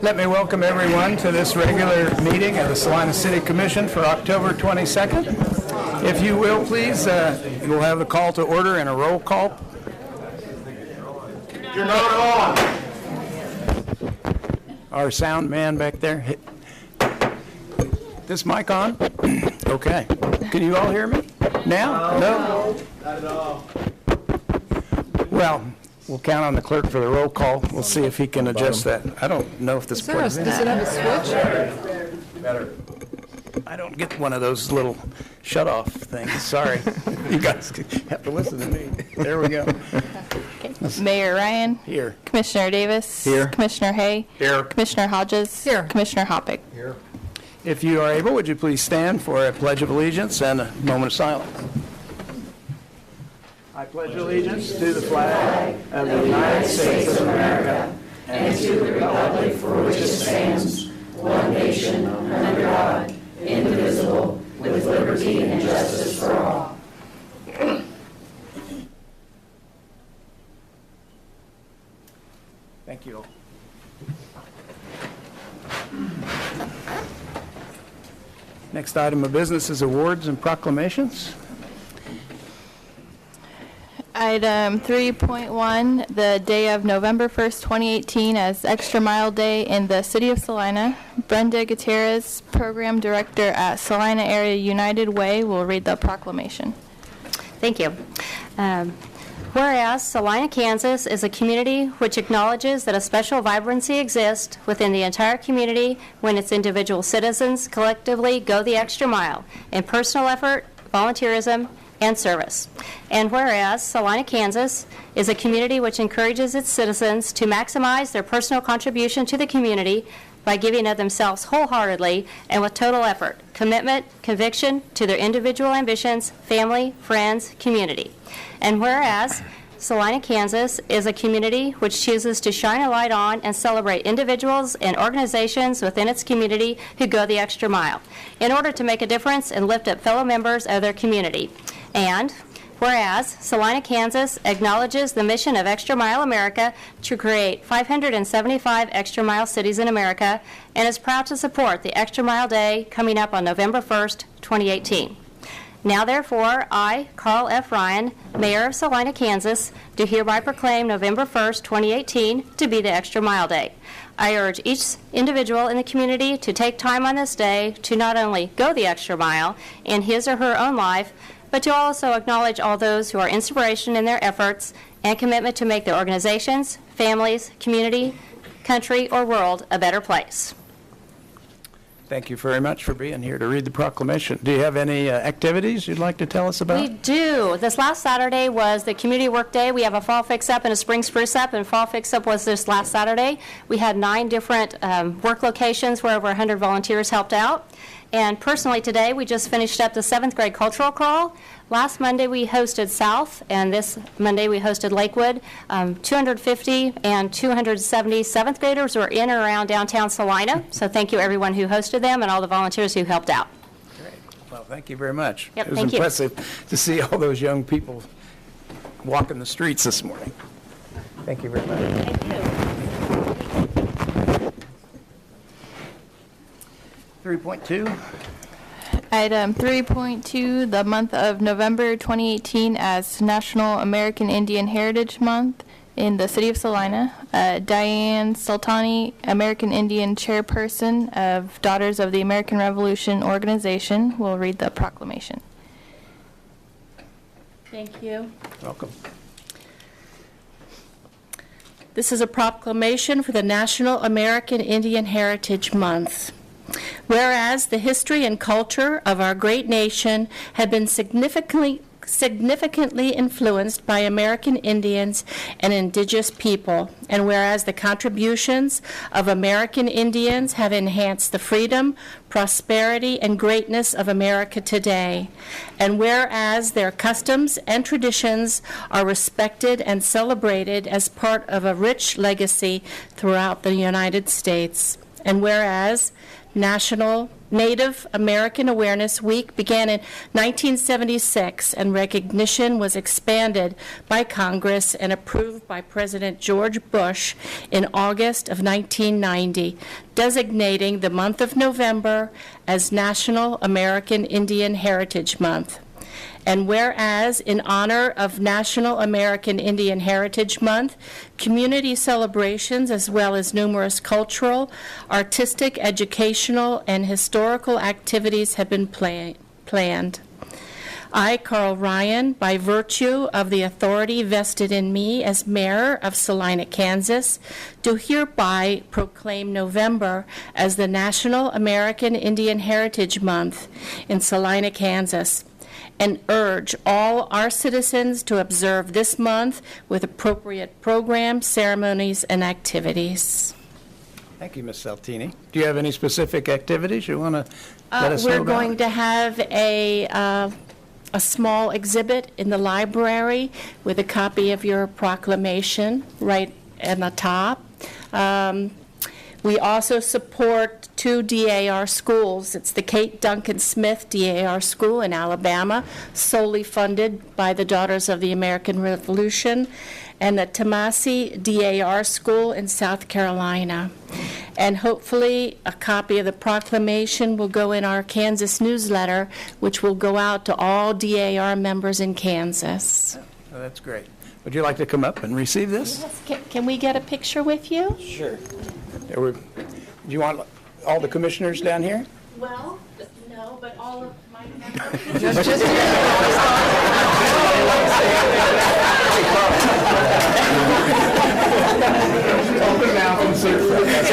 Let me welcome everyone to this regular meeting of the Salina City Commission for October 22nd. If you will, please, you'll have the call to order and a roll call. You're not on. Our sound man back there. This mic on? Okay. Can you all hear me now? No? Not at all. Well, we'll count on the clerk for the roll call. We'll see if he can adjust that. I don't know if this plugs in. Does it have a switch? Better. I don't get one of those little shut-off things. Sorry. You guys have to listen to me. There we go. Okay. Mayor Ryan. Here. Commissioner Davis. Here. Commissioner Hay. Here. Commissioner Hodges. Here. Commissioner Hoppick. Here. If you are able, would you please stand for a pledge of allegiance and a moment of silence? I pledge allegiance to the flag of the United States of America and to the republic for which it stands, one nation, under God, indivisible, with liberty and justice for all. Thank you all. Next item of business is awards and proclamations. Item 3.1, the day of November 1st, 2018 as Extra Mile Day in the City of Salina. Brenda Gutierrez, Program Director at Salina Area United Way, will read the proclamation. Thank you. Whereas Salina, Kansas is a community which acknowledges that a special vibrancy exists within the entire community when its individual citizens collectively go the extra mile in personal effort, volunteerism, and service. And whereas Salina, Kansas is a community which encourages its citizens to maximize their personal contribution to the community by giving of themselves wholeheartedly and with total effort, commitment, conviction to their individual ambitions, family, friends, community. And whereas Salina, Kansas is a community which chooses to shine a light on and celebrate individuals and organizations within its community who go the extra mile in order to make a difference and lift up fellow members of their community. And whereas Salina, Kansas acknowledges the mission of Extra Mile America to create 575 Extra Mile cities in America and is proud to support the Extra Mile Day coming up on November 1st, 2018. Now, therefore, I, Carl F. Ryan, Mayor of Salina, Kansas, do hereby proclaim November 1st, 2018 to be the Extra Mile Day. I urge each individual in the community to take time on this day to not only go the extra mile in his or her own life, but to also acknowledge all those who are inspiration in their efforts and commitment to make their organizations, families, community, country, or world a better place. Thank you very much for being here to read the proclamation. Do you have any activities you'd like to tell us about? We do. This last Saturday was the community work day. We have a fall fix-up and a spring spruce-up, and fall fix-up was this last Saturday. We had 9 different work locations where over 100 volunteers helped out. And personally today, we just finished up the 7th grade cultural crawl. Last Monday we hosted South, and this Monday we hosted Lakewood. 250 and 270 7th graders were in and around downtown Salina. So thank you everyone who hosted them and all the volunteers who helped out. Great. Well, thank you very much. Yep, it was thank you. impressive to see all those young people walking the streets this morning. Thank you very much. Thank you. 3.2. Item 3.2, the month of November 2018 as National American Indian Heritage Month in the City of Salina. Diane Sultani, American Indian Chairperson of Daughters of the American Revolution Organization, will read the proclamation. Thank you. Welcome. This is a proclamation for the National American Indian Heritage Month. Whereas the history and culture of our great nation have been significantly influenced by American Indians and indigenous people, and whereas the contributions of American Indians have enhanced the freedom, prosperity, and greatness of America today, and whereas their customs and traditions are respected and celebrated as part of a rich legacy throughout the United States, and whereas National Native American Awareness Week began in 1976, and recognition was expanded by Congress and approved by President George Bush in August of 1990, designating the month of November as National American Indian Heritage Month. And whereas, in honor of National American Indian Heritage Month, community celebrations as well as numerous cultural, artistic, educational, and historical activities have been planned. I, Carl Ryan, by virtue of the authority vested in me as mayor of Salina, Kansas, do hereby proclaim November as the National American Indian Heritage Month in Salina, Kansas, and urge all our citizens to observe this month with appropriate programs, ceremonies, and activities. Thank you, Ms. Saltini. Do you have any specific activities you want to let us know We're about? going to have a small exhibit in the library with a copy of your proclamation right at the top. We also support 2 DAR schools. It's the Kate Duncan Smith DAR School in Alabama, solely funded by the Daughters of the American Revolution, and the Tomasi DAR School in South Carolina. And hopefully a copy of the proclamation will go in our Kansas newsletter, which will go out to all DAR members in Kansas. Oh, that's great. Would you like to come up and receive this? Can we get a picture with you? Sure. Do you want all the commissioners down here? Well, no, but all of my members. Open mouth and serve. That's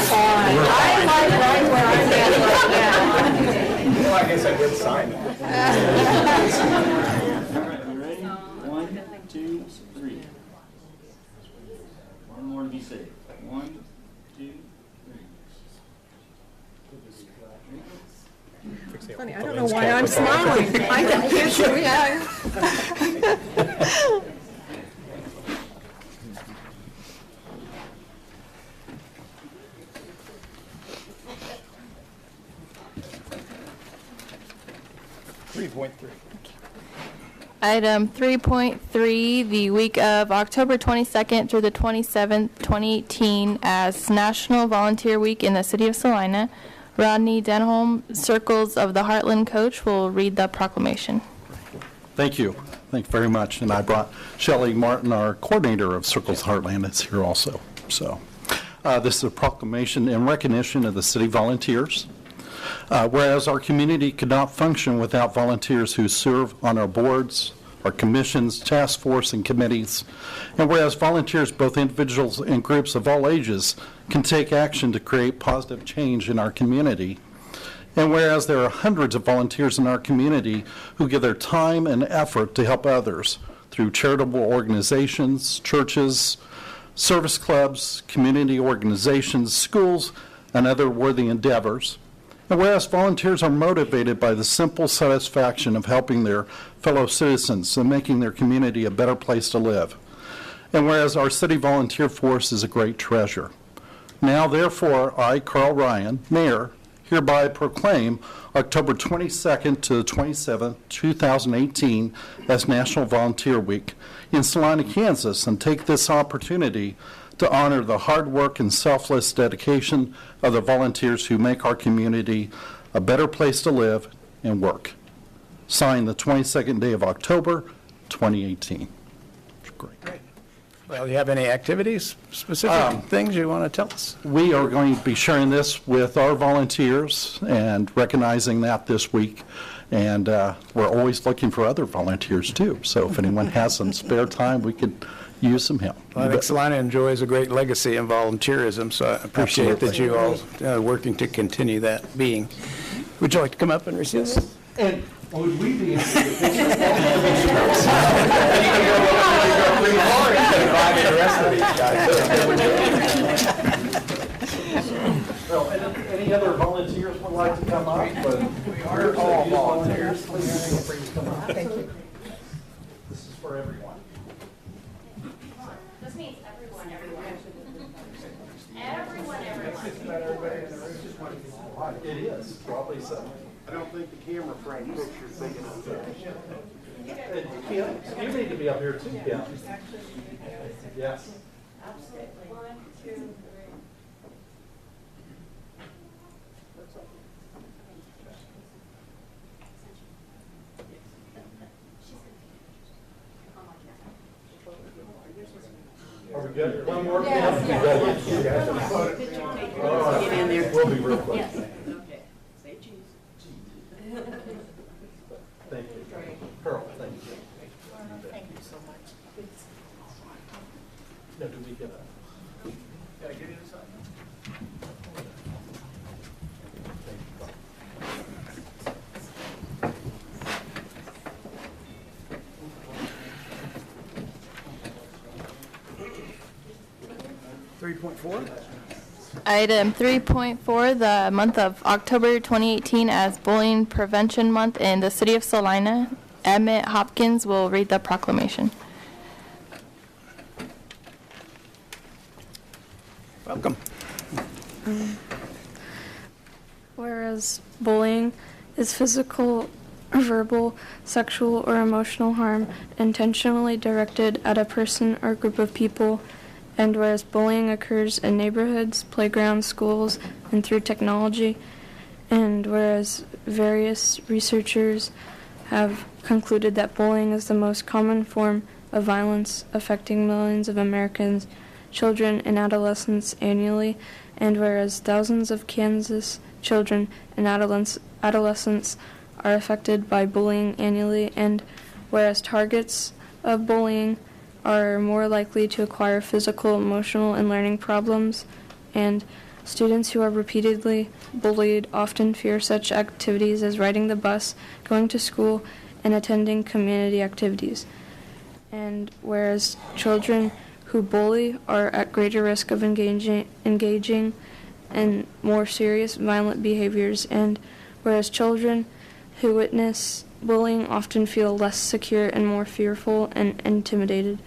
fine. I'm like right where I'm at right now. Well, I guess I did sign it. All right, you ready? 1, 2, 3. One more to be safe. 1, 2, 3. Funny, I don't know why I'm smiling. I can picture, yeah. 3.3. Item 3.3, the week of October 22nd through the 27th, 2018, as National Volunteer Week in the City of Salina. Rodney Denholm, Circles of the Heartland coach, will read the proclamation. Thank you. Thank you very much. And I brought Shelley Martin, our coordinator of Circles Heartland, is here also. So this is a proclamation in recognition of the city volunteers. Whereas our community could not function without volunteers who serve on our boards, our commissions, task force, and committees, and whereas volunteers, both individuals and groups of all ages, can take action to create positive change in our community, and whereas there are hundreds of volunteers in our community who give their time and effort to help others through charitable organizations, churches, service clubs, community organizations, schools, and other worthy endeavors. And whereas volunteers are motivated by the simple satisfaction of helping their fellow citizens and making their community a better place to live. And whereas our city volunteer force is a great treasure. Now, therefore, I, Carl Ryan, Mayor, hereby proclaim October 22nd to the 27th, 2018 as National Volunteer Week in Salina, Kansas, and take this opportunity to honor the hard work and selfless dedication of the volunteers who make our community a better place to live and work. Signed the 22nd day of October, 2018. Great. Well, do you have any activities, specific things you want to tell us? We are going to be sharing this with our volunteers and recognizing that this week. And we're always looking for other volunteers, too. So if anyone has some spare time, we could use some help. Well, I think Salina enjoys a great legacy in volunteerism, so I appreciate that you all are working to continue that being. Would you like to come up and receive this? And would we be Well, any other volunteers would like to come up? We are all volunteers. Please come up. Thank you. This means everyone. Everyone. It is, probably so. I don't think the camera frame picture's big enough. Kim, you need to be up here too, Kim. Yes. One, two, three. Are we good? One more? Yes, Kim? All right. Get in there. We'll be real quick. Okay. Say cheese. Thank you. Pearl, thank you. Thank you so much. Now, do we get a? Can I give you this? 3.4? Item 3.4, the month of October 2018 as Bullying Prevention Month in the City of Salina. Emmett Hopkins will read the proclamation. Welcome. Whereas bullying is physical, verbal, sexual, or emotional harm intentionally directed at a person or group of people, and whereas bullying occurs in neighborhoods, playgrounds, schools, and through technology, and whereas various researchers have concluded that bullying is the most common form of violence affecting millions of Americans, children, and adolescents annually, and whereas thousands of Kansas children and adolescents are affected by bullying annually, and whereas targets of bullying are more likely to acquire physical, emotional, and learning problems, and students who are repeatedly bullied often fear such activities as riding the bus, going to school, and attending community activities. And whereas children who bully are at greater risk of engaging in more serious violent behaviors, and whereas children who witness bullying often feel less secure and more fearful and intimidated.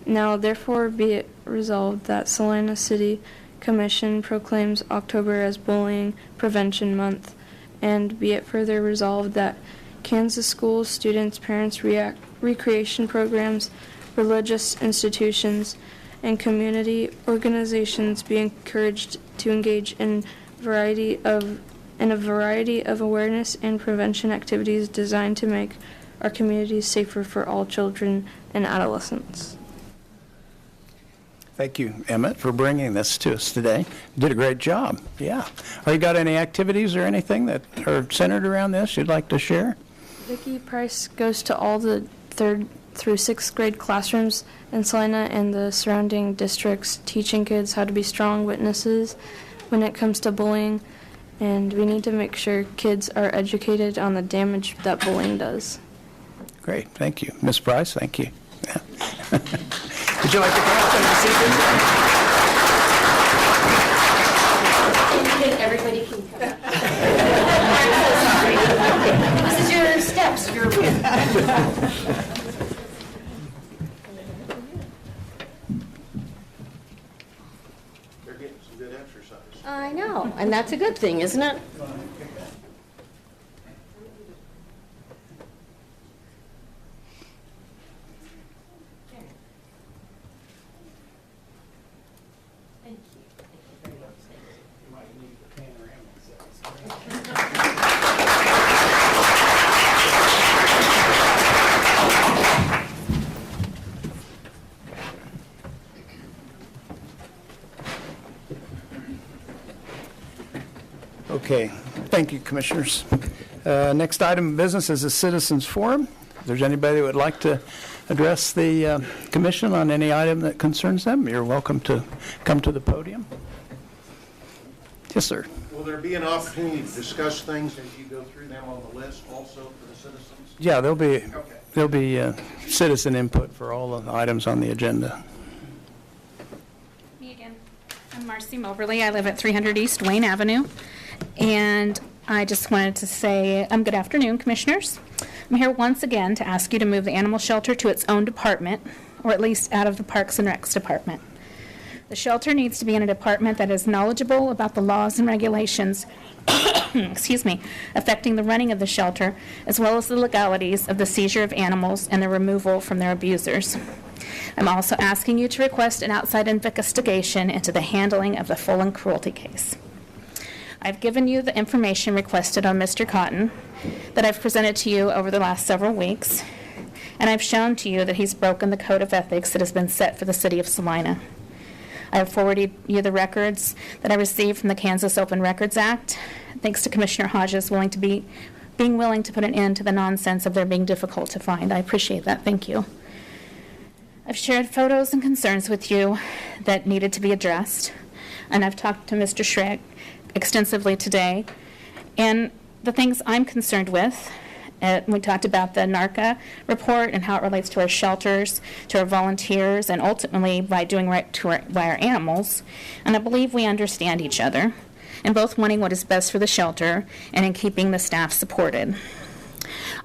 Now, therefore, be it resolved that Salina City Commission proclaims October as Bullying Prevention Month, and be it further resolved that Kansas schools, students, parents, recreation programs, religious institutions, and community organizations be encouraged to engage in a variety of awareness and prevention activities designed to make our communities safer for all children and adolescents. Thank you, Emmett, for bringing this to us today. You did a great job. Yeah. Are you got any activities or anything that are centered around this you'd like to share? Vicki Price goes to all the 3rd through 6th grade classrooms in Salina and the surrounding districts, teaching kids how to be strong witnesses when it comes to bullying, and we need to make sure kids are educated on the damage that bullying does. Great, thank you. Ms. Price, thank you. Yeah. Would you like to come up and see Everybody can come up. This is your steps. They're getting some good exercise. I know, and that's a good thing, isn't it? Okay, thank you, Commissioners. Next item of business is a citizens forum. If there's anybody who would like to address the commission on any item that concerns them, you're welcome to come to the podium. Yes, sir. Will there be an opportunity to discuss things as you go through them on the list also for the citizens? Yeah, there'll be citizen input for all of the items on the agenda. Me again. I'm Marcy Moberly. I live at 300 East Wayne Avenue. And I just wanted to say good afternoon, Commissioners. I'm here once again to ask you to move the animal shelter to its own department. or at least out of the Parks and Recs department. The shelter needs to be in a department that is knowledgeable about the laws and regulations affecting the running of the shelter, as well as the legalities of the seizure of animals and their removal from their abusers. I'm also asking you to request an outside investigation into the handling of the Fulham cruelty case. I've given you the information requested on Mr. Cotton that I've presented to you over the last several weeks, and I've shown to you that he's broken the code of ethics that has been set for the city of Salina. I have forwarded you the records that I received from the Kansas Open Records Act, thanks to Commissioner Hodges being willing to put an end to the nonsense of their being difficult to find. I appreciate that. Thank you. I've shared photos and concerns with you that needed to be addressed, and I've talked to Mr. Schreck extensively today. And the things I'm concerned with, we talked about the NARCA report and how it relates to our shelters, to our volunteers, and ultimately by doing right by our animals. And I believe we understand each other in both wanting what is best for the shelter and in keeping the staff supported.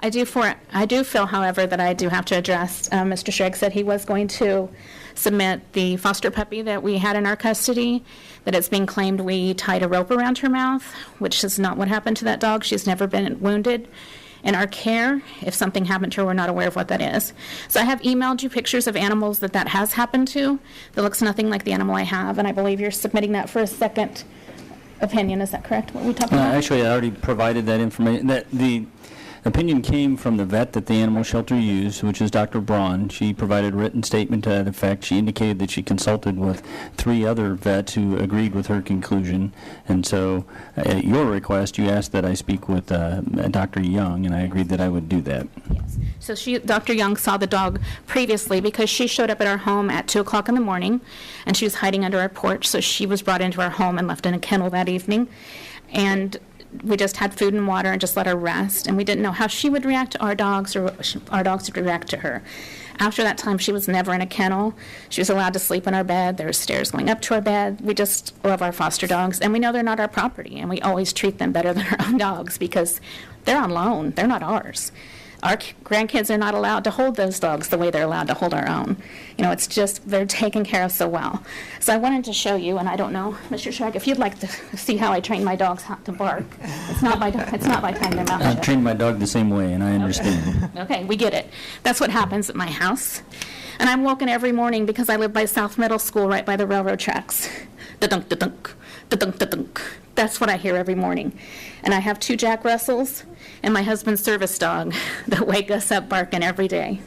I do feel, however, that I do have to address, Mr. Schreck said he was going to submit the foster puppy that we had in our custody, that it's being claimed we tied a rope around her mouth, which is not what happened to that dog. She's never been wounded. In our care, if something happened to her, we're not aware of what that is. So I have emailed you pictures of animals that has happened to that looks nothing like the animal I have, and I believe you're submitting that for a second opinion. Is that correct, what we talked about? Actually, I already provided that information. The opinion came from the vet that the animal shelter used, which is Dr. Braun. She provided a written statement to that effect. She indicated that she consulted with 3 other vets who agreed with her conclusion. And so at your request, you asked that I speak with Dr. Young, and I agreed that I would do that. Yes. So Dr. Young saw the dog previously because she showed up at our home at 2 o'clock in the morning, and she was hiding under our porch. So she was brought into our home and left in a kennel that evening. And we just had food and water and just let her rest, and we didn't know how she would react to our dogs or our dogs would react to her. After that time, she was never in a kennel. She was allowed to sleep in our bed. There were stairs going up to our bed. We just love our foster dogs, and we know they're not our property, and we always treat them better than our own dogs because they're on loan. They're not ours. Our grandkids are not allowed to hold those dogs the way they're allowed to hold our own. You know, it's just they're taken care of so well. So I wanted to show you, and I don't know, Mr. Schreck, if you'd like to see how I train my dogs to bark. It's not by tying their mouth I shut. trained my dog the same way, and I understand. Okay, we get it. That's what happens at my house. And I'm woken every morning because I live by South Middle School right by the railroad tracks. Da-dunk, da-dunk, da-dunk, da-dunk. That's what I hear every morning. And I have 2 Jack Russells and my husband's service dog that wake us up barking every day.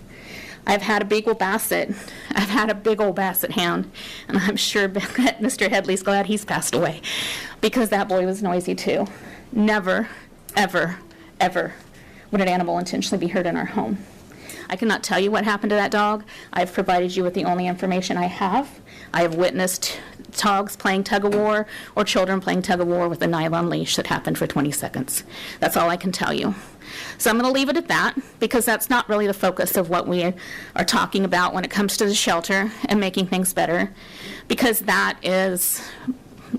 I've had a Beagle Basset. I've had a big old Basset hound, and I'm sure that Mr. Headley's glad he's passed away because that boy was noisy too. Never, ever, ever would an animal intentionally be hurt in our home. I cannot tell you what happened to that dog. I've provided you with the only information I have. I have witnessed dogs playing tug-of-war or children playing tug-of-war with a nylon leash that happened for 20 seconds. That's all I can tell you. So I'm going to leave it at that because that's not really the focus of what we are talking about when it comes to the shelter and making things better, because that is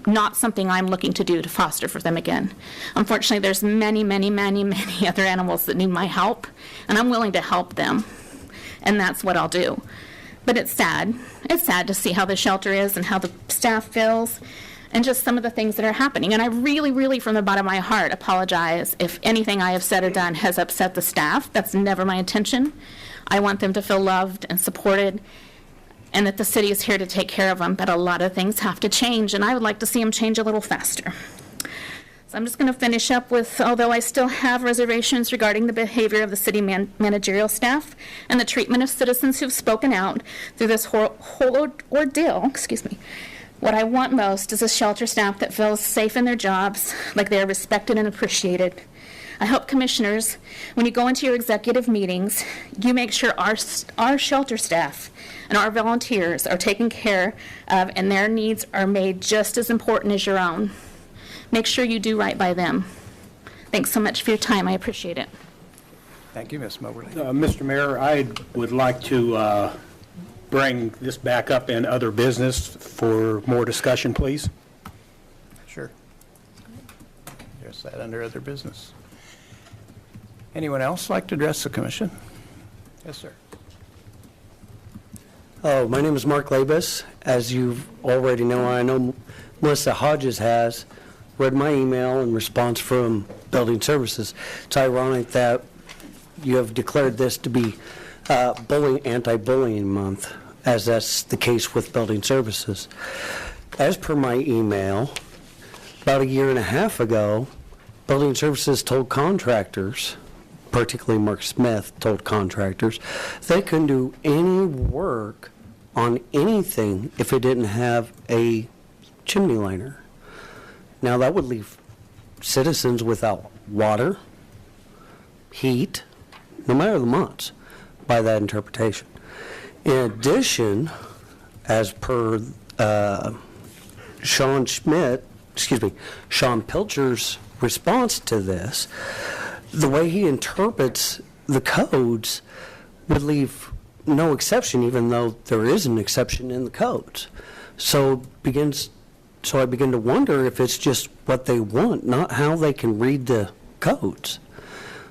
not something I'm looking to do to foster for them again. Unfortunately, there's many, many, many, many other animals that need my help, and I'm willing to help them, and that's what I'll do. But it's sad. It's sad to see how the shelter is and how the staff feels and just some of the things that are happening. And I really, really, from the bottom of my heart, apologize if anything I have said or done has upset the staff. That's never my intention. I want them to feel loved and supported and that the city is here to take care of them. But a lot of things have to change, and I would like to see them change a little faster. So I'm just going to finish up with, although I still have reservations regarding the behavior of the city managerial staff and the treatment of citizens who've spoken out through this whole ordeal, what I want most is a shelter staff that feels safe in their jobs, like they are respected and appreciated. I hope commissioners, when you go into your executive meetings, you make sure our shelter staff and our volunteers are taken care of and their needs are made just as important as your own. Make sure you do right by them. Thanks so much for your time. I appreciate it. Thank you, Ms. Moberly. Mr. Mayor, I would like to bring this back up in other business for more discussion, please. Sure. There's that under other business. Anyone else like to address the commission? Yes, sir. Oh, my name is Mark Labus. As you already know, I know Melissa Hodges has read my email in response from Building Services. It's ironic that you have declared this to be anti-bullying month, as that's the case with Building Services. As per my email, about a year and a half ago, Building Services told contractors, particularly Mark Smith told contractors, they couldn't do any work on anything if it didn't have a chimney liner. Now that would leave citizens without water, heat, no matter the months, by that interpretation. In addition, as per Sean Pilcher's response to this, the way he interprets the codes would leave no exception, even though there is an exception in the codes. So I begin to wonder if it's just what they want, not how they can read the codes.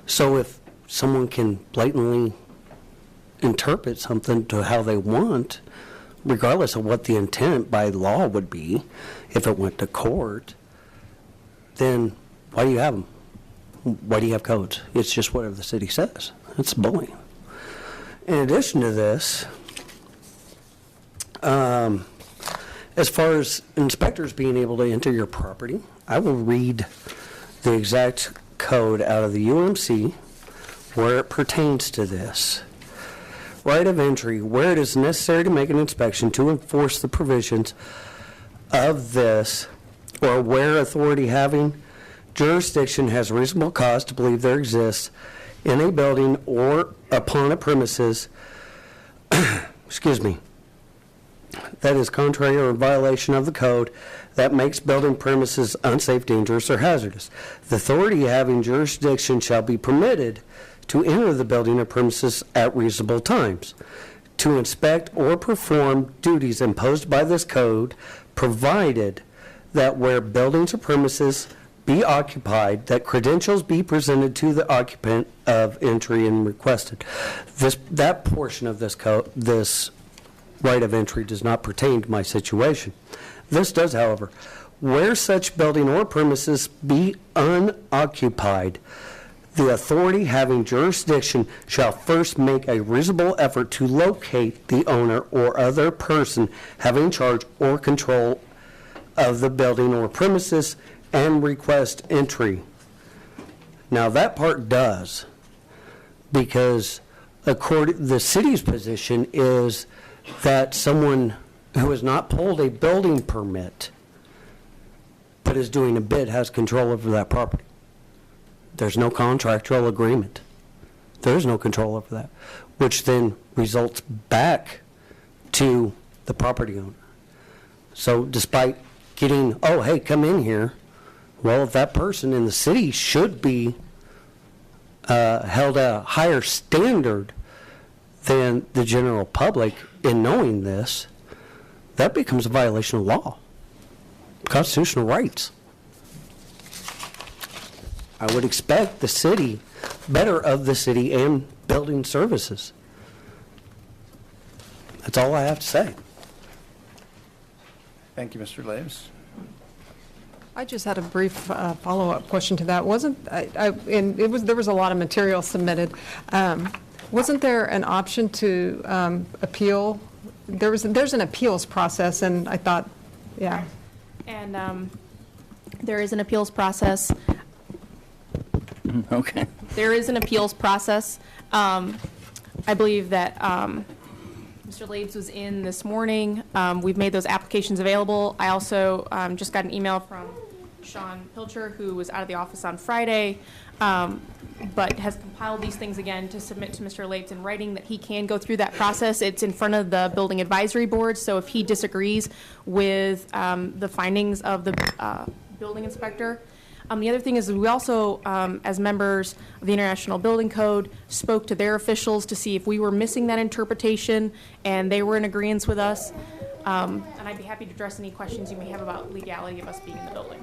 So if someone can blatantly interpret something to how they want, regardless of what the intent by law would be, if it went to court, then why do you have them? Why do you have codes? It's just whatever the city says. It's bullying. In addition to this, as far as inspectors being able to enter your property, I will read the exact code out of the UMC where it pertains to this. Right of entry, where it is necessary to make an inspection to enforce the provisions of this, or where authority having jurisdiction has reasonable cause to believe there exists in a building or upon a premises, that is contrary or in violation of the code that makes building premises unsafe, dangerous, or hazardous. The authority having jurisdiction shall be permitted to enter the building or premises at reasonable times, to inspect or perform duties imposed by this code, provided that where buildings or premises be occupied, that credentials be presented to the occupant of entry and requested. That portion of this code, this right of entry, does not pertain to my situation. This does, however. Where such building or premises be unoccupied, the authority having jurisdiction shall first make a reasonable effort to locate the owner or other person having charge or control of the building or premises and request entry. Now that part does, because the city's position is that someone who has not pulled a building permit but is doing a bid has control over that property. There's no contractual agreement. There is no control over that, which then results back to the property owner. So despite getting, oh, hey, come in here, well, if that person in the city should be held at a higher standard than the general public in knowing this, that becomes a violation of law, constitutional rights. I would expect the city, better of the city and building services. That's all I have to say. Thank you, Mr. Laves. I just had a brief follow-up question to that. There was a lot of material submitted. Wasn't there an option to appeal? There's an appeals process, and I thought, yeah. And there is an appeals process. Okay. There is an appeals process. I believe that Mr. Labes was in this morning. We've made those applications available. I also just got an email from Sean Pilcher, who was out of the office on Friday, but has compiled these things again to submit to Mr. Labes in writing that he can go through that process. It's in front of the Building Advisory Board, so if he disagrees with the findings of the building inspector. The other thing is we also, as members of the International Building Code, spoke to their officials to see if we were missing that interpretation, and they were in agreement with us. And I'd be happy to address any questions you may have about legality of us being in the building.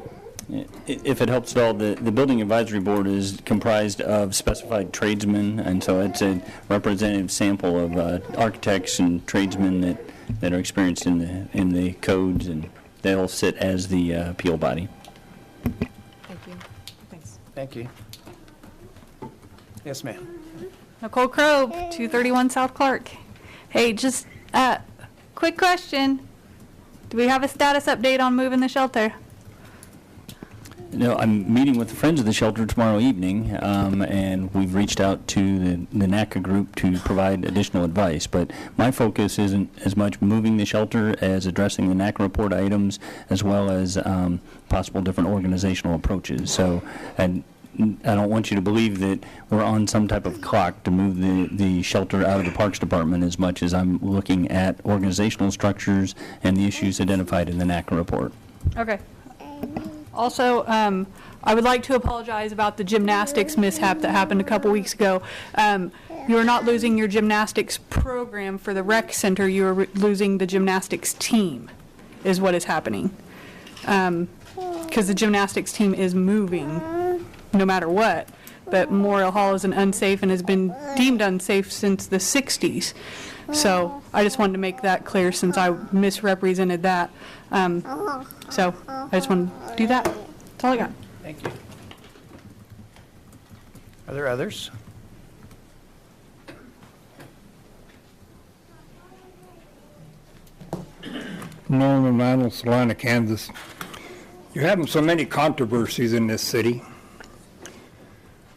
If it helps at all, the Building Advisory Board is comprised of specified tradesmen, and so it's a representative sample of architects and tradesmen that are experienced in the codes, and they'll sit as the appeal body. Thank you. Thanks. Thank you. Yes, ma'am. Nicole Crow, 231 South Clark. Hey, just quick question. Do we have a status update on moving the shelter? No, I'm meeting with the Friends of the Shelter tomorrow evening, and we've reached out to the NACA group to provide additional advice. But my focus isn't as much moving the shelter as addressing the NACA report items, as well as possible different organizational approaches. So, and I don't want you to believe that we're on some type of clock to move the shelter out of the Parks Department, as much as I'm looking at organizational structures and the issues identified in the NACA report. Okay. Also, I would like to apologize about the gymnastics mishap that happened a couple weeks ago. You are not losing your gymnastics program for the rec center. You are losing the gymnastics team, is what is happening. Because the gymnastics team is moving no matter what. But Memorial Hall is an unsafe and has been deemed unsafe since the 60s. So I just wanted to make that clear since I misrepresented that. So I just wanted to do that. That's all I got. Thank you. Are there others? Norman Mantle, Salina, Kansas. You're having so many controversies in this city.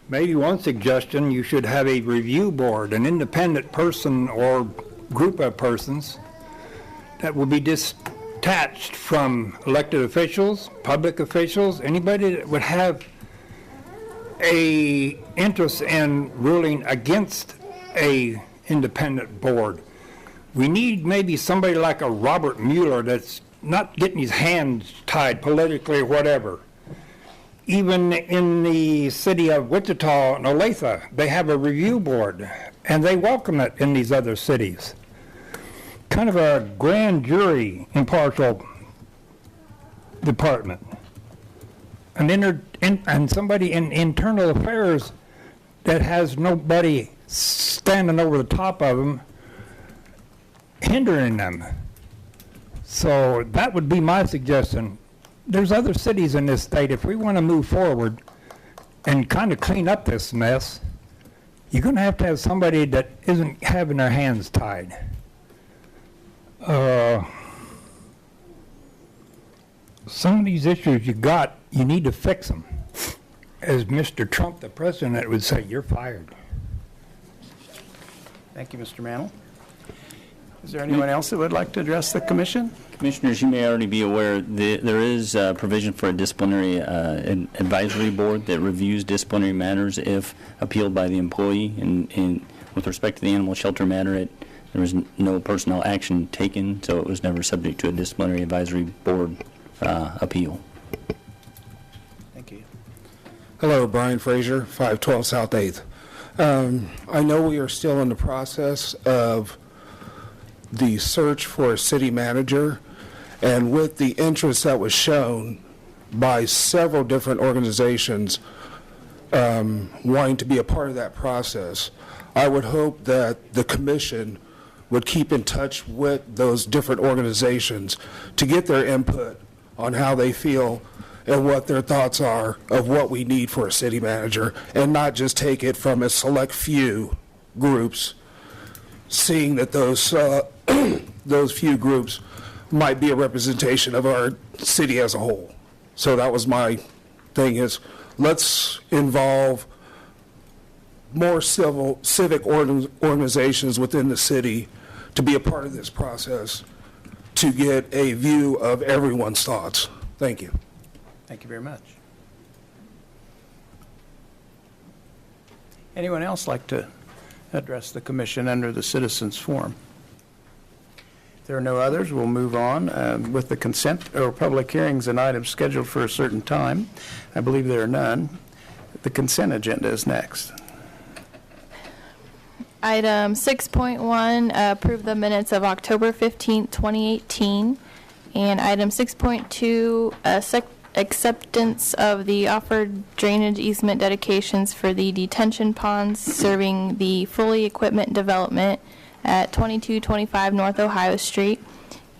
Maybe one suggestion, you should have a review board, an independent person or group of persons that will be detached from elected officials, public officials, anybody that would have a interest in ruling against a independent board. We need maybe somebody like a Robert Mueller that's not getting his hands tied politically or whatever. Even in the city of Wichita and Olathe, they have a review board, and they welcome it in these other cities. Kind of a grand jury impartial department. And somebody in internal affairs that has nobody standing over the top of them, hindering them. So that would be my suggestion. There's other cities in this state, if we want to move forward and kind of clean up this mess, you're going to have somebody that isn't having their hands tied. Some of these issues you need to fix them. As Mr. Trump, the president, would say, you're fired. Thank you, Mr. Mantle. Is there anyone else that would like to address the commission? Commissioners, you may already be aware there is provision for a disciplinary advisory board that reviews disciplinary matters if appealed by the employee. And with respect to the animal shelter matter, there was no personnel action taken, so it was never subject to a disciplinary advisory board appeal. Thank you. Hello, Brian Frazier, 512 South 8th. I know we are still in the process of the search for a city manager, and with the interest that was shown by several different organizations wanting to be a part of that process, I would hope that the commission would keep in touch with those different organizations to get their input on how they feel and what their thoughts are of what we need for a city manager, and not just take it from a select few groups, seeing that those few groups might be a representation of our city as a whole. So that was my thing, is let's involve more civic organizations within the city to be a part of this process to get a view of everyone's thoughts. Thank you. Thank you very much. Anyone else like to address the commission under the citizens forum? If there are no others, we'll move on with the consent or public hearings and items scheduled for a certain time. I believe there are none. The consent agenda is next. Item 6.1, approve the minutes of October 15th, 2018. And item 6.2, acceptance of the offered drainage easement dedications for the detention ponds serving the fully equipment development at 2225 North Ohio Street,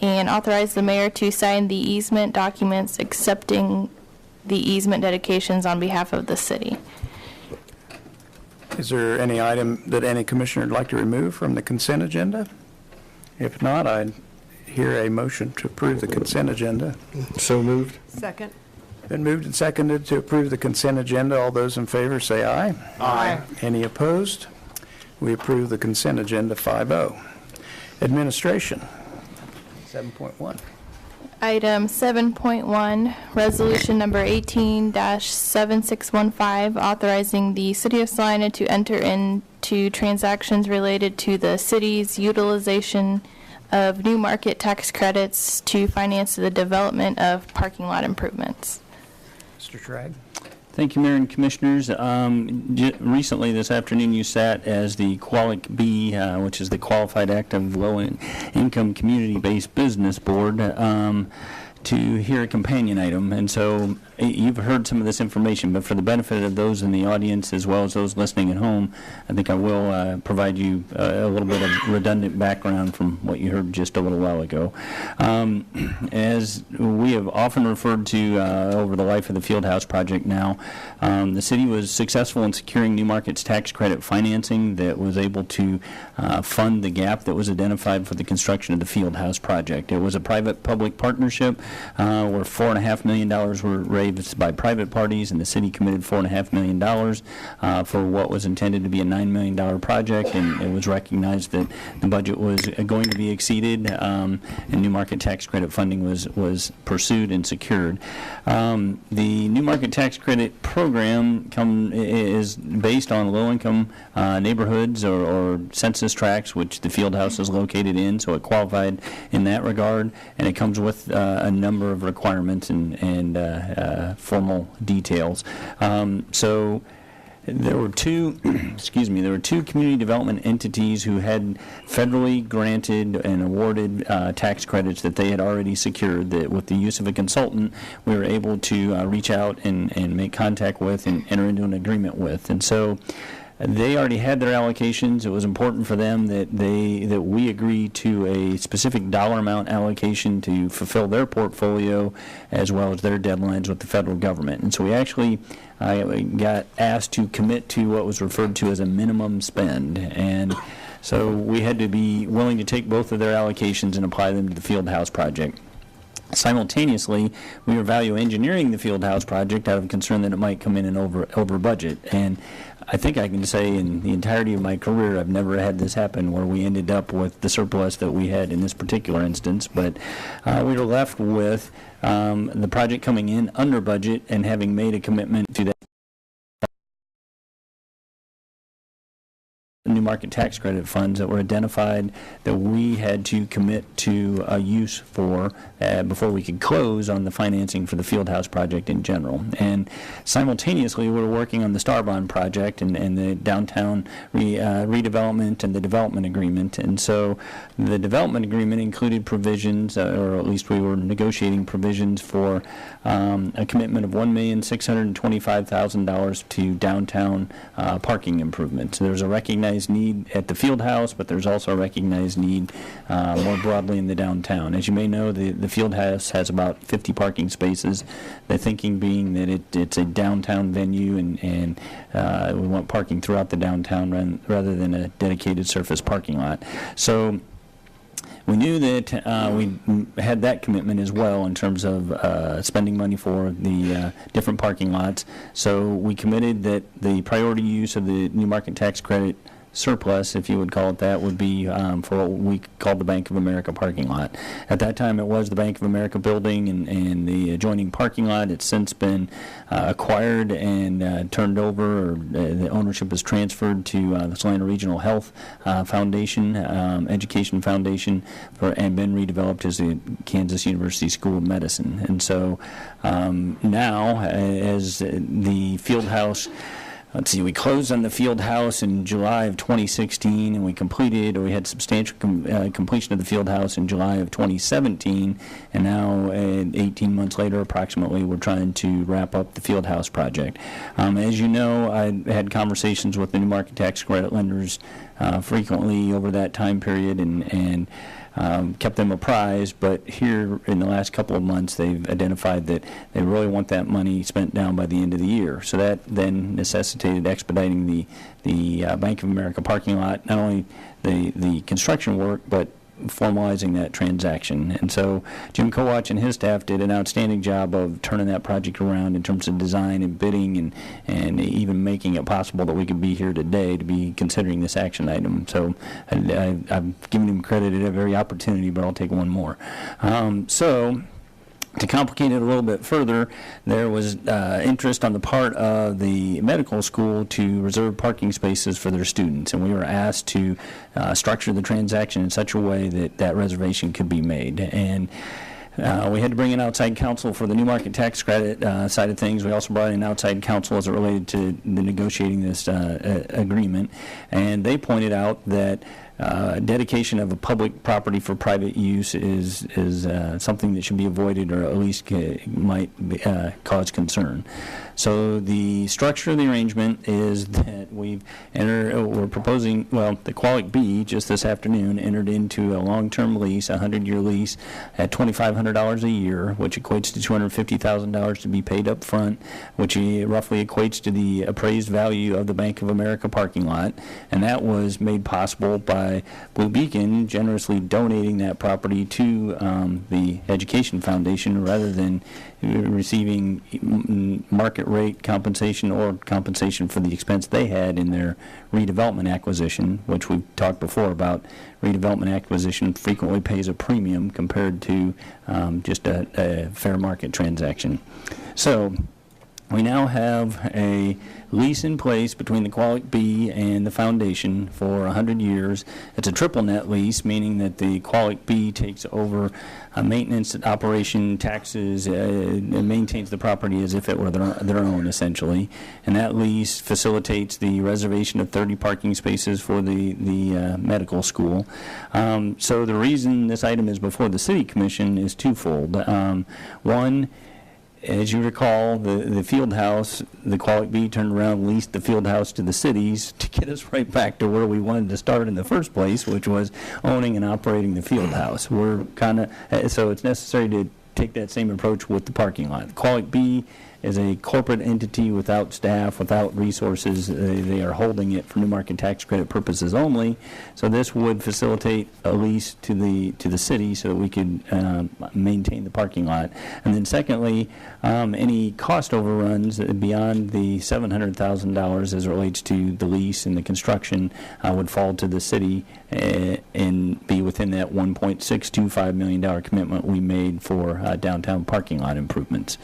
and authorize the mayor to sign the easement documents accepting the easement dedications on behalf of the city. Is there any item that any commissioner would like to remove from the consent agenda? If not, I'd hear a motion to approve the consent agenda. So moved. Second. Been moved and seconded to approve the consent agenda. All those in favor say aye. Aye. Any opposed? We approve the consent agenda 5-0. Administration, 7.1. Item 7.1, resolution number 18-7615, authorizing the city of Salina to enter into transactions related to the city's utilization of new market tax credits to finance the development of parking lot improvements. Mr. Tragg. Thank you, Mayor and Commissioners. Recently, this afternoon, you sat as the Qualic B, which is the Qualified Active Low-Income Community-Based Business Board, to hear a companion item. And so you've heard some of this information, but for the benefit of those in the audience as well as those listening at home, I think I will provide you a little bit of redundant background from what you heard just a little while ago. As we have often referred to over the life of the Fieldhouse project now, the city was successful in securing New Markets tax credit financing that was able to fund the gap that was identified for the construction of the Fieldhouse project. It was a private-public partnership where $4.5 million were raised by private parties, and the city committed $4.5 million for what was intended to be a $9 million project, and it was recognized that the budget was going to be exceeded, and New Market tax credit funding was pursued and secured. The New Market tax credit program is based on low-income neighborhoods or census tracts, which the Fieldhouse is located in, so it qualified in that regard, and it comes with a number of requirements and formal details. So there were two, there were two community development entities who had federally granted and awarded tax credits that they had already secured. That with the use of a consultant, we were able to reach out and make contact with and enter into an agreement with. And so they already had their allocations. It was important for them that we agree to a specific dollar amount allocation to fulfill their portfolio as well as their deadlines with the federal government. And so we actually got asked to commit to what was referred to as a minimum spend. And so we had to be willing to take both of their allocations and apply them to the Fieldhouse project. Simultaneously, we were value engineering the Fieldhouse project out of concern that it might come in and over budget. And I think I can say in the entirety of my career, I've never had this happen where we ended up with the surplus that we had in this particular instance. But we were left with the project coming in under budget and having made a commitment to that New Market tax credit funds that were identified that we had to commit to a use for before we could close on the financing for the Fieldhouse project in general. And simultaneously, we were working on the Starbond project and the downtown redevelopment and the development agreement. And so the development agreement included provisions, or at least we were negotiating provisions for a commitment of $1,625,000 to downtown parking improvements. So there's a recognized need at the Fieldhouse, but there's also a recognized need more broadly in the downtown. As you may know, the Fieldhouse has about 50 parking spaces, the thinking being that it's a downtown venue and we want parking throughout the downtown rather than a dedicated surface parking lot. So we knew that we had that commitment as well in terms of spending money for the different parking lots. So we committed that the priority use of the New Market tax credit surplus, if you would call it that, would be for what we called the Bank of America parking lot. At that time, it was the Bank of America building and the adjoining parking lot. It's since been acquired and turned over, or the ownership is transferred to the Salina Regional Health Foundation, Education Foundation, and been redeveloped as the Kansas University School of Medicine. And so now, as the Fieldhouse let's see, we closed on the field house in July of 2016, and we had substantial completion of the field house in July of 2017, and now 18 months later approximately, we're trying to wrap up the field house project. As you know, I had conversations with the New Market Tax Credit lenders frequently over that time period, and kept them apprised, but here in the last couple of months they've identified that they really want that money spent down by the end of the year. So that then necessitated expediting the Bank of America parking lot, not only the construction work, but formalizing that transaction. And so Jim Kowach and his staff did an outstanding job of turning that project around in terms of design and bidding, and even making it possible that we could be here today to be considering this action item. So I've given him credit at every opportunity, but I'll take one more. To complicate it a little bit further, there was interest on the part of the medical school to reserve parking spaces for their students, and we were asked to structure the transaction in such a way that that reservation could be made. And we had to bring in outside counsel for the New Market Tax Credit side of things. We also brought in outside counsel as it related to the negotiating this agreement, and they pointed out that dedication of a public property for private use is something that should be avoided, or at least might cause concern. So the structure of the arrangement is that we're proposing, the Qualic B just this afternoon entered into a long-term lease, a 100-year lease at $2,500 a year, which equates to $250,000 to be paid up front, which roughly equates to the appraised value of the Bank of America parking lot. And that was made possible by Blue Beacon generously donating that property to the Education Foundation rather than receiving market rate compensation or compensation for the expense they had in their redevelopment acquisition, which we've talked before about. Redevelopment acquisition frequently pays a premium compared to just a fair market transaction. So we now have a lease in place between the Qualic B and the foundation for 100 years. It's a triple net lease, meaning that the Qualic B takes over maintenance, operation, taxes, and maintains the property as if it were their own, essentially. And that lease facilitates the reservation of 30 parking spaces for the medical school. So the reason this item is before the City Commission is twofold. One, as you recall, the field house, the Qualic B turned around and leased the field house to the cities to get us right back to where we wanted to start in the first place, which was owning and operating the field house. We're so it's necessary to take that same approach with the parking lot. The Qualic B is a corporate entity without staff, without resources. They are holding it for New Market Tax Credit purposes only. So this would facilitate a lease to the city so that we could maintain the parking lot. And then secondly, any cost overruns beyond the $700,000 as it relates to the lease and the construction would fall to the city and be within that $1.625 million commitment we made for downtown parking lot improvements.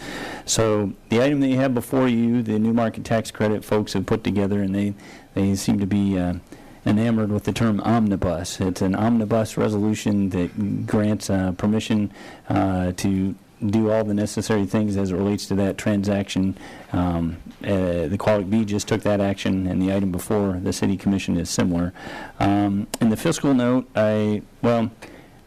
So the item that you have before you, the New Market Tax Credit folks have put together, and they seem to be enamored with the term omnibus. It's an omnibus resolution that grants permission to do all the necessary things as it relates to that transaction. The Qualic B just took that action, and the item before the City Commission is similar. In the fiscal note,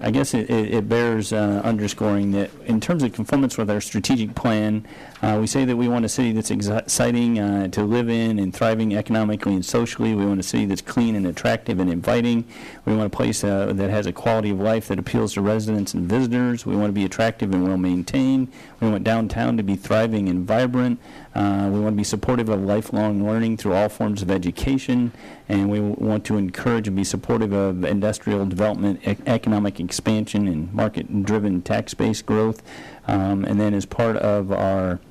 I guess it bears underscoring that in terms of conformance with our strategic plan, we say that we want a city that's exciting to live in and thriving economically and socially. We want a city that's clean and attractive and inviting. We want a place that has a quality of life that appeals to residents and visitors. We want to be attractive and well maintained. We want downtown to be thriving and vibrant. We want to be supportive of lifelong learning through all forms of education, and we want to encourage and be supportive of industrial development, economic expansion, and market-driven tax-based growth. And then as part of our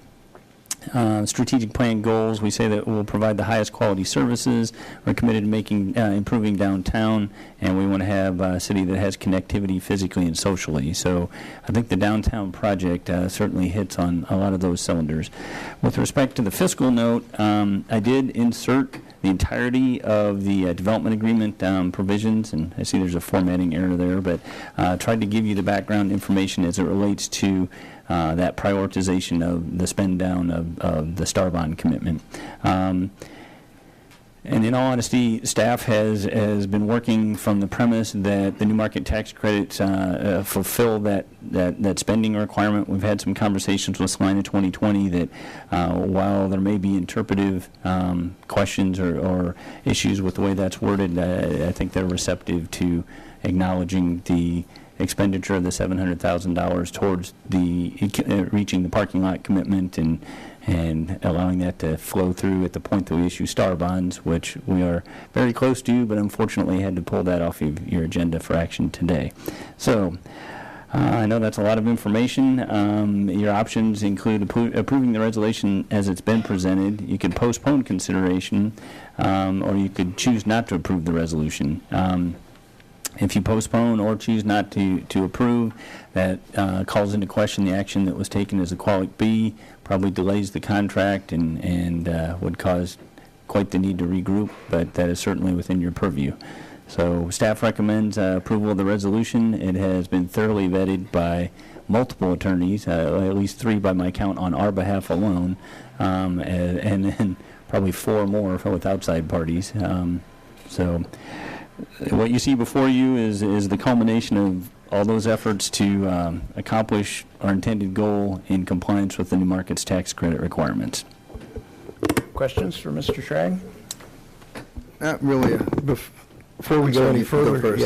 strategic plan goals, we say that we'll provide the highest quality services. We're committed to making improving downtown, and we want to have a city that has connectivity physically and socially. So I think the downtown project certainly hits on a lot of those cylinders. With respect to the fiscal note, I did insert the entirety of the development agreement provisions, and I see there's a formatting error there, but tried to give you the background information as it relates to that prioritization of the spend down of the Star Bond commitment. And in all honesty, staff has been working from the premise that the new market tax credits fulfill that spending requirement. We've had some conversations with Salina 2020 that while there may be interpretive questions or issues with the way that's worded, I think they're receptive to acknowledging the expenditure of the $700,000 towards reaching the parking lot commitment and allowing that to flow through at the point that we issue STAR bonds, which we are very close to, but unfortunately had to pull that off of your agenda for action today. So I know that's a lot of information. Your options include approving the resolution as it's been presented. You could postpone consideration, or you could choose not to approve the resolution. If you postpone or choose not to approve, that calls into question the action that was taken as a Qualic B, probably delays the contract and would cause quite the need to regroup, but that is certainly within your purview. So staff recommends approval of the resolution. It has been thoroughly vetted by multiple attorneys, at least 3 by my count on our behalf alone, and then probably 4 more with outside parties. So what you see before you is the culmination of all those efforts to accomplish our intended goal in compliance with the new market's tax credit requirements. Questions for Mr. Schrag? Not really. Before we go any further,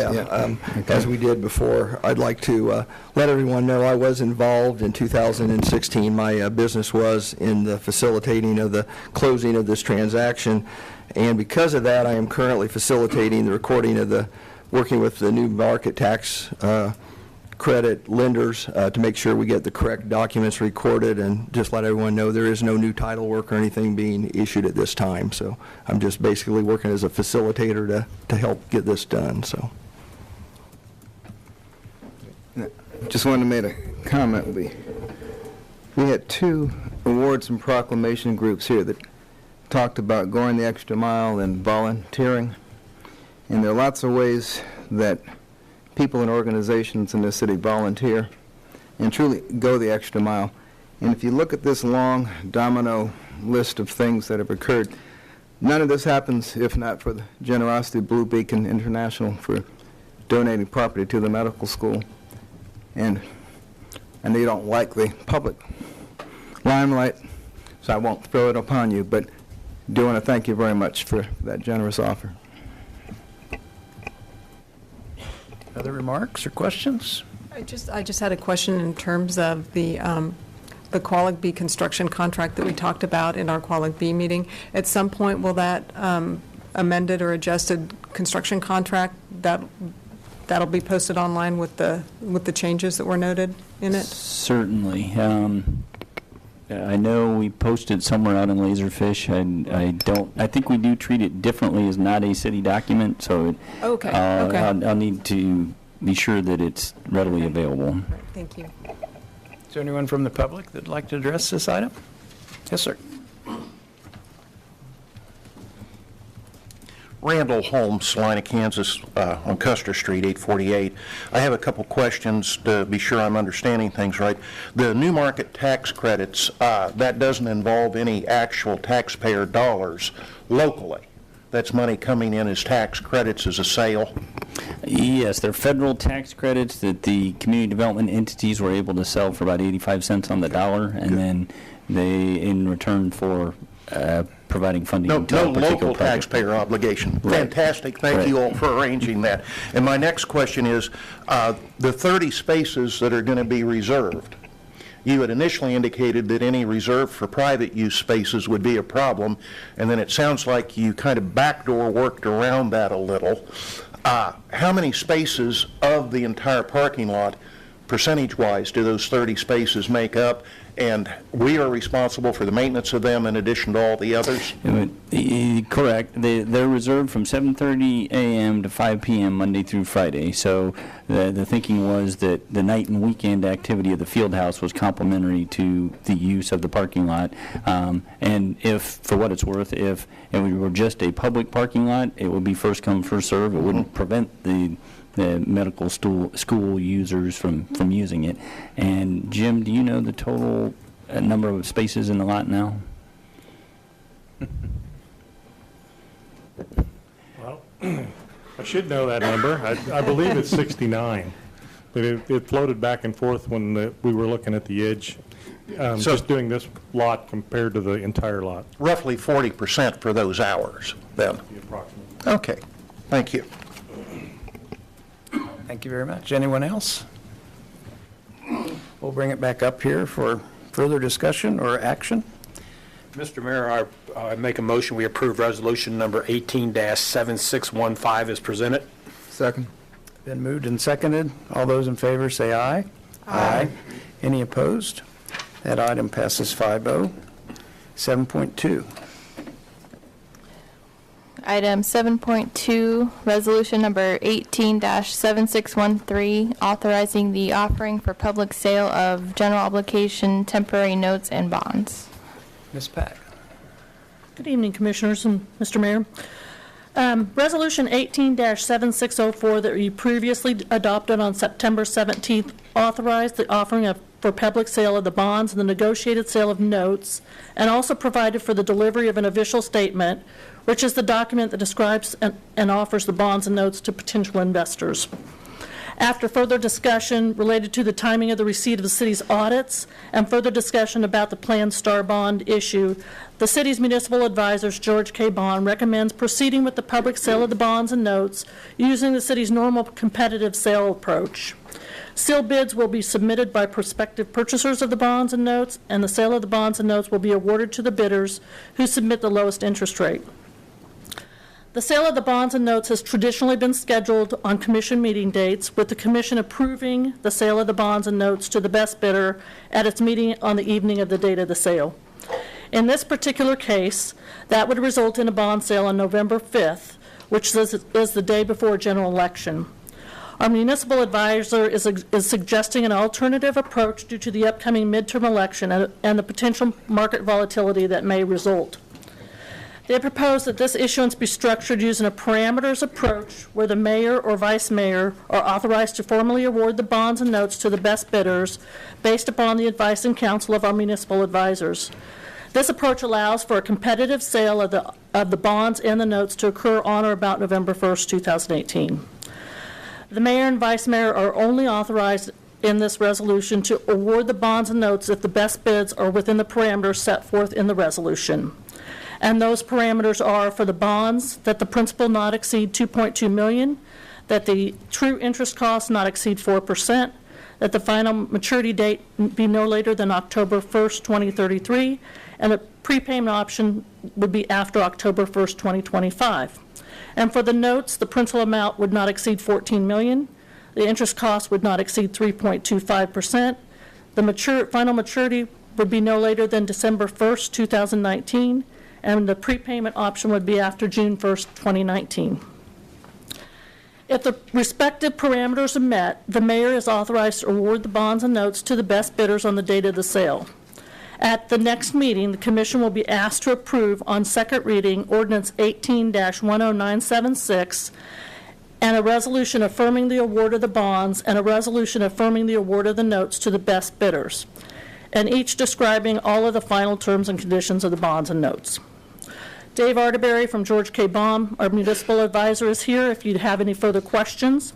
as we did before, I'd like to let everyone know I was involved in 2016. My business was in the facilitating of the closing of this transaction, and because of that, I am currently facilitating the recording of working with the new market tax credit lenders to make sure we get the correct documents recorded, and just let everyone know there is no new title work or anything being issued at this time. So I'm just basically working as a facilitator to help get this done. So just wanted to make a comment. We had 2 awards and proclamation groups here that talked about going the extra mile and volunteering, and there are lots of ways that people and organizations in this city volunteer and truly go the extra mile. And if you look at this long domino list of things that have occurred, none of this happens if not for the generosity of Blue Beacon International for donating property to the medical school. And I know you don't like the public limelight, so I won't throw it upon you, but I do want to thank you very much for that generous offer. Other remarks or questions? I just had a question in terms of the Qualic B construction contract that we talked about in our Qualic B meeting. At some point, will that amended or adjusted construction contract that'll be posted online with the changes that were noted in it? Certainly. I know we posted somewhere out in Laserfish. I think we do treat it differently as not a city document, so okay. I'll need to be sure that it's readily available. Thank you. Is there anyone from the public that'd like to address this item? Yes, sir. Randall Holmes, Salina, Kansas, on Custer Street, 848. I have a couple questions to be sure I'm understanding things right. The new market tax credits, that doesn't involve any actual taxpayer dollars locally. That's money coming in as tax credits as a sale? Yes, they're federal tax credits that the community development entities were able to sell for about 85 cents on the dollar, and then they, in return for providing funding to a particular local project. taxpayer obligation. Right. Fantastic. Thank you all for arranging that. And my next question is, the 30 spaces that are going to be reserved, you had initially indicated that any reserved for private use spaces would be a problem, and then it sounds like you kind of backdoor worked around that a little. How many spaces of the entire parking lot, percentage-wise, do those 30 spaces make up? And we are responsible for the maintenance of them in addition to all the others? Correct. They're reserved from 7:30 a.m. to 5 p.m. Monday through Friday. So the thinking was that the night and weekend activity of the field house was complementary to the use of the parking lot. And if, for what it's worth, if it were just a public parking lot, it would be first come, first serve. It wouldn't prevent the medical school users from using it. And Jim, do you know the total number of spaces in the lot now? I should know that number. I believe it's 69. But it floated back and forth when we were looking at the edge, just doing this lot compared to the entire lot. Roughly 40% for those hours, then? Approximately. Okay, thank you. Thank you very much. Anyone else? We'll bring it back up here for further discussion or action. Mr. Mayor, I make a motion we approve resolution number 18-7615 as presented. Second. Been moved and seconded. All those in favor say aye. Aye. Any opposed? That item passes 5-0. 7.2. Item 7.2, resolution number 18-7613, authorizing the offering for public sale of general obligation temporary notes and bonds. Ms. Pack. Good evening, Commissioners and Mr. Mayor. Resolution 18-7604 that you previously adopted on September 17th authorized the offering for public sale of the bonds and the negotiated sale of notes, and also provided for the delivery of an official statement, which is the document that describes and offers the bonds and notes to potential investors. After further discussion related to the timing of the receipt of the city's audits and further discussion about the planned STAR bond issue, the city's municipal advisors, George K. Bond, recommends proceeding with the public sale of the bonds and notes using the city's normal competitive sale approach. Sealed bids will be submitted by prospective purchasers of the bonds and notes, and the sale of the bonds and notes will be awarded to the bidders who submit the lowest interest rate. The sale of the bonds and notes has traditionally been scheduled on commission meeting dates, with the commission approving the sale of the bonds and notes to the best bidder at its meeting on the evening of the date of the sale. In this particular case, that would result in a bond sale on November 5th, which is the day before a general election. Our municipal advisor is suggesting an alternative approach due to the upcoming midterm election and the potential market volatility that may result. They propose that this issuance be structured using a parameters approach where the mayor or vice mayor are authorized to formally award the bonds and notes to the best bidders based upon the advice and counsel of our municipal advisors. This approach allows for a competitive sale of the bonds and the notes to occur on or about November 1st, 2018. The mayor and vice mayor are only authorized in this resolution to award the bonds and notes if the best bids are within the parameters set forth in the resolution. And those parameters are for the bonds that the principal not exceed $2.2 million, that the true interest cost not exceed 4%, that the final maturity date be no later than October 1st, 2033, and the prepayment option would be after October 1st, 2025. And for the notes, the principal amount would not exceed $14 million, the interest cost would not exceed 3.25%, the final maturity would be no later than December 1st, 2019, and the prepayment option would be after June 1st, 2019. If the respective parameters are met, the mayor is authorized to award the bonds and notes to the best bidders on the date of the sale. At the next meeting, the commission will be asked to approve on second reading Ordinance 18-10976 and a resolution affirming the award of the bonds and a resolution affirming the award of the notes to the best bidders, and each describing all of the final terms and conditions of the bonds and notes. Dave Arterberry from George K. Baum, our municipal advisor, is here if you have any further questions.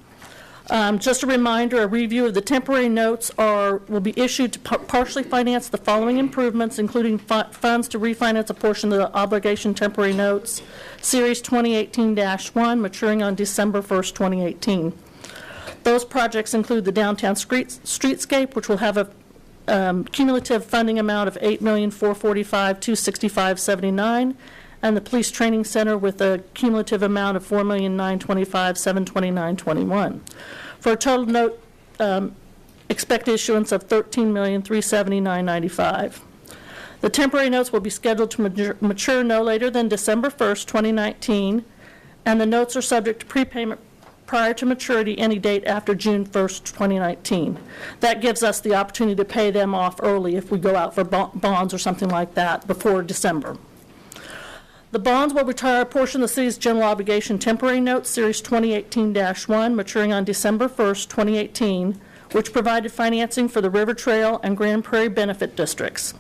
Just a reminder, a review of the temporary notes will be issued to partially finance the following improvements, including funds to refinance a portion of the obligation temporary notes, Series 2018-1, maturing on December 1st, 2018. Those projects include the downtown streetscape, which will have a cumulative funding amount of $8,445,265.79, and the police training center with a cumulative amount of $4,925,729.21, for a total note expected issuance of $13,379,95. The temporary notes will be scheduled to mature no later than December 1st, 2019, and the notes are subject to prepayment prior to maturity any date after June 1st, 2019. That gives us the opportunity to pay them off early if we go out for bonds or something like that before December. The bonds will retire a portion of the city's general obligation temporary notes, Series 2018-1, maturing on December 1st, 2018, which provided financing for the River Trail and Grand Prairie benefit districts.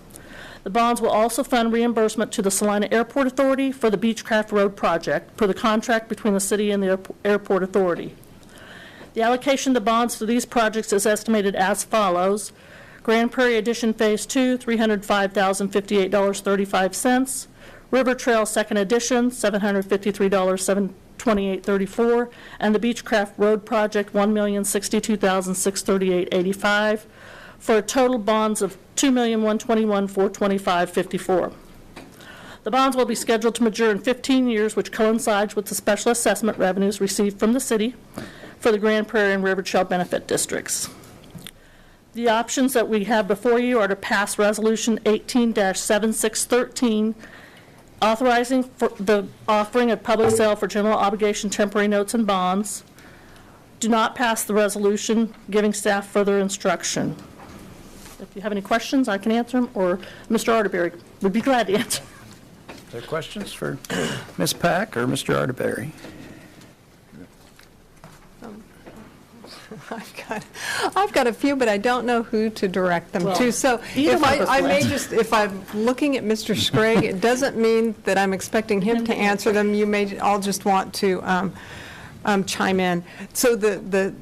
The bonds will also fund reimbursement to the Salina Airport Authority for the Beechcraft Road project per the contract between the city and the Airport Authority. The allocation of the bonds to these projects is estimated as follows. Grand Prairie Edition Phase 2, $305,058.35. River Trail Second Edition, $753,728.34. And the Beechcraft Road Project, $1,062,638.85. For total bonds of $2,121,425.54. The bonds will be scheduled to mature in 15 years, which coincides with the special assessment revenues received from the city for the Grand Prairie and River Trail benefit districts. The options that we have before you are to pass Resolution 18-7613, authorizing for the offering of public sale for general obligation temporary notes and bonds. Do not pass the resolution, giving staff further instruction. If you have any questions, I can answer them, or Mr. Arterberry would be glad to answer. Are there questions for Ms. Pack or Mr. Arterberry? I've got a few, but I don't know who to direct them to. So if I'm looking at Mr. Scragg, it doesn't mean that I'm expecting him to answer them. You may all just want to chime in. So the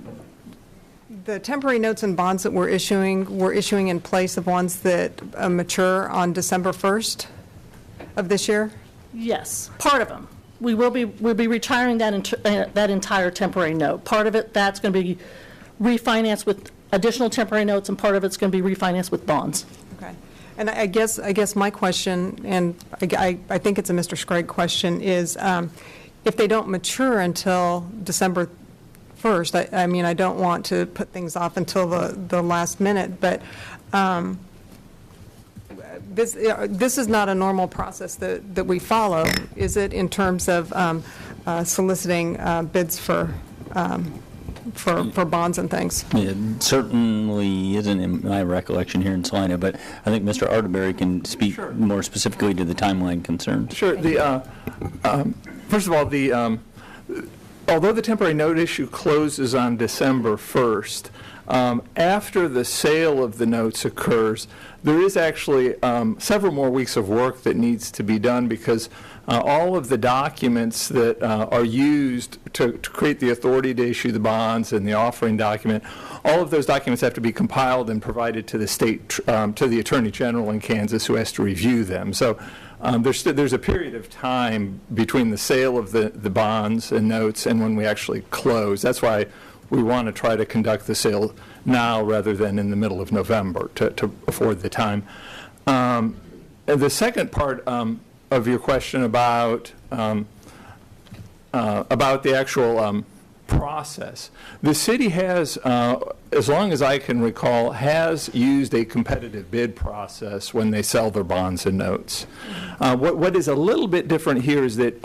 temporary notes and bonds that we're issuing in place of ones that mature on December 1st of this year? Yes, part of them. We'll be retiring that entire temporary note. Part of it, that's going to be refinanced with additional temporary notes, and part of it's going to be refinanced with bonds. Okay. And I guess my question, and I think it's a Mr. Scragg question, is if they don't mature until December 1st, I mean, I don't want to put things off until the last minute, but this is not a normal process that we follow, is it, in terms of soliciting bids for bonds and things? It certainly isn't in my recollection here in Salina, but I think Mr. Arterberry can speak more specifically to the timeline concerns. Sure. First of all, although the temporary note issue closes on December 1st, after the sale of the notes occurs, there is actually several more weeks of work that needs to be done, because all of the documents that are used to create the authority to issue the bonds and the offering document, all of those documents have to be compiled and provided to the state, to the Attorney General in Kansas, who has to review them. So there's a period of time between the sale of the bonds and notes and when we actually close. That's why we want to try to conduct the sale now rather than in the middle of November to afford the time. And the second part of your question about the actual process, the city has, as long as I can recall, has used a competitive bid process when they sell their bonds and notes. What is a little bit different here is that,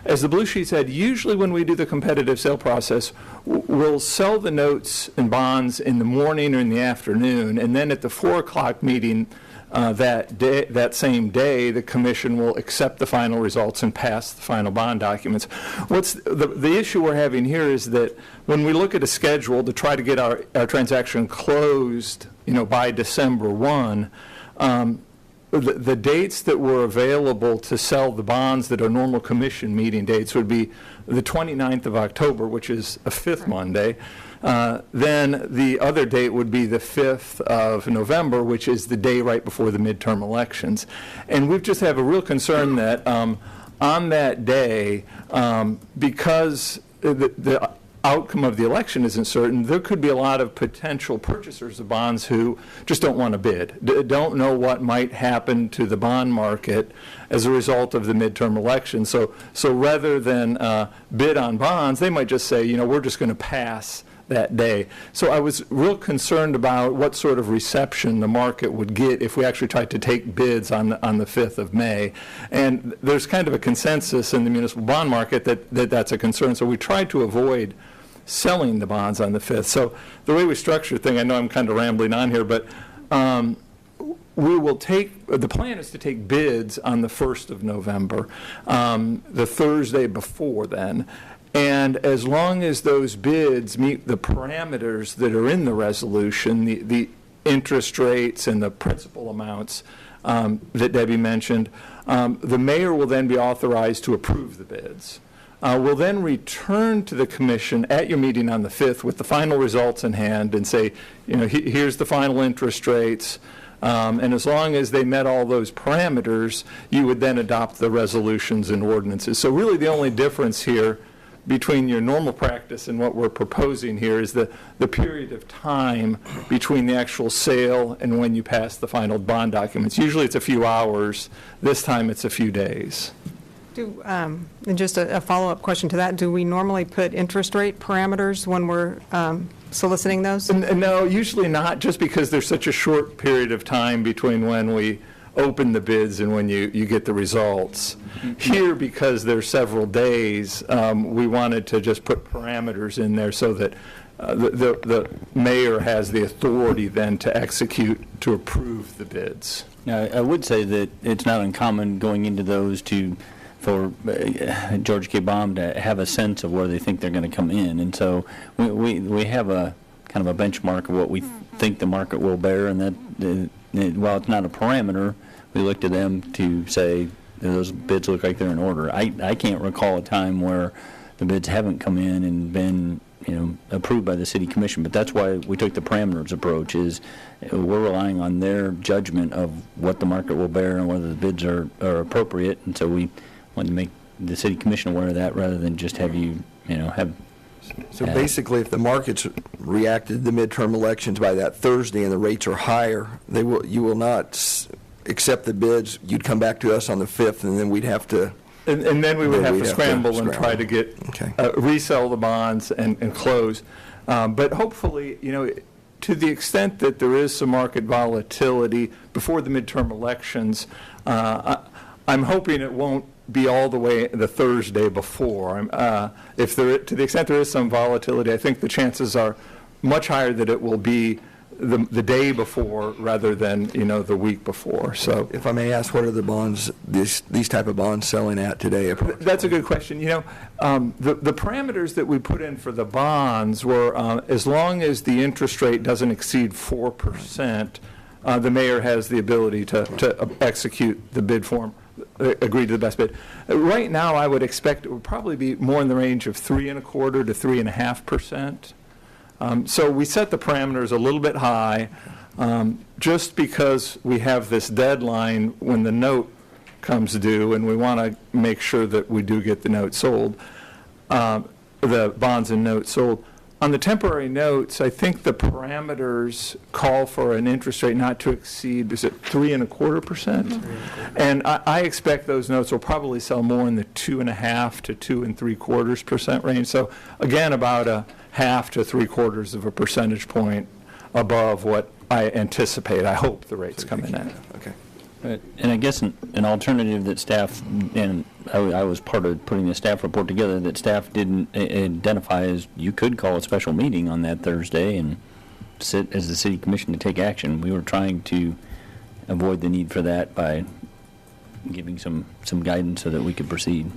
as the blue sheet said, usually when we do the competitive sale process, we'll sell the notes and bonds in the morning or in the afternoon, and then at the 4 o'clock meeting that same day, the commission will accept the final results and pass the final bond documents. What's the issue we're having here is that when we look at a schedule to try to get our transaction closed, by December 1, the dates that were available to sell the bonds that are normal commission meeting dates would be the 29th of October, which is a 5th Monday. Then the other date would be the 5th of November, which is the day right before the midterm elections. And we just have a real concern that on that day, because the outcome of the election isn't certain, there could be a lot of potential purchasers of bonds who just don't want to bid, don't know what might happen to the bond market as a result of the midterm election. So rather than bid on bonds, they might just say, we're just going to pass that day. So I was real concerned about what sort of reception the market would get if we actually tried to take bids on the 5th of May. And there's kind of a consensus in the municipal bond market that that's a concern. So we tried to avoid selling the bonds on the 5th. So the way we structure the thing, I know I'm kind of rambling on here, but we will the plan is to take bids on the 1st of November, the Thursday before then. And as long as those bids meet the parameters that are in the resolution, the interest rates and the principal amounts, that Debbie mentioned. The mayor will then be authorized to approve the bids. We'll then return to the commission at your meeting on the 5th with the final results in hand and say, here's the final interest rates. And as long as they met all those parameters, you would then adopt the resolutions and ordinances. So really the only difference here between your normal practice and what we're proposing here is the period of time between the actual sale and when you pass the final bond documents. Usually it's a few hours. This time it's a few days. And just a follow-up question to that, do we normally put interest rate parameters when we're soliciting those? No, usually not, just because there's such a short period of time between when we open the bids and when you get the results. Here, because there's several days, we wanted to just put parameters in there so that the mayor has the authority then to execute, to approve the bids. Now, I would say that it's not uncommon going into those for George K. Baum to have a sense of where they think they're going to come in. And so we have a kind of a benchmark of what we think the market will bear, and that while it's not a parameter, we look to them to say those bids look like they're in order. I can't recall a time where the bids haven't come in and been approved by the city commission, but that's why we took the parameters approach. Is we're relying on their judgment of what the market will bear and whether the bids are appropriate, and so we want to make the city commission aware of that rather than just have you have. So basically, if the market's reacted to the midterm elections by that Thursday and the rates are higher, you will not accept the bids. You'd come back to us on the 5th, and then we'd have to. And then we would have to scramble and try to get resell the bonds and close. But hopefully, to the extent that there is some market volatility before the midterm elections, I'm hoping it won't be all the way the Thursday before. To the extent there is some volatility, I think the chances are much higher that it will be the day before rather than the week before. So, if I may ask, what are the bonds, these type of bonds selling at today? That's a good question. The parameters that we put in for the bonds were as long as the interest rate doesn't exceed 4%, the mayor has the ability to execute the bid form. Agree to the best bid. Right now, I would expect it would probably be more in the range of 3.25% to 3.5%. So we set the parameters a little bit high, just because we have this deadline when the note comes due, and we want to make sure that we do get the note sold, the bonds and notes sold. On the temporary notes, I think the parameters call for an interest rate not to exceed, is it 3.25%? And I expect those notes will probably sell more in the 2.5% to 2.75% range. So again, about a 0.5 to 0.75 of a percentage point above what I anticipate. I hope the rates come in at. Okay. And I guess an alternative that staff, and I was part of putting the staff report together, that staff didn't identify as you could call a special meeting on that Thursday and sit as the city commission to take action. We were trying to avoid the need for that by giving some guidance so that we could proceed.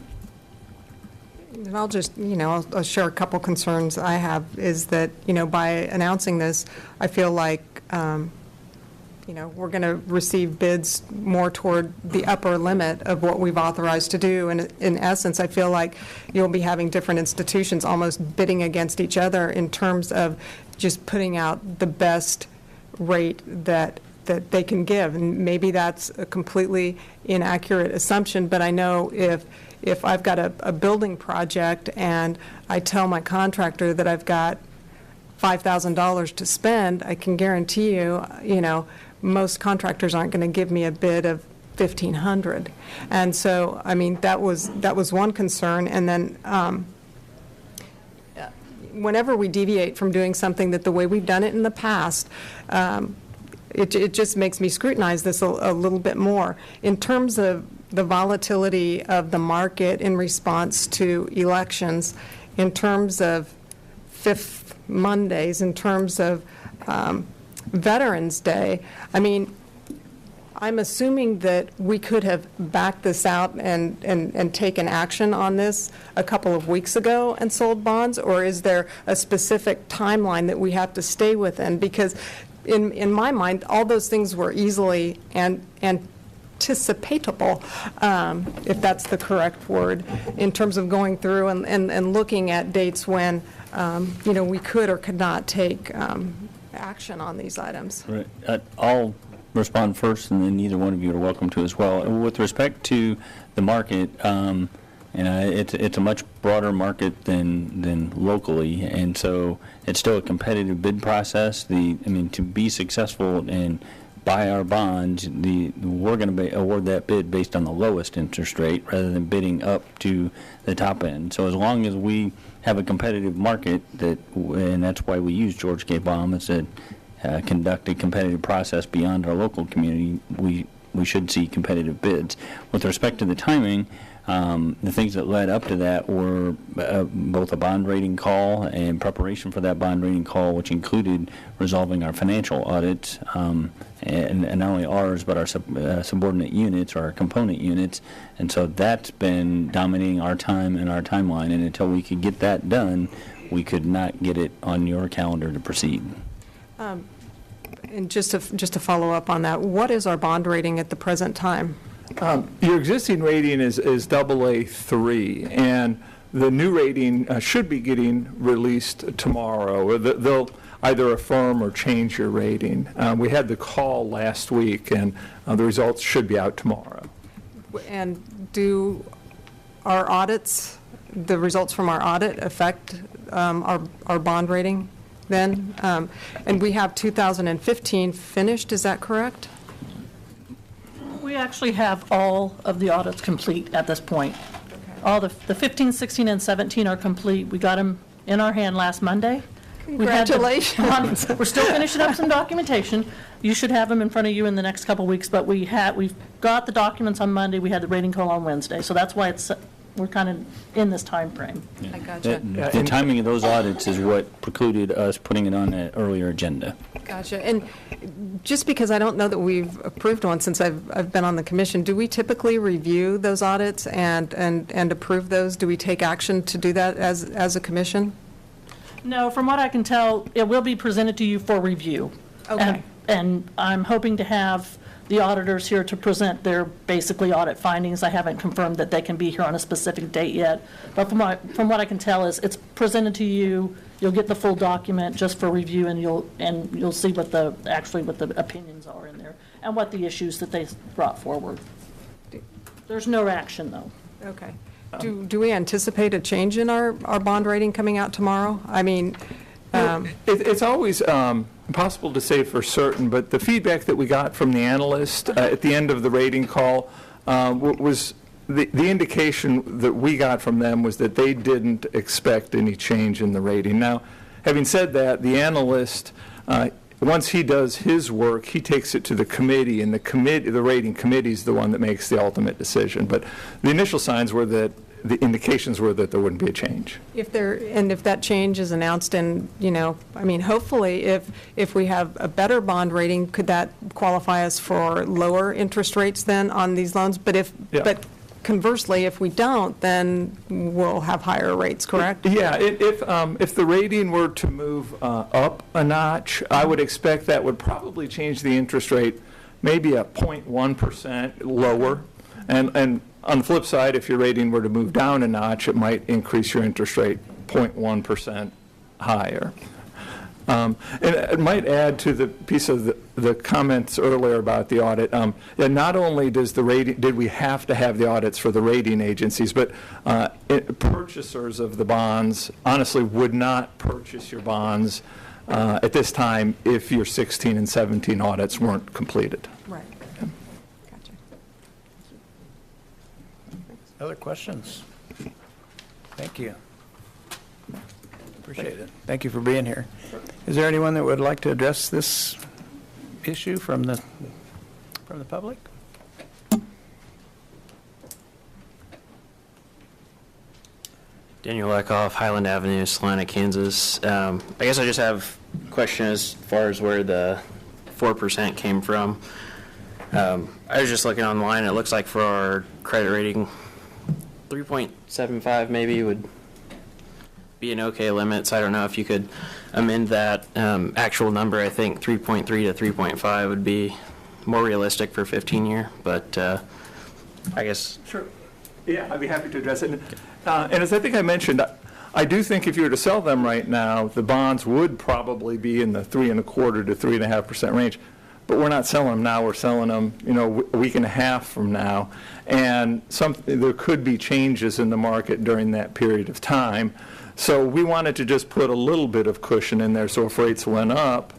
And I'll just, I'll share a couple concerns I have is that, by announcing this, I feel like, we're going to receive bids more toward the upper limit of what we've authorized to do. And in essence, I feel like you'll be having different institutions almost bidding against each other in terms of just putting out the best rate that they can give. And maybe that's a completely inaccurate assumption, but I know if I've got a building project and I tell my contractor that I've got $5,000 to spend, I can guarantee you, most contractors aren't going to give me a bid of $1,500. And so, that was one concern. And then whenever we deviate from doing something that the way we've done it in the past, it just makes me scrutinize this a little bit more. In terms of the volatility of the market in response to elections, in terms of fifth Mondays, in terms of Veterans Day, I'm assuming that we could have backed this out and taken action on this a couple of weeks ago and sold bonds, or is there a specific timeline that we have to stay within? Because in my mind, all those things were easily anticipatable, if that's the correct word, in terms of going through and looking at dates when, we could or could not take action on these items. Right. I'll respond first, and then either one of you are welcome to as well. With respect to the market, it's a much broader market than locally, and so it's still a competitive bid process. To be successful and buy our bonds, we're going to award that bid based on the lowest interest rate rather than bidding up to the top end. So as long as we have a competitive market, and that's why we use George K. Baum as a conduct a competitive process beyond our local community, we should see competitive bids. With respect to the timing, the things that led up to that were both a bond rating call and preparation for that bond rating call, which included resolving our financial audits, and not only ours, but our subordinate units or our component units. And so that's been dominating our time and our timeline, and until we could get that done, we could not get it on your calendar to proceed. And just to follow up on that, what is our bond rating at the present time? Your existing rating is AA3, and the new rating should be getting released tomorrow. They'll either affirm or change your rating. We had the call last week, and the results should be out tomorrow. And do our audits, the results from our audit, affect our bond rating then? And we have 2015 finished, is that correct? We actually have all of the audits complete at this point. All the 15, 16, and 17 are complete. We got them in our hand last Monday. Congratulations. We're still finishing up some documentation. You should have them in front of you in the next couple of weeks, but we've got the documents on Monday. We had the rating call on Wednesday, so that's why we're kind of in this time frame. I gotcha. The timing of those audits is what precluded us putting it on an earlier agenda. Gotcha. And just because I don't know that we've approved one since I've been on the commission, do we typically review those audits and approve those? Do we take action to do that as a commission? No, from what I can tell, it will be presented to you for review. Okay. And I'm hoping to have the auditors here to present their basically audit findings. I haven't confirmed that they can be here on a specific date yet, but from what I can tell is it's presented to you. You'll get the full document just for review, and you'll see what the opinions are in there and what the issues that they brought forward. There's no action though. Okay. Do we anticipate a change in our bond rating coming out tomorrow? I mean, it's always impossible to say for certain, but the feedback that we got from the analyst at the end of the rating call was the indication that we got from them was that they didn't expect any change in the rating. Now, having said that, the analyst, once he does his work, he takes it to the committee, and the rating committee is the one that makes the ultimate decision. But the initial signs were that the indications were that there wouldn't be a change. if that change is announced, and hopefully, if we have a better bond rating, could that qualify us for lower interest rates then on these loans? But conversely, if we don't, then we'll have higher rates, correct? Yeah, if the rating were to move up a notch, I would expect that would probably change the interest rate maybe a 0.1% lower. And on the flip side, if your rating were to move down a notch, it might increase your interest rate 0.1% higher. And it might add to the piece of the comments earlier about the audit. Not only did we have to have the audits for the rating agencies, but purchasers of the bonds honestly would not purchase your bonds at this time if your 16 and 17 audits weren't completed. Right. Gotcha. Other questions? Thank you. Appreciate it. Thank you for being here. Is there anyone that would like to address this issue from the public? Daniel Leckhoff, Highland Avenue, Salina, Kansas. I guess I just have a question as far as where the 4% came from. I was just looking online. It looks like for our credit rating, 3.75 maybe would be an okay limit. So I don't know if you could amend that actual number. I think 3.3 to 3.5 would be more realistic for 15-year, but I guess. Sure. Yeah, I'd be happy to address it. And as I think I mentioned, I do think if you were to sell them right now, the bonds would probably be in the 3.25% to 3.5% range. But we're not selling them now. We're selling them, a week and a half from now. And there could be changes in the market during that period of time. So we wanted to just put a little bit of cushion in there so if rates went up,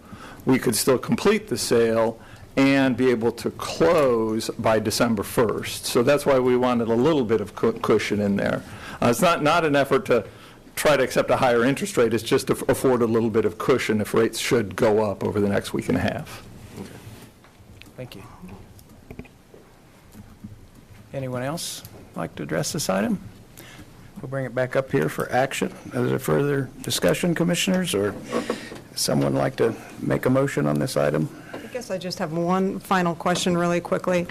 we could still complete the sale and be able to close by December 1st. So that's why we wanted a little bit of cushion in there. It's not an effort to try to accept a higher interest rate. It's just to afford a little bit of cushion if rates should go up over the next week and a half. Thank you. Anyone else like to address this item? We'll bring it back up here for action. Is there further discussion, commissioners, or someone like to make a motion on this item? I guess I just have one final question really quickly.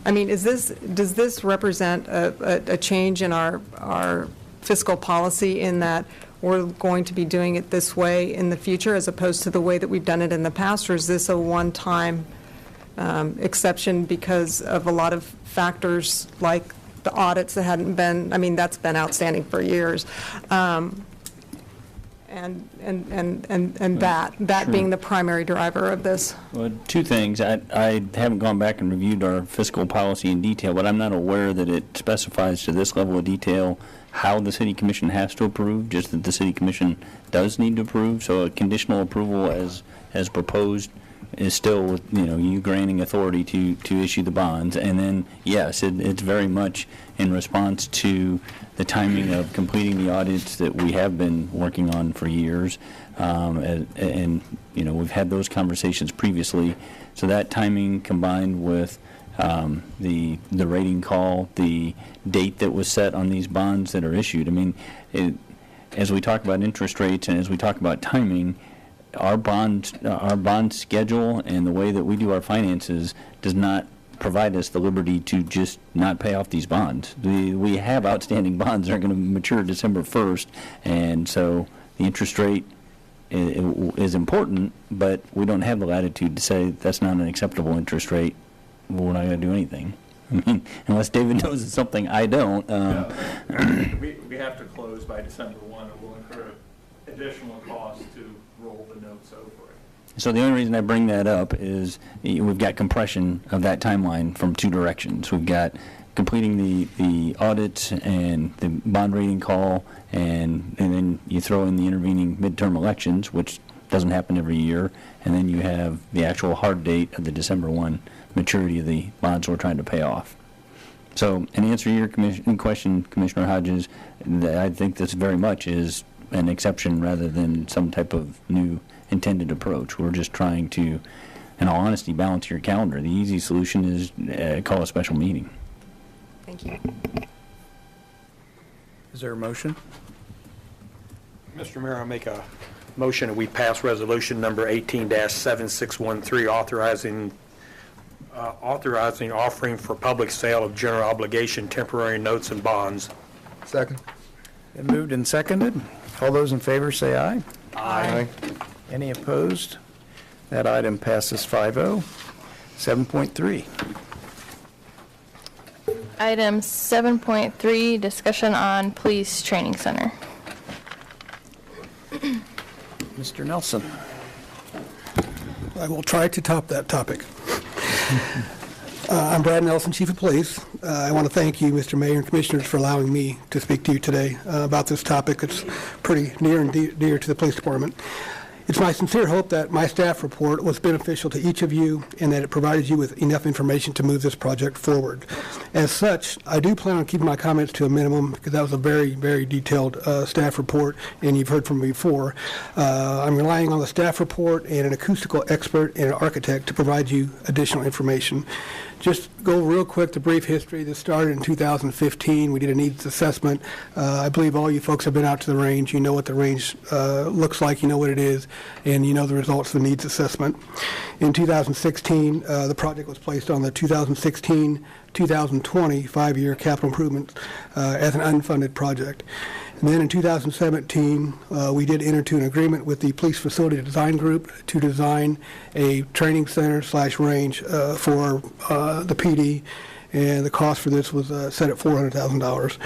I mean, does this represent a change in our fiscal policy in that we're going to be doing it this way in the future as opposed to the way that we've done it in the past, or is this a one-time exception because of a lot of factors like the audits that hadn't been, I mean, that's been outstanding for years. And that Sure. being the primary driver of this. Well, two things. I haven't gone back and reviewed our fiscal policy in detail, but I'm not aware that it specifies to this level of detail how the city commission has to approve, just that the city commission does need to approve. So a conditional approval as proposed is still, you granting authority to issue the bonds. And then, yes, it's very much in response to the timing of completing the audits that we have been working on for years. And we've had those conversations previously. So that timing combined with the rating call, the date that was set on these bonds that are issued. I mean, as we talk about interest rates and as we talk about timing, our bond schedule and the way that we do our finances does not provide us the liberty to just not pay off these bonds. We have outstanding bonds that are going to mature December 1st, and so the interest rate is important, but we don't have the latitude to say that's not an acceptable interest rate. We're not going to do anything. I mean, unless David knows it's something I don't. We have to close by December 1, and we'll incur additional costs to roll the notes over it. So the only reason I bring that up is we've got compression of that timeline from two directions. We've got completing the audits and the bond rating call, and then you throw in the intervening midterm elections, which doesn't happen every year, and then you have the actual hard date of the December 1 maturity of the bonds we're trying to pay off. So in answer to your question, Commissioner Hodges, I think this very much is an exception rather than some type of new intended approach. We're just trying to, in all honesty, balance your calendar. The easy solution is call a special meeting. Thank you. Is there a motion? Mr. Mayor, I make a motion that we pass resolution number 18-7613 authorizing offering for public sale of general obligation temporary notes and bonds. Second. Been moved and seconded. All those in favor say aye. Aye. Any opposed? That item passes 5-0. 7.3. Item 7.3, discussion on police training center. Mr. Nelson. I will try to top that topic. I'm Brad Nelson, Chief of Police. I want to thank you, Mr. Mayor and Commissioners, for allowing me to speak to you today about this topic. It's pretty near and dear to the Police Department. It's my sincere hope that my staff report was beneficial to each of you and that it provided you with enough information to move this project forward. As such, I do plan on keeping my comments to a minimum because that was a very, very detailed staff report, and you've heard from me before. I'm relying on the staff report and an acoustical expert and an architect to provide you additional information. Just go real quick, the brief history. This started in 2015. We did a needs assessment. I believe all you folks have been out to the range. You know what the range looks like. You know what it is, and you know the results of the needs assessment. In 2016, the project was placed on the 2016-2020 5-year capital improvement as an unfunded project. And then in 2017, we did enter into an agreement with the Police Facility Design Group to design a training center / range for the PD, and the cost for this was set at $400,000.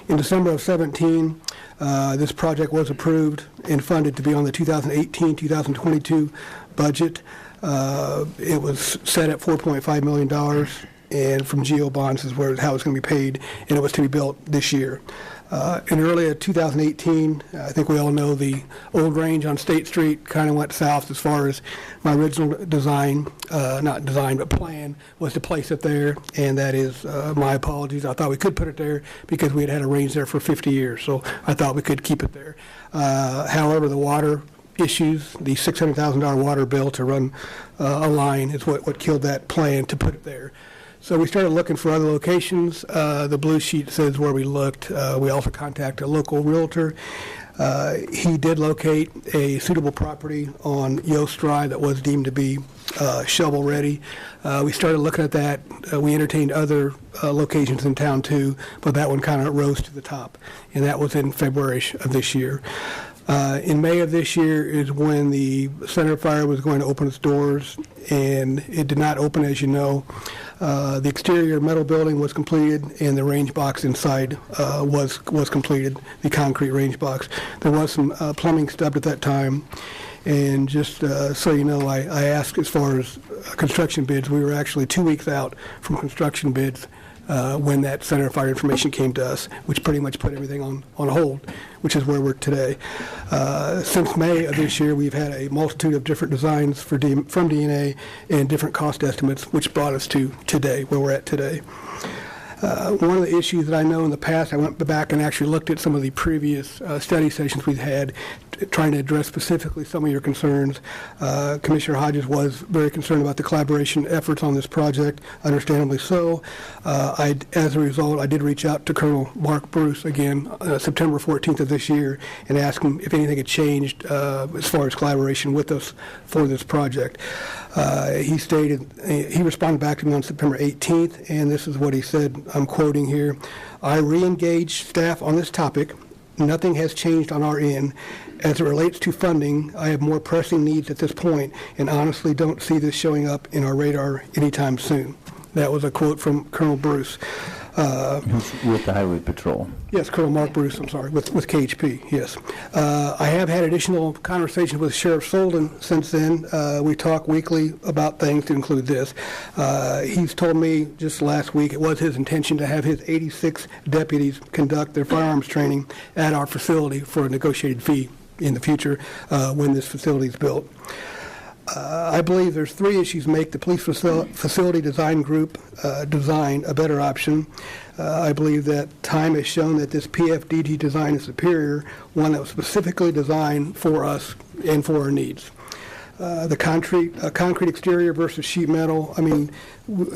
In December of 17, this project was approved and funded to be on the 2018-2022 budget. It was set at $4.5 million, and from GO bonds is how it's going to be paid, and it was to be built this year. In early 2018, I think we all know the old range on State Street kind of went south as far as my original design, not design, but plan was to place it there, and that is my apologies. I thought we could put it there because we had had a range there for 50 years, so I thought we could keep it there. However, the water issues, the $600,000 water bill to run a line is what killed that plan to put it there. So we started looking for other locations. The blue sheet says where we looked. We also contacted a local realtor. He did locate a suitable property on Yost Drive that was deemed to be shovel-ready. We started looking at that. We entertained other locations in town too, but that one kind of rose to the top, and that was in February of this year. In May of this year is when the Center Fire was going to open its doors, and it did not open, as you know. The exterior metal building was completed, and the range box inside was completed, the concrete range box. There was some plumbing stubbed at that time, and just so you know, I asked as far as construction bids. We were actually 2 weeks out from construction bids when that Center Fire information came to us, which pretty much put everything on hold, which is where we're today. Since May of this year, we've had a multitude of different designs from DNA and different cost estimates, which brought us to today, where we're at today. One of the issues that I know in the past, I went back and actually looked at some of the previous study sessions we've had, trying to address specifically some of your concerns. Commissioner Hodges was very concerned about the collaboration efforts on this project, understandably so. As a result, I did reach out to Colonel Mark Bruce again, September 14th of this year, and ask him if anything had changed as far as collaboration with us for this project. He responded back to me on September 18th, and this is what he said. I'm quoting here: "I re-engaged staff on this topic. Nothing has changed on our end. As it relates to funding, I have more pressing needs at this point, and honestly don't see this showing up in our radar anytime soon." That was a quote from Colonel Bruce. With the Highway Patrol. Yes, Colonel Mark Bruce, I'm sorry, with KHP, yes. I have had additional conversations with Sheriff Solden since then. We talk weekly about things to include this. He's told me just last week it was his intention to have his 86 deputies conduct their firearms training at our facility for a negotiated fee in the future when this facility is built. I believe there's 3 issues make the Police Facility Design Group design a better option. I believe that time has shown that this PFDG design is superior, one that was specifically designed for us and for our needs. The concrete exterior versus sheet metal, I mean,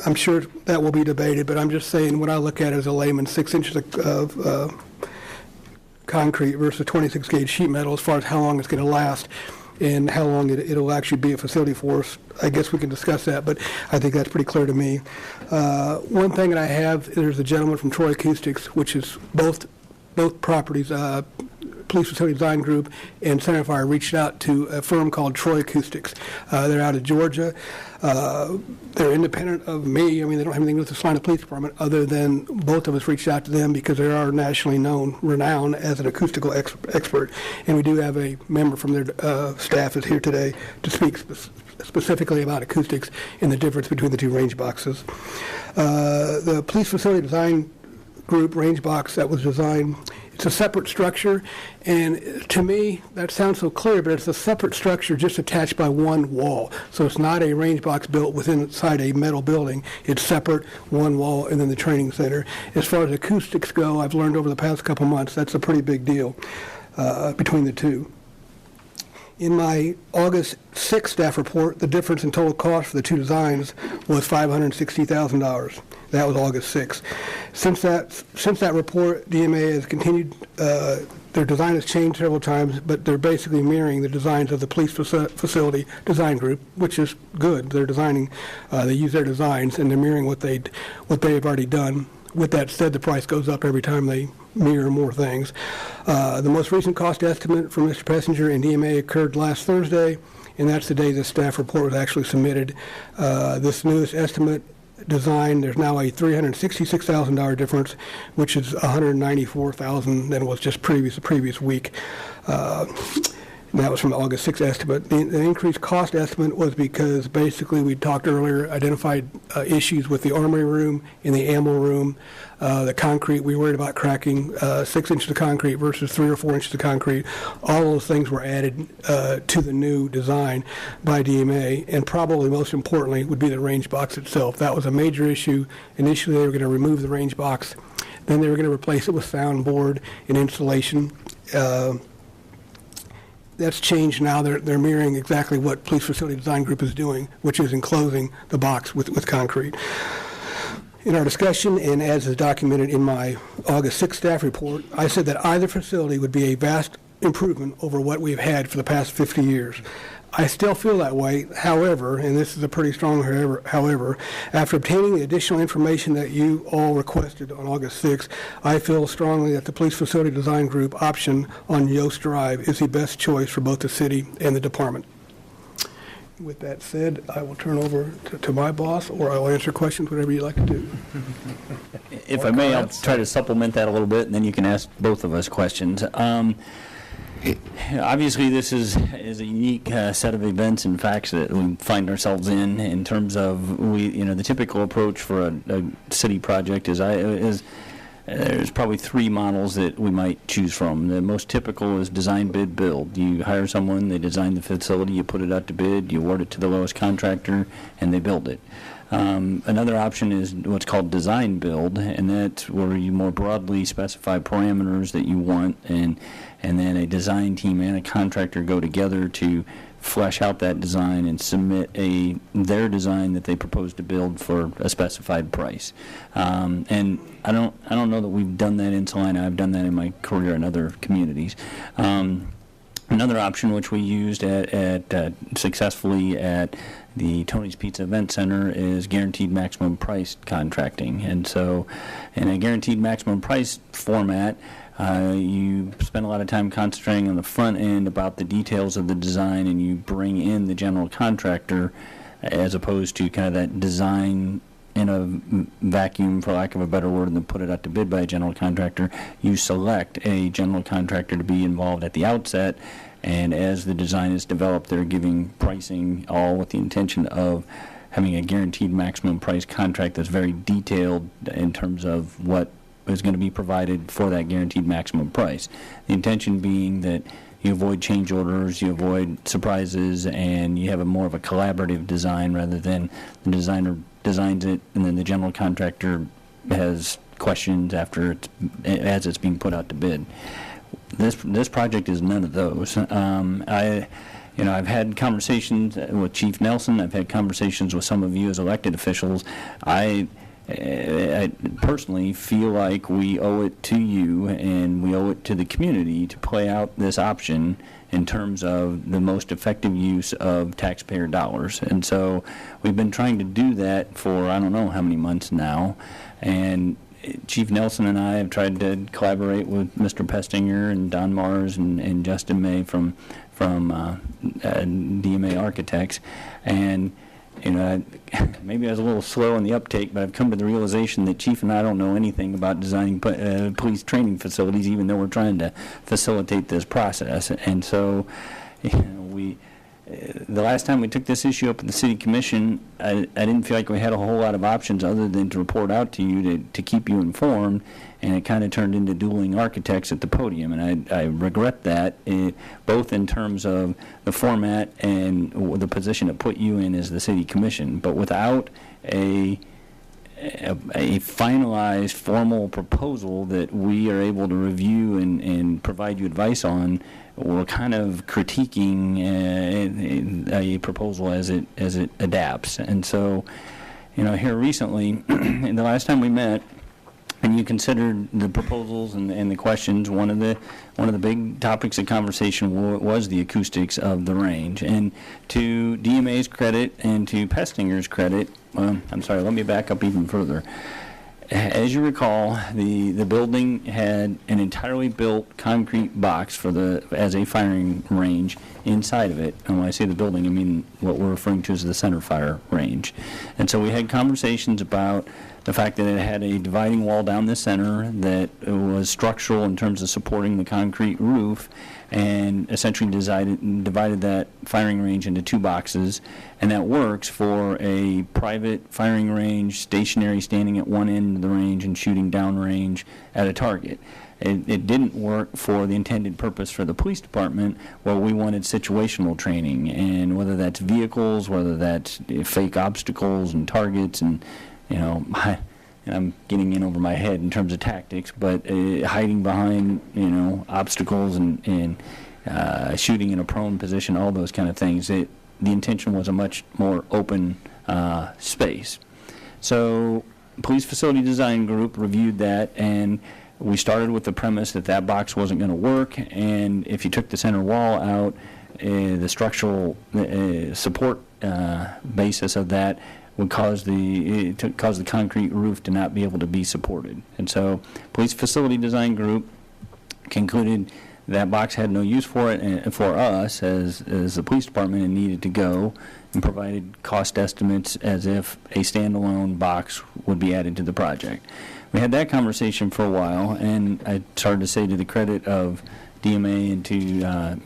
I'm sure that will be debated, but I'm just saying when I look at it as a layman, 6 inches of concrete versus 26 gauge sheet metal as far as how long it's going to last and how long it'll actually be a facility for us. I guess we can discuss that, but I think that's pretty clear to me. One thing that I have, there's a gentleman from Troy Acoustics, which is both properties, Police Facility Design Group and Center Fire reached out to a firm called Troy Acoustics. They're out of Georgia. They're independent of me. I mean, they don't have anything with the Salina Police Department other than both of us reached out to them because they are nationally renowned as an acoustical expert. And we do have a member from their staff is here today to speak specifically about acoustics and the difference between the 2 range boxes. The Police Facility Design Group range box that was designed, it's a separate structure, and to me that sounds so clear, but it's a separate structure just attached by one wall. So it's not a range box built inside a metal building. It's separate, one wall, and then the training center. As far as acoustics go, I've learned over the past couple months that's a pretty big deal between the 2. In my August 6th staff report, the difference in total cost for the 2 designs was $560,000. That was August 6th. Since that report, DMA has continued. Their design has changed several times, but they're basically mirroring the designs of the Police Facility Design Group, which is good. They're designing. They use their designs, and they're mirroring what they've already done With that said, the price goes up every time they mirror more things. The most recent cost estimate from Mr. Pessinger and DMA occurred last Thursday, and that's the day the staff report was actually submitted. This newest estimate design, there's now a $366,000 difference, which is $194,000 than was just the previous week. And that was from the August 6th estimate. The increased cost estimate was because basically we talked earlier, identified issues with the armory room and the ammo room. The concrete, we worried about cracking 6 inches of concrete versus 3 or 4 inches of concrete. All those things were added to the new design by DMA, and probably most importantly would be the range box itself. That was a major issue. Initially they were going to remove the range box, then they were going to replace it with soundboard and insulation. That's changed now. They're mirroring exactly what Police Facility Design Group is doing, which is enclosing the box with concrete. In our discussion, and as is documented in my August 6th staff report, I said that either facility would be a vast improvement over what we've had for the past 50 years. I still feel that way. However, and this is a pretty strong however, after obtaining the additional information that you all requested on August 6th, I feel strongly that the Police Facility Design Group option on Yost Drive is the best choice for both the city and the department. With that said, I will turn over to my boss, or I will answer questions, whatever you'd like to do. If I may, I'll try to supplement that a little bit, and then you can ask both of us questions. Obviously, this is a unique set of events and facts that we find ourselves in terms of the typical approach for a city project is there's probably 3 models that we might choose from. The most typical is design, bid, build. You hire someone, they design the facility, you put it out to bid, you award it to the lowest contractor, and they build it. Another option is what's called design build, and that's where you more broadly specify parameters that you want, and then a design team and a contractor go together to flesh out that design and submit their design that they propose to build for a specified price. And I don't know that we've done that in Salina. I've done that in my career in other communities. Another option which we used successfully at the Tony's Pizza Event Center is guaranteed maximum price contracting. And so in a guaranteed maximum price format, you spend a lot of time concentrating on the front end about the details of the design, and you bring in the general contractor as opposed to kind of that design in a vacuum, for lack of a better word, and then put it out to bid by a general contractor. You select a general contractor to be involved at the outset, and as the design is developed, they're giving pricing, all with the intention of having a guaranteed maximum price contract that's very detailed in terms of what is going to be provided for that guaranteed maximum price. The intention being that you avoid change orders, you avoid surprises, and you have more of a collaborative design rather than the designer designs it and then the general contractor has questions as it's being put out to bid. This project is none of those. I've had conversations with Chief Nelson. I've had conversations with some of you as elected officials. I personally feel like we owe it to you and we owe it to the community to play out this option in terms of the most effective use of taxpayer dollars. And so we've been trying to do that for I don't know how many months now. And Chief Nelson and I have tried to collaborate with Mr. Pestinger and Don Mars and Justin May from DMA Architects. And maybe I was a little slow in the uptake, but I've come to the realization that Chief and I don't know anything about designing police training facilities, even though we're trying to facilitate this process. And so, the last time we took this issue up at the City Commission, I didn't feel like we had a whole lot of options other than to report out to you to keep you informed, and it kind of turned into dueling architects at the podium, and I regret that, both in terms of the format and the position it put you in as the City Commission. But without a finalized formal proposal that we are able to review and provide you advice on, we're kind of critiquing a proposal as it adapts. And so, here recently, the last time we met, and you considered the proposals and the questions, one of the big topics of conversation was the acoustics of the range. And to DMA's credit and to Pestinger's credit, let me back up even further. As you recall, the building had an entirely built concrete box as a firing range inside of it. And when I say the building, I mean what we're referring to as the center fire range. And so we had conversations about the fact that it had a dividing wall down the center that was structural in terms of supporting the concrete roof, and essentially divided that firing range into 2 boxes, and that works for a private firing range, stationary, standing at one end of the range and shooting downrange at a target. It didn't work for the intended purpose for the police department, where we wanted situational training, and whether that's vehicles, whether that's fake obstacles and targets, and I'm getting in over my head in terms of tactics, but hiding behind, obstacles and shooting in a prone position, all those kind of things. The intention was a much more open space. So Police Facility Design Group reviewed that, and we started with the premise that that box wasn't going to work, and if you took the center wall out, the structural support basis of that would cause the concrete roof to not be able to be supported. And so Police Facility Design Group concluded that box had no use for it and for us as the police department, and needed to go, and provided cost estimates as if a standalone box would be added to the project. We had that conversation for a while, and I started to say, to the credit of DMA and to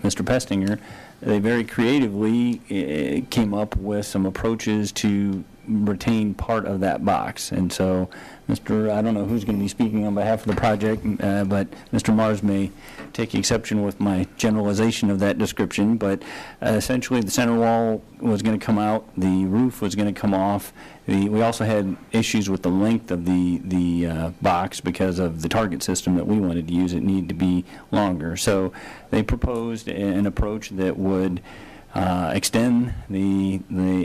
Mr. Pestinger, they very creatively came up with some approaches to retain part of that box. And so, I don't know who's going to be speaking on behalf of the project, but Mr. Mars may take exception with my generalization of that description, but essentially the center wall was going to come out, the roof was going to come off. We also had issues with the length of the box because of the target system that we wanted to use. It needed to be longer. So they proposed an approach that would extend the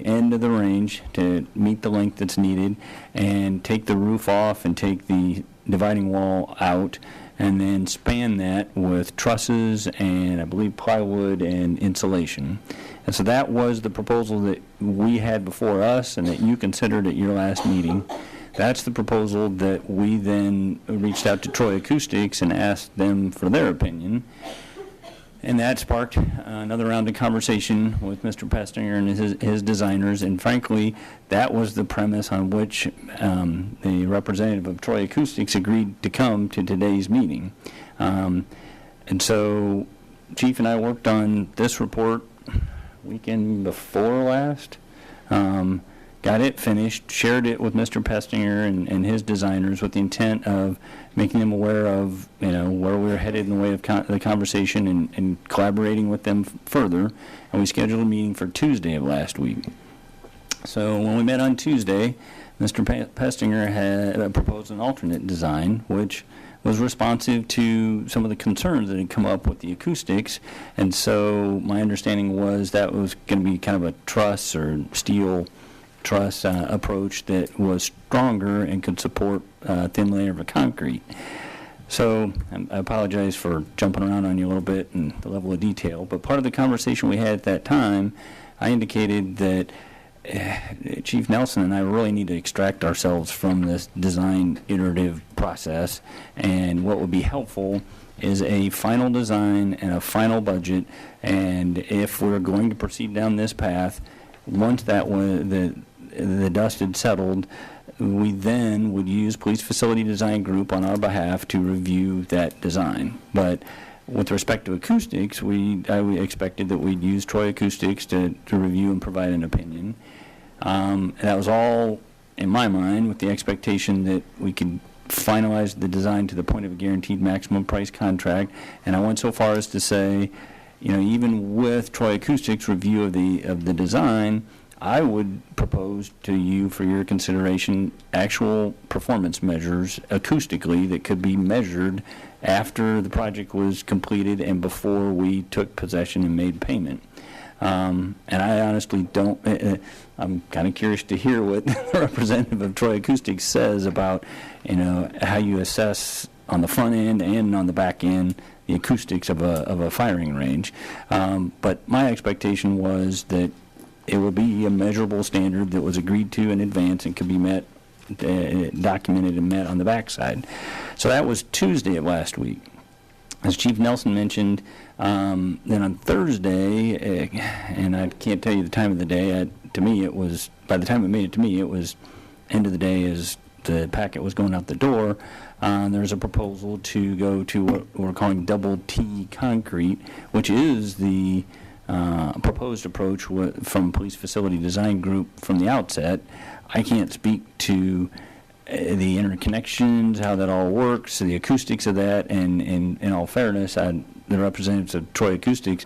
end of the range to meet the length that's needed, and take the roof off and take the dividing wall out, and then span that with trusses and I believe plywood and insulation. And so that was the proposal that we had before us and that you considered at your last meeting. That's the proposal that we then reached out to Troy Acoustics and asked them for their opinion. And that sparked another round of conversation with Mr. Pestinger and his designers, and frankly, that was the premise on which the representative of Troy Acoustics agreed to come to today's meeting. And so Chief and I worked on this report weekend before last, got it finished, shared it with Mr. Pestinger and his designers with the intent of making them aware of, where we were headed in the way of the conversation, and collaborating with them further. And we scheduled a meeting for Tuesday of last week. So when we met on Tuesday, Mr. Pestinger had proposed an alternate design, which was responsive to some of the concerns that had come up with the acoustics. And so my understanding was that was going to be kind of a truss or steel truss approach that was stronger and could support a thin layer of concrete. So I apologize for jumping around on you a little bit and the level of detail, but part of the conversation we had at that time, I indicated that Chief Nelson and I really need to extract ourselves from this design iterative process, and what would be helpful is a final design and a final budget. And if we're going to proceed down this path, once that the dust had settled, we then would use Police Facility Design Group on our behalf to review that design. But with respect to acoustics, I expected that we'd use Troy Acoustics to review and provide an opinion. And that was all, in my mind, with the expectation that we could finalize the design to the point of a guaranteed maximum price contract. And I went so far as to say, even with Troy Acoustics' review of the design, I would propose to you for your consideration actual performance measures acoustically that could be measured after the project was completed and before we took possession and made payment. And I honestly don't, I'm kind of curious to hear what the representative of Troy Acoustics says about, how you assess on the front end and on the back end the acoustics of a firing range. But my expectation was that it would be a measurable standard that was agreed to in advance and could be met documented and met on the backside. So that was Tuesday of last week. As Chief Nelson mentioned, then on Thursday, and I can't tell you the time of the day, to me it was, by the time it made it to me, it was end of the day as the packet was going out the door. There's a proposal to go to what we're calling double T concrete, which is the proposed approach from Police Facility Design Group from the outset. I can't speak to the interconnections, how that all works, the acoustics of that, and in all fairness, the representatives of Troy Acoustics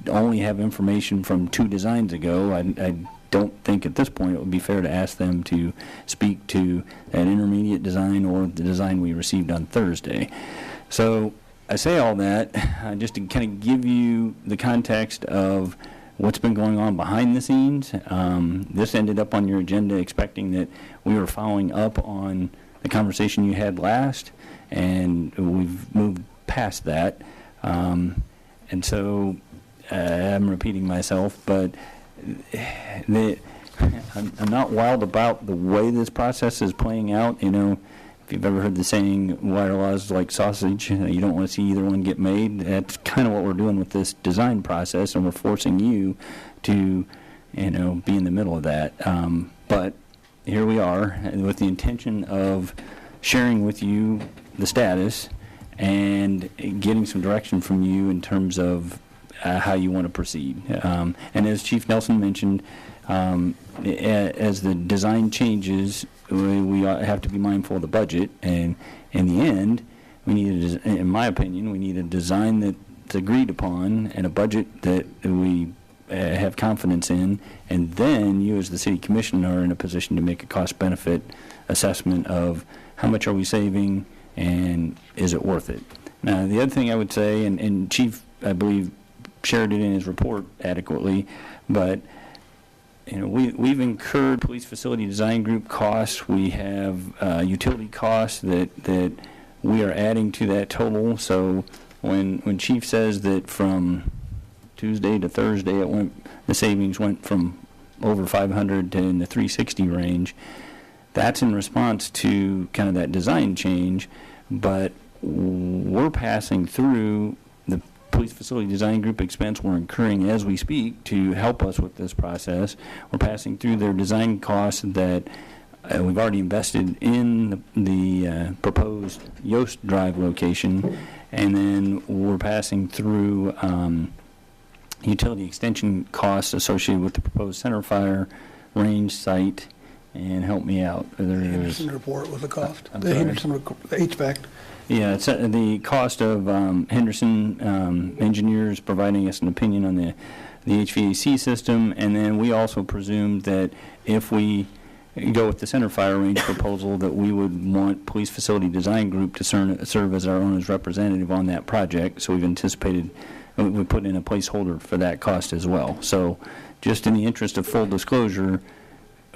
only have information from 2 designs ago. I don't think at this point it would be fair to ask them to speak to an intermediate design or the design we received on Thursday. So I say all that just to kind of give you the context of what's been going on behind the scenes. This ended up on your agenda expecting that we were following up on the conversation you had last, and we've moved past that. And so I'm repeating myself, but I'm not wild about the way this process is playing out. You know, if you've ever heard the saying, wire law is like sausage, you don't want to see either one get made. That's kind of what we're doing with this design process, and we're forcing you to, you know, be in the middle of that. But here we are with the intention of sharing with you the status and getting some direction from you in terms of how you want to proceed. And as Chief Nelson mentioned, as the design changes, we have to be mindful of the budget, and in the end, we need, in my opinion, we need a design that's agreed upon and a budget that we have confidence in, and then you as the city commissioner are in a position to make a cost-benefit assessment of how much are we saving and is it worth it. Now, the other thing I would say, and Chief, I believe, shared it in his report adequately, but you know, we've incurred Police Facility Design Group costs. We have utility costs that we are adding to that total. So when Chief says that from Tuesday to Thursday the savings went from over 500 to in the 360 range, that's in response to kind of that design change, but we're passing through the Police Facility Design Group expense we're incurring as we speak to help us with this process. We're passing through their design costs that we've already invested in the proposed Yost Drive location, and then we're passing through utility extension costs associated with the proposed center fire range site. And help me out. Henderson report was the cost. The Henderson HVAC. Yeah, it's the cost of Henderson engineers providing us an opinion on the HVAC system, and then we also presumed that if we go with the center fire range proposal, that we would want Police Facility Design Group to serve as our owner's representative on that project. So we've anticipated, we put in a placeholder for that cost as well. So just in the interest of full disclosure,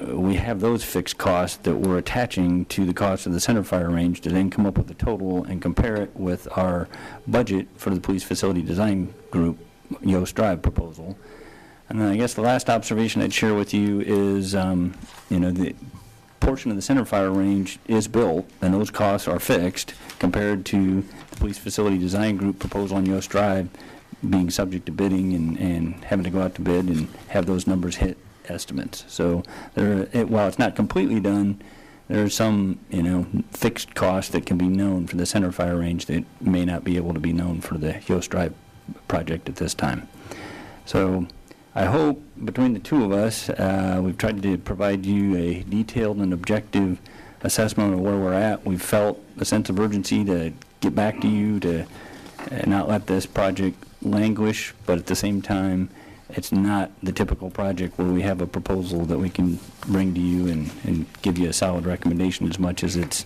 we have those fixed costs that we're attaching to the cost of the center fire range to then come up with a total and compare it with our budget for the Police Facility Design Group Yost Drive proposal. And then I guess the last observation I'd share with you is, you know, the portion of the center fire range is built, and those costs are fixed compared to the Police Facility Design Group proposal on Yost Drive being subject to bidding and having to go out to bid and have those numbers hit estimates. So while it's not completely done, there are some, you know, fixed costs that can be known for the center fire range that may not be able to be known for the Yost Drive project at this time. So I hope between the two of us, we've tried to provide you a detailed and objective assessment of where we're at. We've felt a sense of urgency to get back to you, to not let this project languish, but at the same time, it's not the typical project where we have a proposal that we can bring to you and give you a solid recommendation, as much as it's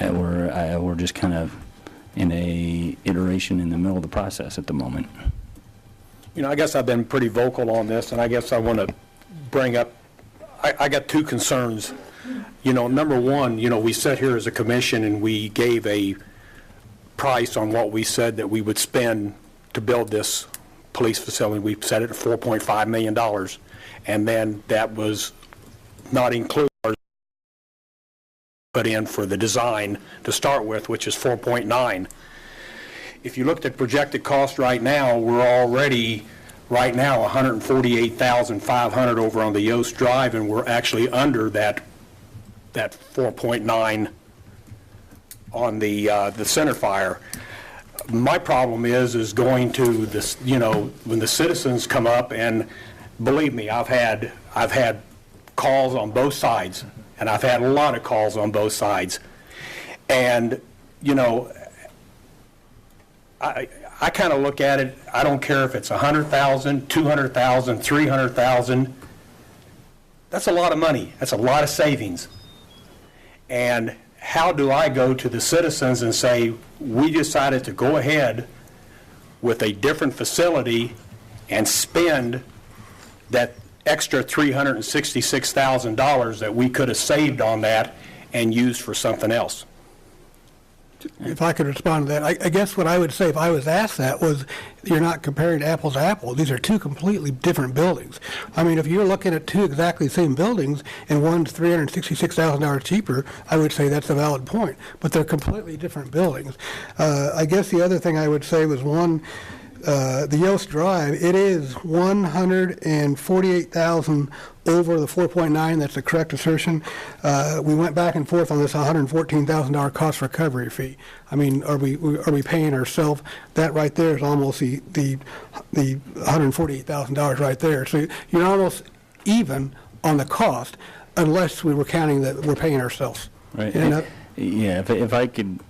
we're just kind of in a iteration in the middle of the process at the moment. You know, I guess I've been pretty vocal on this, and I guess I want to bring up, I got 2 concerns. You know, number one, you know, we sat here as a commission and we gave a price on what we said that we would spend to build this police facility. We set it at $4.5 million, and then that was not included put in for the design to start with, which is 4.9. If you looked at projected cost right now, we're already, right now, 148,500 over on the Yost Drive, and we're actually under that 4.9 on the center fire. My problem is going to this, when the citizens come up, and believe me, I've had calls on both sides, and I've had a lot of calls on both sides. And, I kind of look at it, I don't care if it's 100,000, 200,000, 300,000. That's a lot of money. That's a lot of savings. And how do I go to the citizens and say, we decided to go ahead with a different facility and spend that extra $366,000 that we could have saved on that and used for something else? If I could respond to that, I guess what I would say if I was asked that was, you're not comparing apples to apples. These are two completely different buildings. I mean, if you're looking at two exactly the same buildings and one's $366,000 cheaper, I would say that's a valid point. But they're completely different buildings. I guess the other thing I would say was the Yost Drive, it is $148,000 over the 4.9. That's the correct assertion. We went back and forth on this $114,000 cost recovery fee. I mean, are we paying ourselves? That right there is almost the $148,000 right there. So you're almost even on the cost, unless we were counting that we're paying ourselves. Right. Yeah. If I could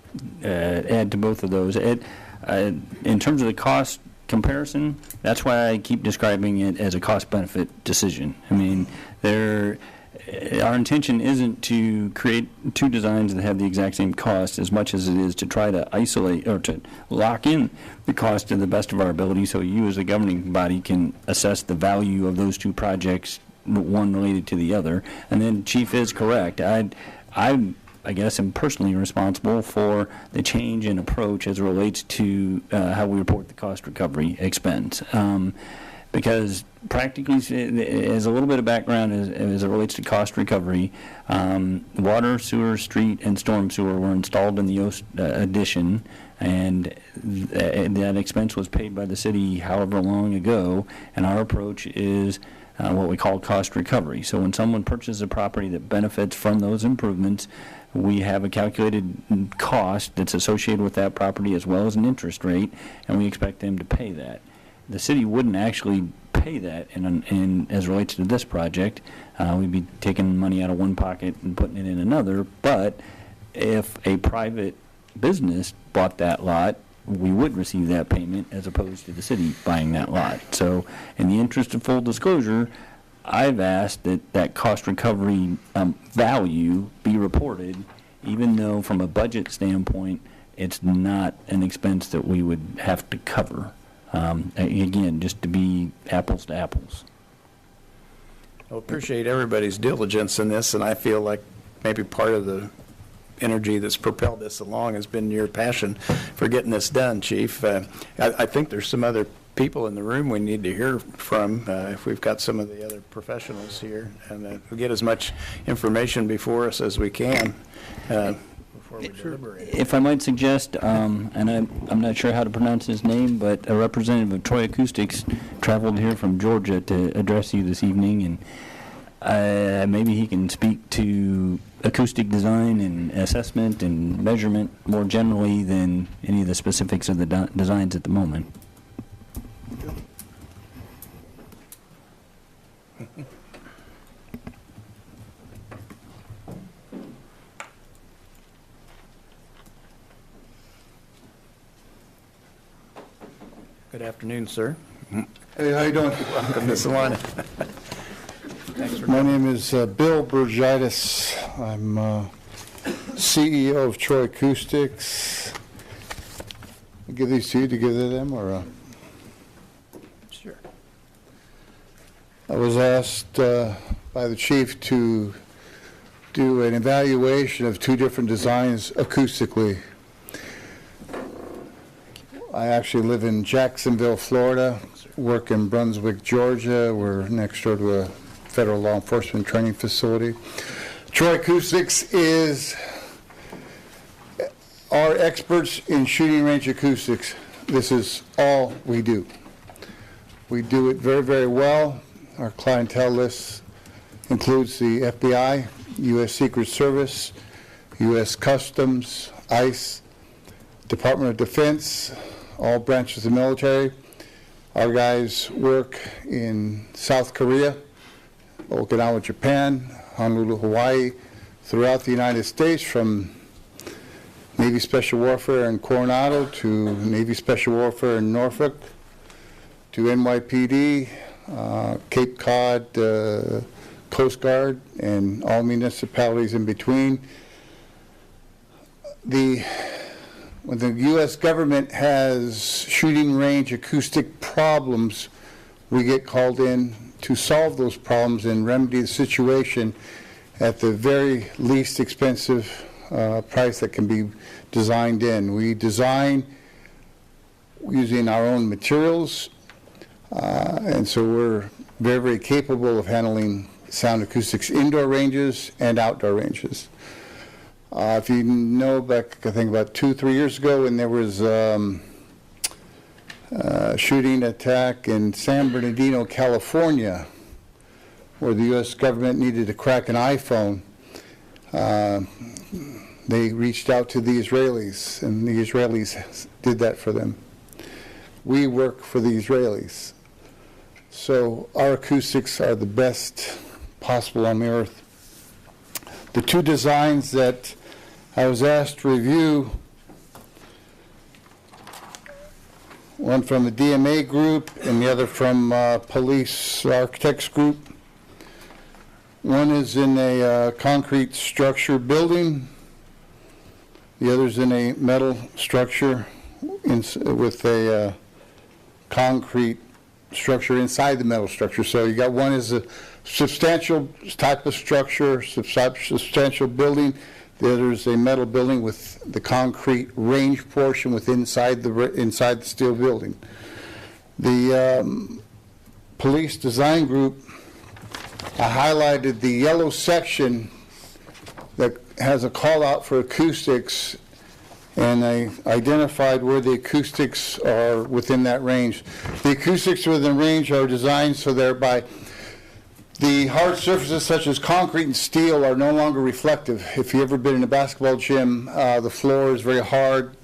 add to both of those, in terms of the cost comparison, that's why I keep describing it as a cost-benefit decision. I mean, our intention isn't to create two designs that have the exact same cost as much as it is to try to isolate or to lock in the cost to the best of our ability, so you as a governing body can assess the value of those two projects, one related to the other. And then Chief is correct. I guess I'm personally responsible for the change in approach as it relates to how we report the cost recovery expense. Because practically, as a little bit of background as it relates to cost recovery, water, sewer, street, and storm sewer were installed in the Yost addition, and that expense was paid by the city however long ago, and our approach is what we call cost recovery. So when someone purchases a property that benefits from those improvements, we have a calculated cost that's associated with that property as well as an interest rate, and we expect them to pay that. The city wouldn't actually pay that as relates to this project. We'd be taking money out of one pocket and putting it in another, but if a private business bought that lot, we would receive that payment as opposed to the city buying that lot. So in the interest of full disclosure, I've asked that cost recovery value be reported, even though from a budget standpoint, it's not an expense that we would have to cover. Again, just to be apples to apples. I appreciate everybody's diligence in this, and I feel like maybe part of the energy that's propelled this along has been your passion for getting this done, Chief. I think there's some other people in the room we need to hear from if we've got some of the other professionals here, and we'll get as much information before us as we can before we deliberate. If I might suggest, and I'm not sure how to pronounce his name, but a representative of Troy Acoustics traveled here from Georgia to address you this evening, and maybe he can speak to acoustic design and assessment and measurement more generally than any of the specifics of the designs at the moment. Good afternoon, sir. Hey, how you doing? Welcome to Salina. My name is Bill Burgitis. I'm CEO of Troy Acoustics. I'll give these to you to give to them, or? Sure. I was asked by the chief to do an evaluation of two different designs acoustically. I actually live in Jacksonville, Florida, work in Brunswick, Georgia. We're next door to a federal law enforcement training facility. Troy Acoustics is are experts in shooting range acoustics. This is all we do. We do it very, very well. Our clientele list includes the FBI, U.S. Secret Service, U.S. Customs, ICE, Department of Defense, all branches of the military. Our guys work in South Korea, Okinawa, Japan, Honolulu, Hawaii, throughout the United States, from Navy Special Warfare in Coronado to Navy Special Warfare in Norfolk to NYPD, Cape Cod, Coast Guard, and all municipalities in between. When the U.S. government has shooting range acoustic problems, we get called in to solve those problems and remedy the situation at the very least expensive price that can be designed in. We design using our own materials, and so we're very, very capable of handling sound acoustics indoor ranges and outdoor ranges. If you know, back I think about 2-3 years ago, when there was shooting attack in San Bernardino, California, where the U.S. government needed to crack an iPhone, they reached out to the Israelis, and the Israelis did that for them. We work for the Israelis. So our acoustics are the best possible on the earth. The two designs that I was asked to review, one from the DMA group and the other from Police Architects group. One is in a concrete structure building. The other is in a metal structure with a concrete structure inside the metal structure. So you got one is a substantial type of structure, substantial building. The other is a metal building with the concrete range portion inside the steel building. The police design group, I highlighted the yellow section that has a call out for acoustics, and I identified where the acoustics are within that range. The acoustics within range are designed so thereby the hard surfaces such as concrete and steel are no longer reflective. If you've ever been in a basketball gym, the floor is very hard,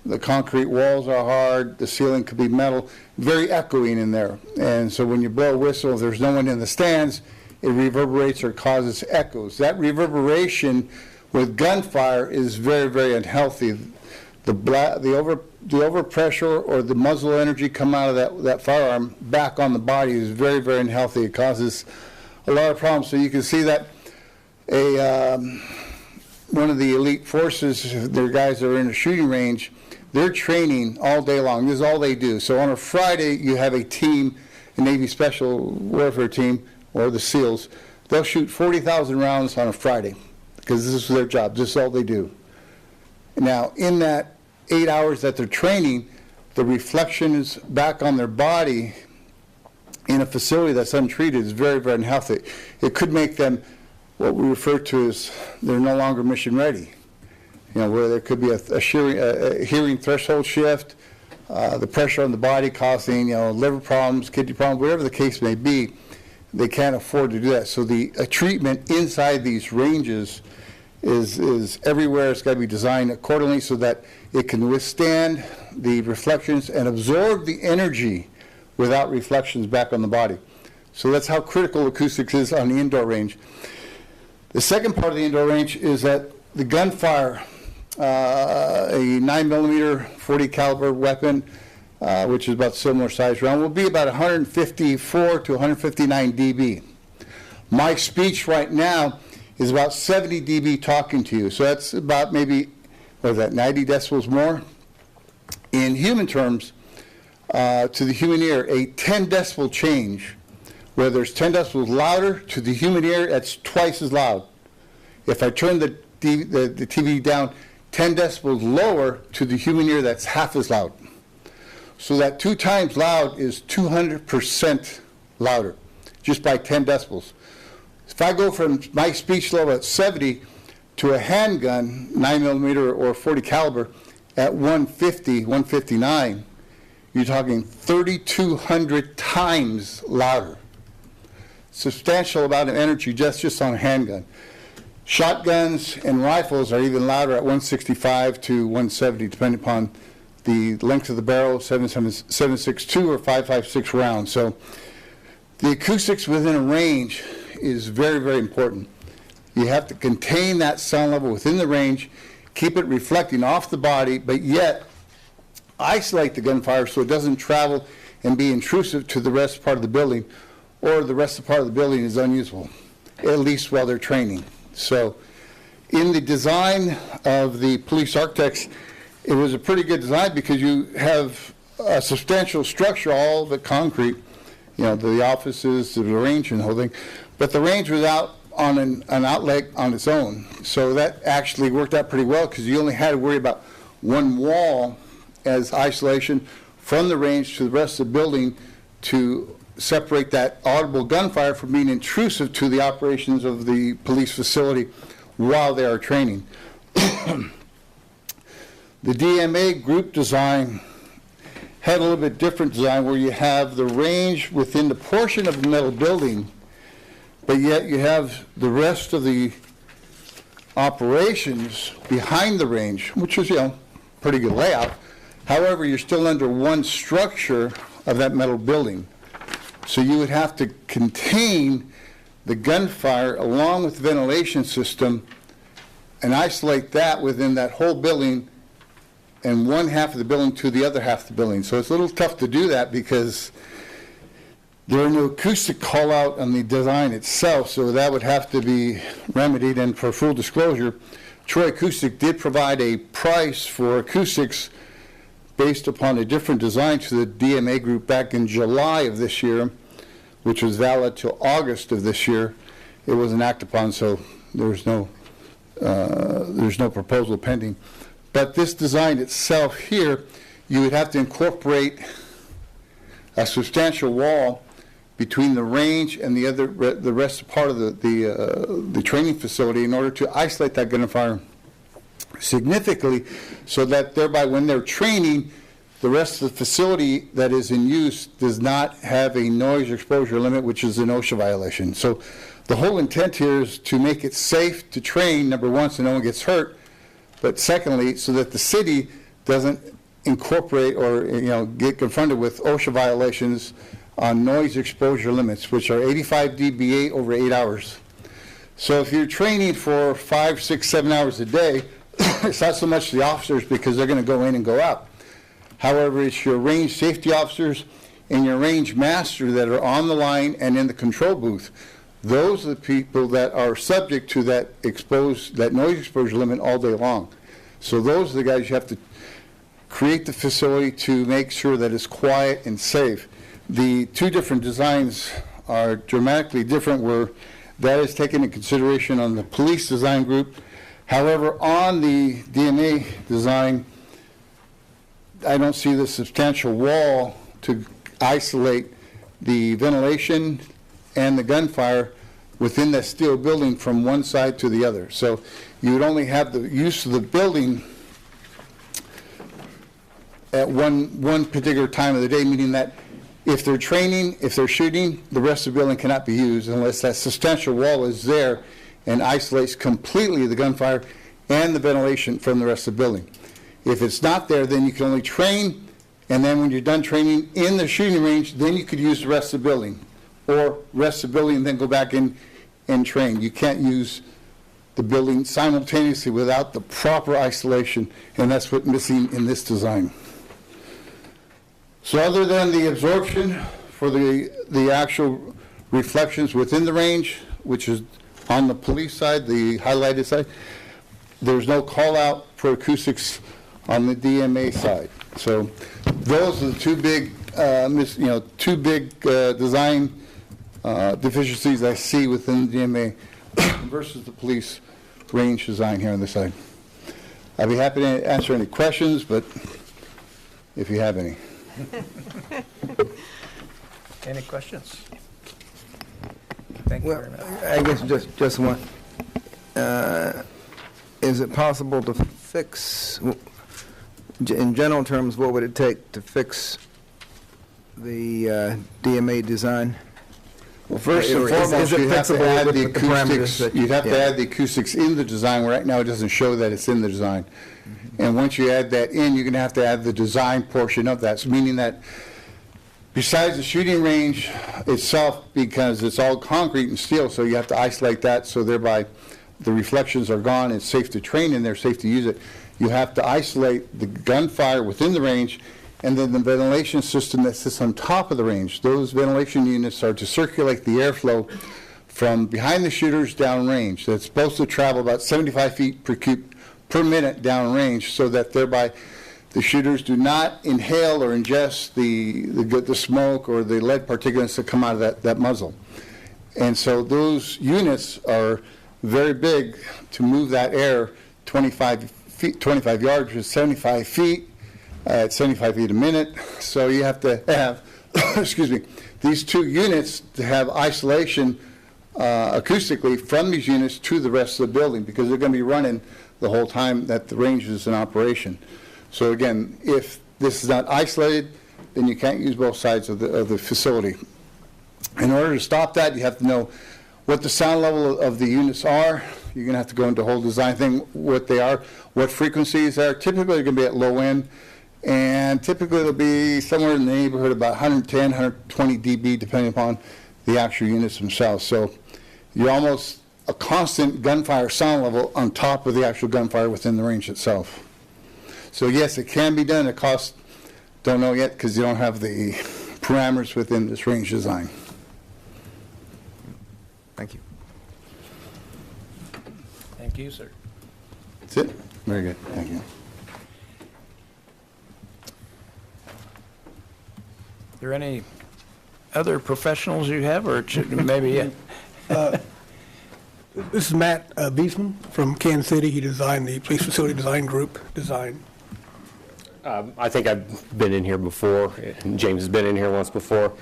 the concrete walls are hard, the ceiling could be metal, very echoing in there. And so when you blow a whistle, if there's no one in the stands, it reverberates or causes echoes. That reverberation with gunfire is very, very unhealthy. The overpressure or the muzzle energy come out of that firearm back on the body is very, very unhealthy. It causes a lot of problems. So you can see that one of the elite forces, their guys that are in a shooting range, they're training all day long. This is all they do. So on a Friday, you have a team, a Navy Special Warfare team, or the SEALs. They'll shoot 40,000 rounds on a Friday because this is their job. This is all they do. Now, in that 8 hours that they're training, the reflection is back on their body in a facility that's untreated is very, very unhealthy. It could make them what we refer to as they're no longer mission ready. You know, where there could be a hearing threshold shift, the pressure on the body causing, liver problems, kidney problems, whatever the case may be. They can't afford to do that. So the treatment inside these ranges is everywhere. It's got to be designed accordingly so that it can withstand the reflections and absorb the energy without reflections back on the body. So that's how critical acoustics is on the indoor range. The second part of the indoor range is that the gunfire, a 9mm 40 caliber weapon, which is about similar size round, will be about 154 to 159 dB. My speech right now is about 70 dB talking to you. So that's about maybe, 90 decibels more. In human terms, to the human ear, a 10 decibel change, where there's 10 decibels louder, to the human ear, that's twice as loud. If I turn the TV down 10 decibels lower, to the human ear, that's half as loud. So that 2 times loud is 200% louder, just by 10 decibels. If I go from my speech level at 70 to a handgun, 9mm or 40 caliber, at 150, 159, you're talking 3,200 times louder. Substantial amount of energy just on a handgun. Shotguns and rifles are even louder at 165 to 170, depending upon the length of the barrel, 7.62 or 5.56 rounds. So the acoustics within a range is very, very important. You have to contain that sound level within the range, keep it reflecting off the body, but yet isolate the gunfire so it doesn't travel and be intrusive to the rest part of the building, or the rest of the part of the building is unusable, at least while they're training. So in the design of the police architects, it was a pretty good design because you have a substantial structure, all the concrete, you know, the offices, the range and the whole thing, but the range was out on an outlet on its own. So that actually worked out pretty well because you only had to worry about one wall as isolation from the range to the rest of the building to separate that audible gunfire from being intrusive to the operations of the police facility while they are training. The DMA group design had a little bit different design where you have the range within the portion of the metal building, but yet you have the rest of the operations behind the range, which is, you know, pretty good layout. However, you're still under one structure of that metal building. So you would have to contain the gunfire along with the ventilation system and isolate that within that whole building and one half of the building to the other half of the building. So it's a little tough to do that because there are no acoustic call out on the design itself, so that would have to be remedied. And for full disclosure, Troy Acoustic did provide a price for acoustics based upon a different design to the DMA group back in July of this year, which was valid till August of this year. It wasn't acted upon, so there's no proposal pending. But this design itself here, you would have to incorporate a substantial wall between the range and the rest part of the training facility in order to isolate that gunfire significantly, so that thereby when they're training, the rest of the facility that is in use does not have a noise exposure limit, which is an OSHA violation. So the whole intent here is to make it safe to train, number one, so no one gets hurt, but secondly, so that the city doesn't incorporate or, you know, get confronted with OSHA violations on noise exposure limits, which are 85 dBA over 8 hours. So if you're training for 5, 6, 7 hours a day, it's not so much the officers because they're going to go in and go out. However, it's your range safety officers and your range master that are on the line and in the control booth. Those are the people that are subject to that noise exposure limit all day long. So those are the guys you have to create the facility to make sure that it's quiet and safe. The two different designs are dramatically different, where that is taken into consideration on the police design group. However, on the DMA design, I don't see the substantial wall to isolate the ventilation and the gunfire within that steel building from one side to the other. So you would only have the use of the building at one particular time of the day, meaning that if they're training, if they're shooting, the rest of the building cannot be used unless that substantial wall is there and isolates completely the gunfire and the ventilation from the rest of the building. If it's not there, then you can only train, and then when you're done training in the shooting range, then you could use the rest of the building, or rest of the building and then go back in and train. You can't use the building simultaneously without the proper isolation, and that's what's missing in this design. So other than the absorption for the actual reflections within the range, which is on the police side, the highlighted side, there's no call out for acoustics on the DMA side. So those are the two big design deficiencies I see within the DMA versus the police range design here on this side. I'd be happy to answer any questions, but if you have any. Any questions? Thank you very much. I guess just one. is it possible to fix, in general terms, what would it take to fix the DMA design? Well, first and Is foremost, it you have to fixable add with the the parameters acoustics, that- you'd have to yeah. add the acoustics in the design. Right now, it doesn't show that it's in the design. And once you add that in, you're going to have to add the design portion of that, so meaning that besides the shooting range itself, because it's all concrete and steel, so you have to isolate that, so thereby the reflections are gone, it's safe to train in there, safe to use it. You have to isolate the gunfire within the range, and then the ventilation system that sits on top of the range. Those ventilation units are to circulate the airflow from behind the shooters downrange. That's supposed to travel about 75 feet per minute downrange, so that thereby the shooters do not inhale or ingest the smoke or the lead particulates that come out of that muzzle. And so those units are very big to move that air 25 yards, which is 75 feet, at 75 feet a minute. So you have to have, excuse me, these two units to have isolation acoustically from these units to the rest of the building, because they're going to be running the whole time that the range is in operation. So again, if this is not isolated, then you can't use both sides of the facility. In order to stop that, you have to know what the sound level of the units are. You're going to have to go into the whole design thing, what they are, what frequencies are. Typically, they're going to be at low end, and typically they'll be somewhere in the neighborhood of about 110, 120 dB, depending upon the actual units themselves. So you're almost a constant gunfire sound level on top of the actual gunfire within the range itself. So yes, it can be done. It costs, don't know yet, because you don't have the parameters within this range design. Thank you. Thank you, sir. That's it? Very good. Thank you. Are there any other professionals you have, or should maybe? This is Matt Beesman from Kansas City. He designed the Police Facility Design Group design. I think I've been in here before, and James has been in here once before.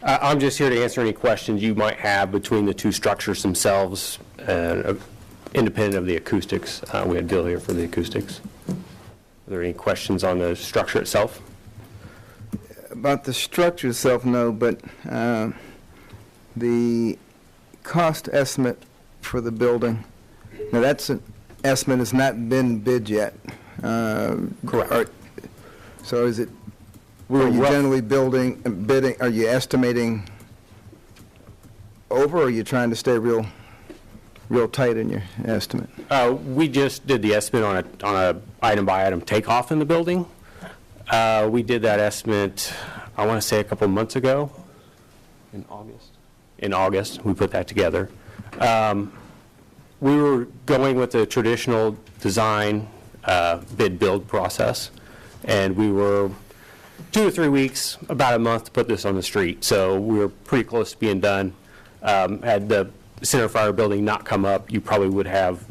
I'm just here to answer any questions you might have between the two structures themselves, independent of the acoustics. We had Bill here for the acoustics. Are there any questions on the structure itself? About the structure itself, no, but the cost estimate for the building, now that's an estimate has not been bid yet. Correct. So is it, are you generally bidding, are you estimating over, or are you trying to stay real tight in your estimate? We just did the estimate on a item-by-item takeoff in the building. We did that estimate, I want to say a couple of months ago. In August? In August, we put that together. We were going with the traditional design bid-build process, and we were 2 to 3 weeks, about a month to put this on the street. So we were pretty close to being done. Had the center fire building not come up, you probably would have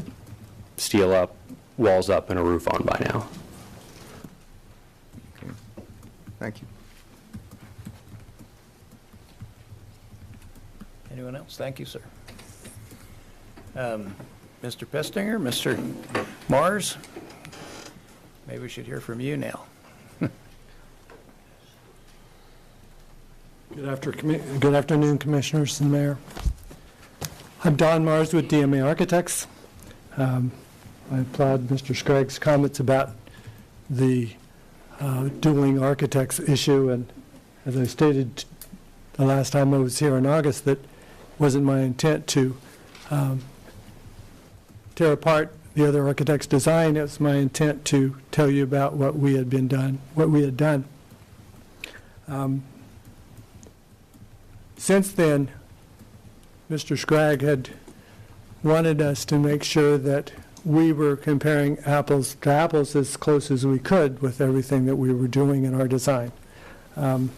steel up, walls up, and a roof on by now. Okay. Thank you. Anyone else? Thank you, sir. Mr. Pestinger, Mr. Mars, maybe we should hear from you now. Good afternoon, Commissioners and Mayor. I'm Don Mars with DMA Architects. I applaud Mr. Scragg's comments about the dueling architects issue, and as I stated the last time I was here in August, that wasn't my intent to tear apart the other architect's design. It was my intent to tell you about what we had done. Since then, Mr. Scragg had wanted us to make sure that we were comparing apples to apples as close as we could with everything that we were doing in our design. I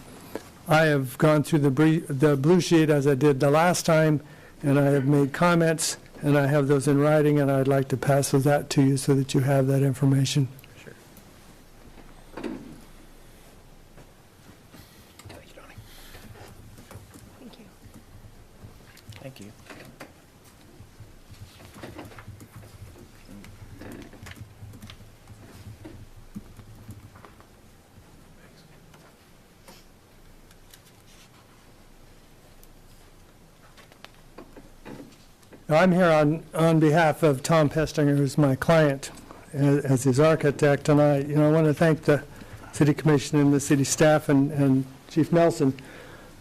have gone through the blue sheet as I did the last time, and I have made comments, and I have those in writing, and I'd like to pass that to you so that you have that information. Sure. Thank you, Donnie. Thank you. Thank you. Now, I'm here on behalf of Tom Pestinger, who's my client, as his architect, and I want to thank the City Commission and the city staff and Chief Nelson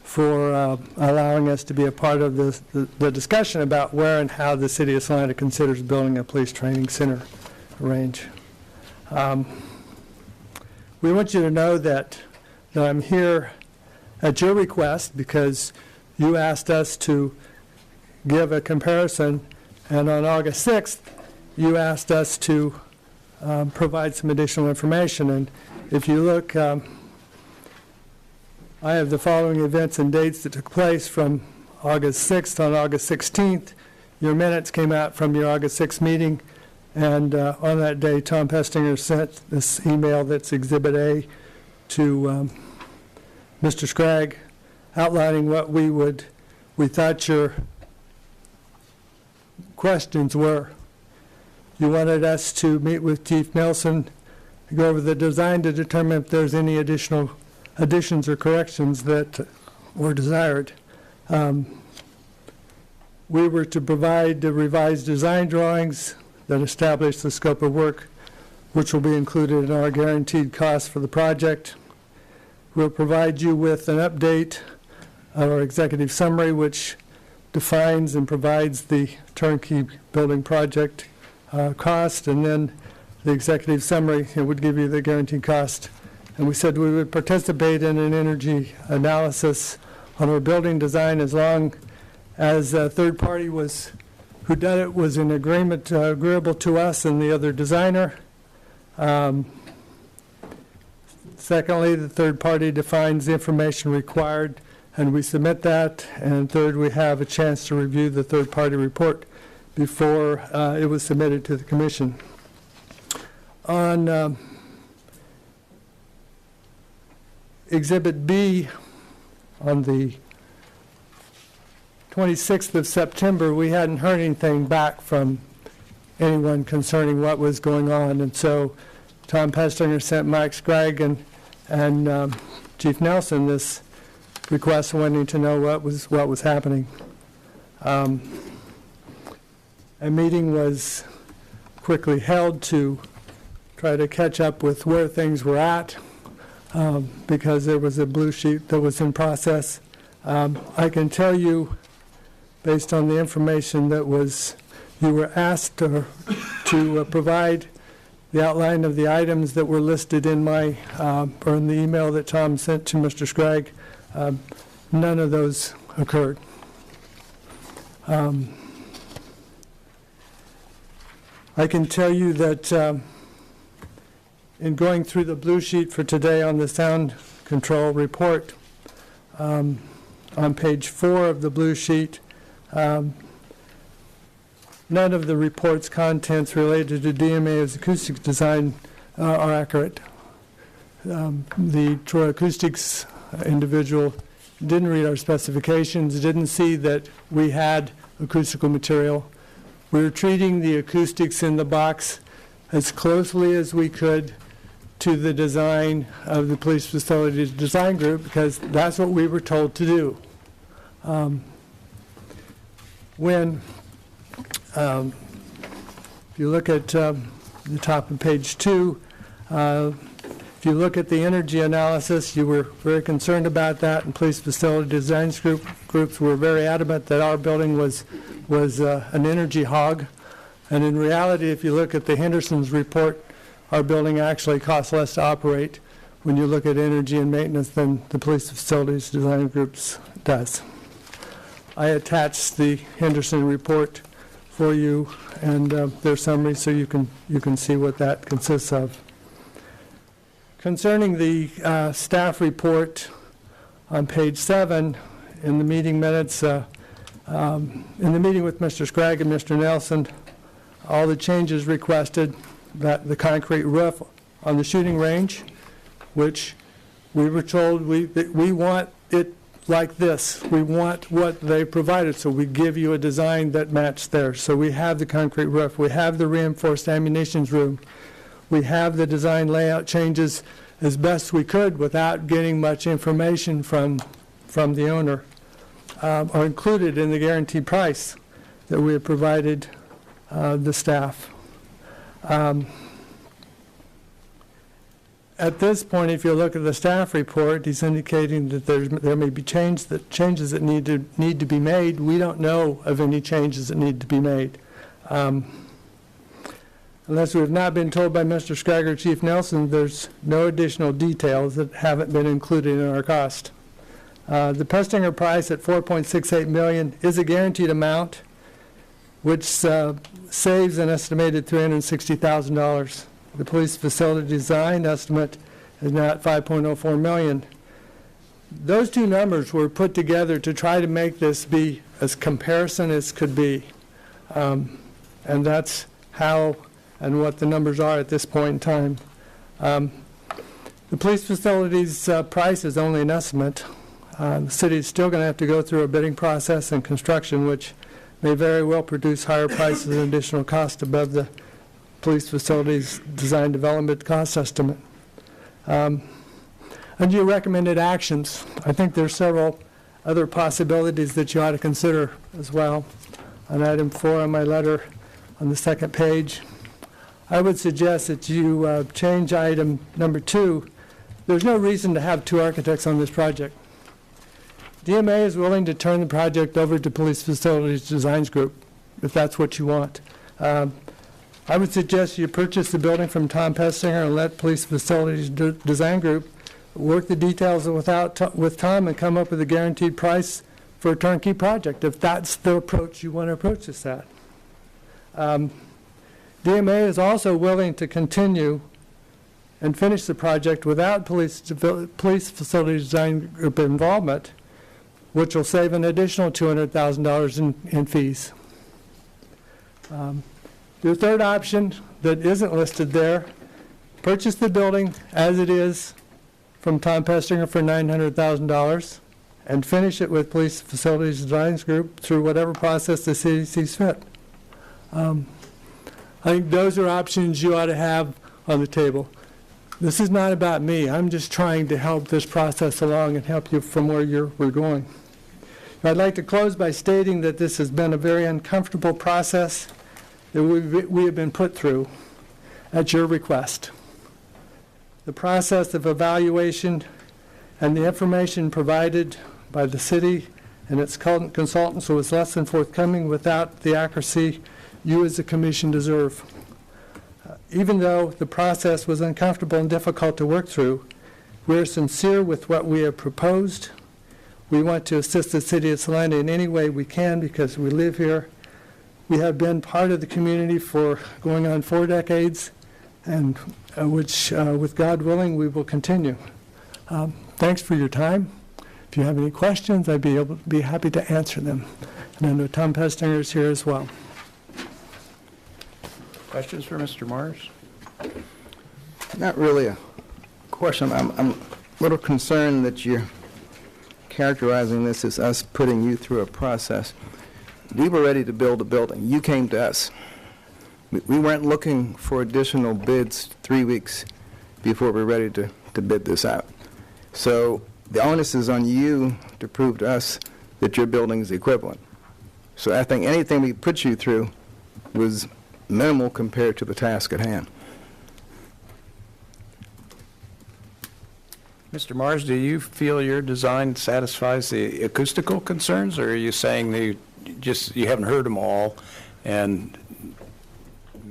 for allowing us to be a part of the discussion about where and how the City of Salina considers building a police training center range. We want you to know that I'm here at your request because you asked us to give a comparison, and on August 6th, you asked us to provide some additional information. And if you look, I have the following events and dates that took place from August 6th. On August 16th, your minutes came out from your August 6th meeting, and on that day, Tom Pestinger sent this email that's Exhibit A to Mr. Scragg, outlining what we thought your questions were. You wanted us to meet with Chief Nelson to go over the design to determine if there's any additional additions or corrections that were desired. We were to provide the revised design drawings that establish the scope of work, which will be included in our guaranteed cost for the project. We'll provide you with an update of our executive summary, which defines and provides the turnkey building project cost, and then the executive summary would give you the guaranteed cost. And we said we would participate in an energy analysis on our building design as long as a third party who did it was in agreement, agreeable to us and the other designer. Secondly, the third party defines the information required, and we submit that. And third, we have a chance to review the third party report before it was submitted to the commission. On Exhibit B, on the 26th of September, we hadn't heard anything back from anyone concerning what was going on, and so Tom Pestinger sent Mike Scragg and Chief Nelson this request wanting to know what was happening. A meeting was quickly held to try to catch up with where things were at because there was a blue sheet that was in process. I can tell you, based on the information that you were asked to provide the outline of the items that were listed in my or in the email that Tom sent to Mr. Scragg, none of those occurred. I can tell you that in going through the blue sheet for today on the sound control report, on page 4 of the blue sheet, none of the report's contents related to DMA's acoustic design are accurate. The Troy Acoustics individual didn't read our specifications, didn't see that we had acoustical material. We were treating the acoustics in the box as closely as we could to the design of the police facilities design group because that's what we were told to do. If you look at the top of page 2, if you look at the energy analysis, you were very concerned about that, and police facility design groups were very adamant that our building was an energy hog. And in reality, if you look at the Henderson's report, our building actually costs less to operate when you look at energy and maintenance than the police facilities design groups does. I attached the Henderson report for you and their summary so you can see what that consists of. Concerning the staff report on page 7 in the meeting minutes, in the meeting with Mr. Scragg and Mr. Nelson, all the changes requested, that the concrete roof on the shooting range, which we were told we want it like this. We want what they provided, so we give you a design that matched theirs. So we have the concrete roof, we have the reinforced ammunition room, we have the design layout changes as best we could without getting much information from the owner, are included in the guaranteed price. that we have provided the staff. At this point, if you look at the staff report, he's indicating that there may be changes that need to be made. We don't know of any changes that need to be made. Unless we have not been told by Mr. Scragg or Chief Nelson, there's no additional details that haven't been included in our cost. The Pestinger price at $4.68 million is a guaranteed amount, which saves an estimated $360,000. The police facility design estimate is now at $5.04 million. Those two numbers were put together to try to make this be as comparison as could be. And that's how and what the numbers are at this point in time. The police facility's price is only an estimate. The city is still going to have to go through a bidding process and construction, which may very well produce higher prices and additional cost above the police facilities design development cost estimate. Under your recommended actions, I think there's several other possibilities that you ought to consider as well. On item 4 on my letter on the second page, I would suggest that you change item number 2. There's no reason to have 2 architects on this project. DMA is willing to turn the project over to Police Facilities Designs Group, if that's what you want. I would suggest you purchase the building from Tom Pestinger and let Police Facilities Design Group work the details with Tom and come up with a guaranteed price for a turnkey project, if that's the approach you want to approach this at. DMA is also willing to continue and finish the project without Police Facilities Design Group involvement, which will save an additional $200,000 in fees. Your third option that isn't listed there, purchase the building as it is from Tom Pestinger for $900,000 and finish it with Police Facilities Design Group through whatever process the city sees fit. I think those are options you ought to have on the table. This is not about me. I'm just trying to help this process along and help you from where we're going. I'd like to close by stating that this has been a very uncomfortable process that we have been put through at your request. The process of evaluation and the information provided by the city and its consultants was less than forthcoming without the accuracy you as a commission deserve. Even though the process was uncomfortable and difficult to work through, we are sincere with what we have proposed. We want to assist the city of Salina in any way we can because we live here. We have been part of the community for going on 4 decades, and which, with God willing, we will continue. Thanks for your time. If you have any questions, I'd be happy to answer them. And I know Tom Pestinger is here as well. Questions for Mr. Mars? Not really a question. I'm a little concerned that you're characterizing this as us putting you through a process. We were ready to build a building. You came to us. We weren't looking for additional bids 3 weeks before we're ready to bid this out. So the onus is on you to prove to us that your building is equivalent. So I think anything we put you through was minimal compared to the task at hand. Mr. Mars, do you feel your design satisfies the acoustical concerns, or are you saying that you haven't heard them all and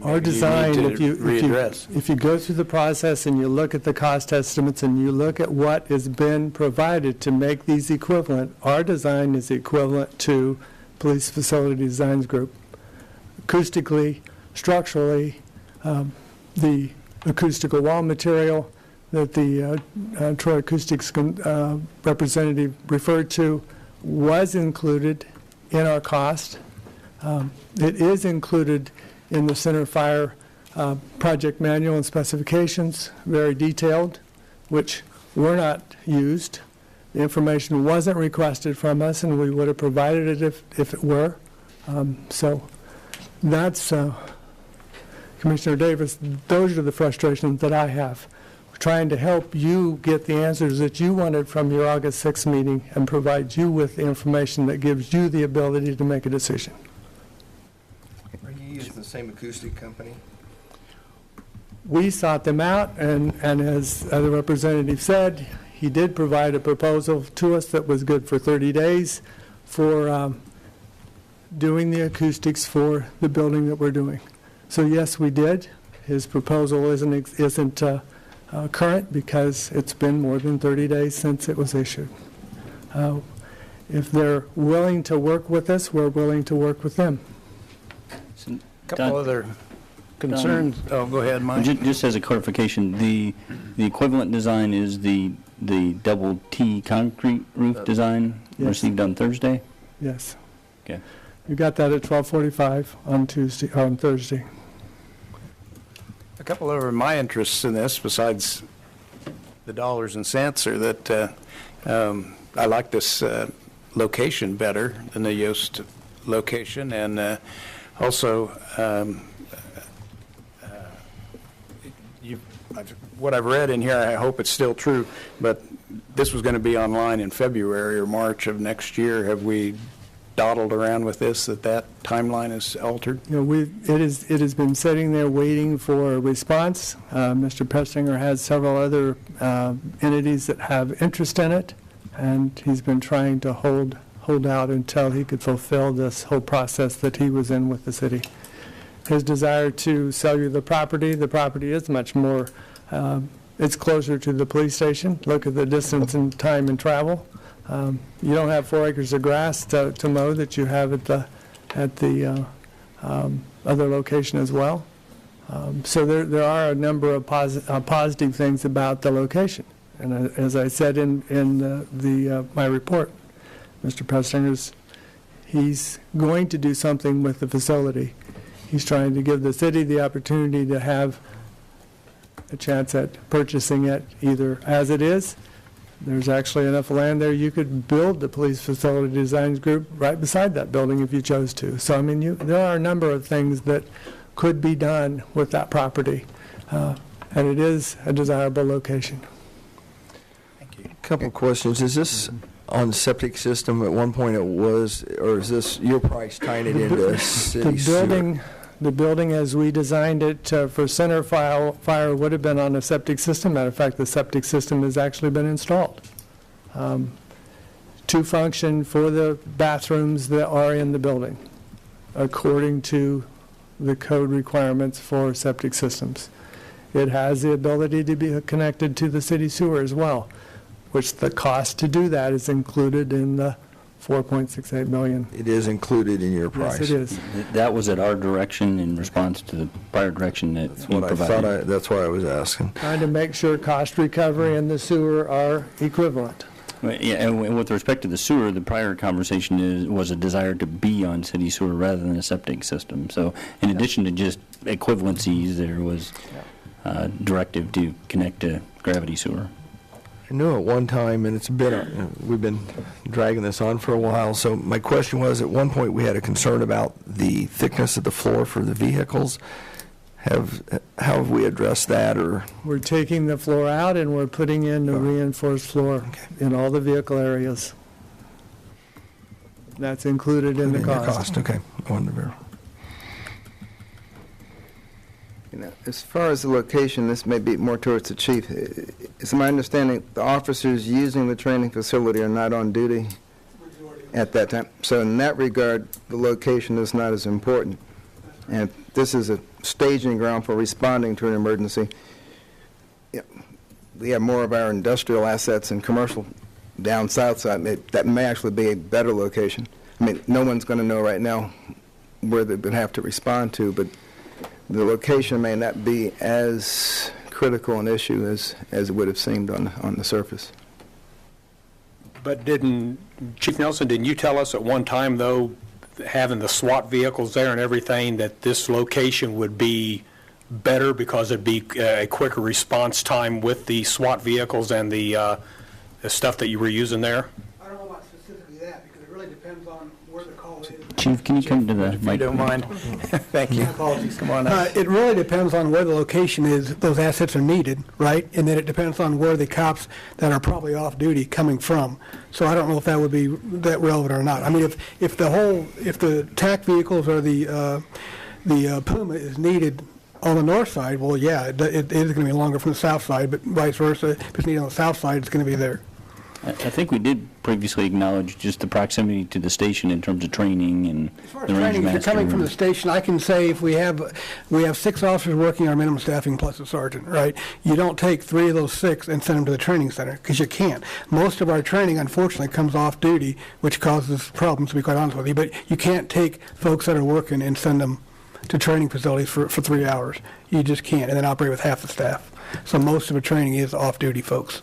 our design, if you go through the process and you look at the cost estimates and you look at what has been provided to make these equivalent, our design is equivalent to Police Facility Designs Group. Acoustically, structurally, the acoustical wall material that the Troy Acoustics representative referred to was included in our cost. It is included in the Center Fire project manual and specifications, very detailed, which were not used. The information wasn't requested from us, and we would have provided it if it were. So that's, Commissioner Davis, those are the frustrations that I have. We're trying to help you get the answers that you wanted from your August 6th meeting and provide you with the information that gives you the ability to make a decision. same acoustic company? We sought them out, and as the representative said, he did provide a proposal to us that was good for 30 days for doing the acoustics for the building that we're doing. So yes, we did. His proposal isn't current because it's been more than 30 days since it was issued. If they're willing to work with us, we're willing to work with them. A couple other concerns. Oh, go ahead, Mike. Just as a clarification, the equivalent design is the double T concrete roof design received on Thursday? Yes. Okay. You got that at 12:45 on Thursday. A couple of my interests in this, besides the dollars and cents, are that I like this location better than the Yost location, and also what I've read in here, I hope it's still true, but this was going to be online in February or March of next year. Have we dawdled around with this, that timeline is altered? You know, it has been sitting there waiting for a response. Mr. Pestinger has several other entities that have interest in it, and he's been trying to hold out until he could fulfill this whole process that he was in with the city. His desire to sell you the property is much more, it's closer to the police station. Look at the distance and time and travel. You don't have 4 acres of grass to mow that you have at the other location as well. So there are a number of positive things about the location. And as I said in my report, Mr. Pestinger's, he's going to do something with the facility. He's trying to give the city the opportunity to have a chance at purchasing it either as it is. There's actually enough land there you could build the police facility designs group right beside that building if you chose to. So I mean, there are a number of things that could be done with that property, and it is a desirable location. Thank you. A couple of questions. Is this on septic system? At one point it was, or is this your price tying it into city sewer? The building as we designed it for center fire would have been on a septic system. Matter of fact, the septic system has actually been installed to function for the bathrooms that are in the building according to the code requirements for septic systems. It has the ability to be connected to the city sewer as well, which the cost to do that is included in the $4.68 million. It is included in your price. Yes, it is. That was at our direction in response to the prior direction that That's you what I provided. thought. That's why I was asking. Trying to make sure cost recovery and the sewer are equivalent. Well, yeah, and with respect to the sewer, the prior conversation was a desire to be on city sewer rather than a septic system. So in addition to just equivalencies, there was directive to connect to gravity sewer. I knew at one time, and it's been, we've been dragging this on for a while, so my question was, at one point we had a concern about the thickness of the floor for the vehicles. How have we addressed that, or? We're taking the floor out and we're putting in a reinforced floor in all the vehicle areas. That's included in the cost. Okay. I wanted to verify. You know, as far as the location, this may be more towards the chief. It's my understanding the officers using the training facility are not on duty at that time. So in that regard, the location is not as important. And this is a staging ground for responding to an emergency. Yeah, we have more of our industrial assets and commercial down south side. That may actually be a better location. I mean, no one's going to know right now where they would have to respond to, but the location may not be as critical an issue as it would have seemed on the surface. But Chief Nelson, didn't you tell us at one time, though, having the SWAT vehicles there and everything, that this location would be better because it'd be a quicker response time with the SWAT vehicles and the stuff that you were using there? I don't know about specifically that, because it really depends on where the call is. Chief, can you come to the mic? If you don't mind. Thank you. Apologies. Come on up. It really depends on where the location is, those assets are needed, right? And then it depends on where the cops that are probably off duty coming from. So I don't know if that would be that relevant or not. I mean, if the TAC vehicles or the the Puma is needed on the north side, well, yeah, it is going to be longer from the south side, but vice versa. If it's needed on the south side, it's going to be there. I think we did previously acknowledge just the proximity to the station in terms of training and As far as the range training, if you're coming from the master. station, I can say if we have 6 officers working our minimum staffing plus a sergeant, right? You don't take 3 of those 6 and send them to the training center, because you can't. Most of our training, unfortunately, comes off duty, which causes problems, to be quite honest with you. But you can't take folks that are working and send them to training facilities for 3 hours. You just can't, and then operate with half the staff. So most of the training is off-duty folks.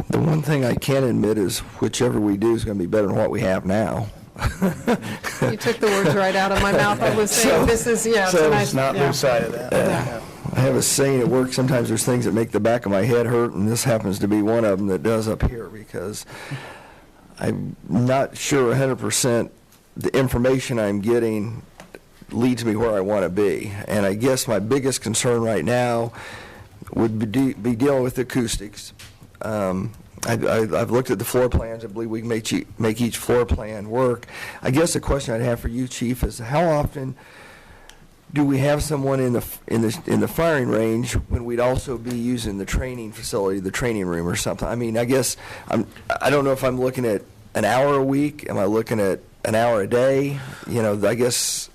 The one thing I can admit is whichever we do is going to be better than what we have now. You took the words right out of my mouth. I was saying, this is, yeah, it's a nice. Not lose sight of that. I have a saying at work, sometimes there's things that make the back of my head hurt, and this happens to be one of them that does up here, because I'm not sure 100% the information I'm getting leads me where I want to be. And I guess my biggest concern right now would be dealing with acoustics. I've looked at the floor plans. I believe we can make each floor plan work. I guess the question I'd have for you, Chief, is how often do we have someone in the firing range when we'd also be using the training facility, the training room or something? I mean, I guess I don't know if I'm looking at an hour a week. Am I looking at an hour a day? You know, I guess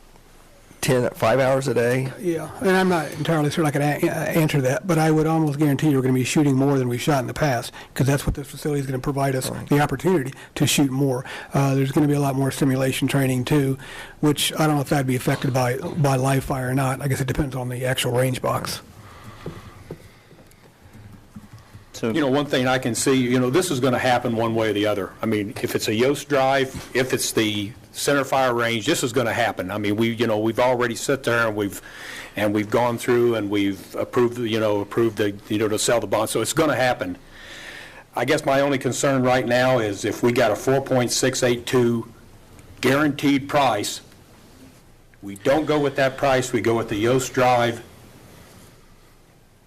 5 hours a day. Yeah, and I'm not entirely certain I can answer that, but I would almost guarantee you're going to be shooting more than we've shot in the past, because that's what this facility is going to provide us, the opportunity to shoot more. There's going to be a lot more simulation training too, which I don't know if that'd be affected by live fire or not. I guess it depends on the actual range box. So, You know, one thing I can see, you know, this is going to happen one way or the other. I mean, if it's a Yost drive, if it's the center fire range, this is going to happen. I mean, we've already sat there and we've gone through and we've approved to sell the bond. So it's going to happen. I guess my only concern right now is if we got a 4.682 guaranteed price, we don't go with that price, we go with the Yost drive.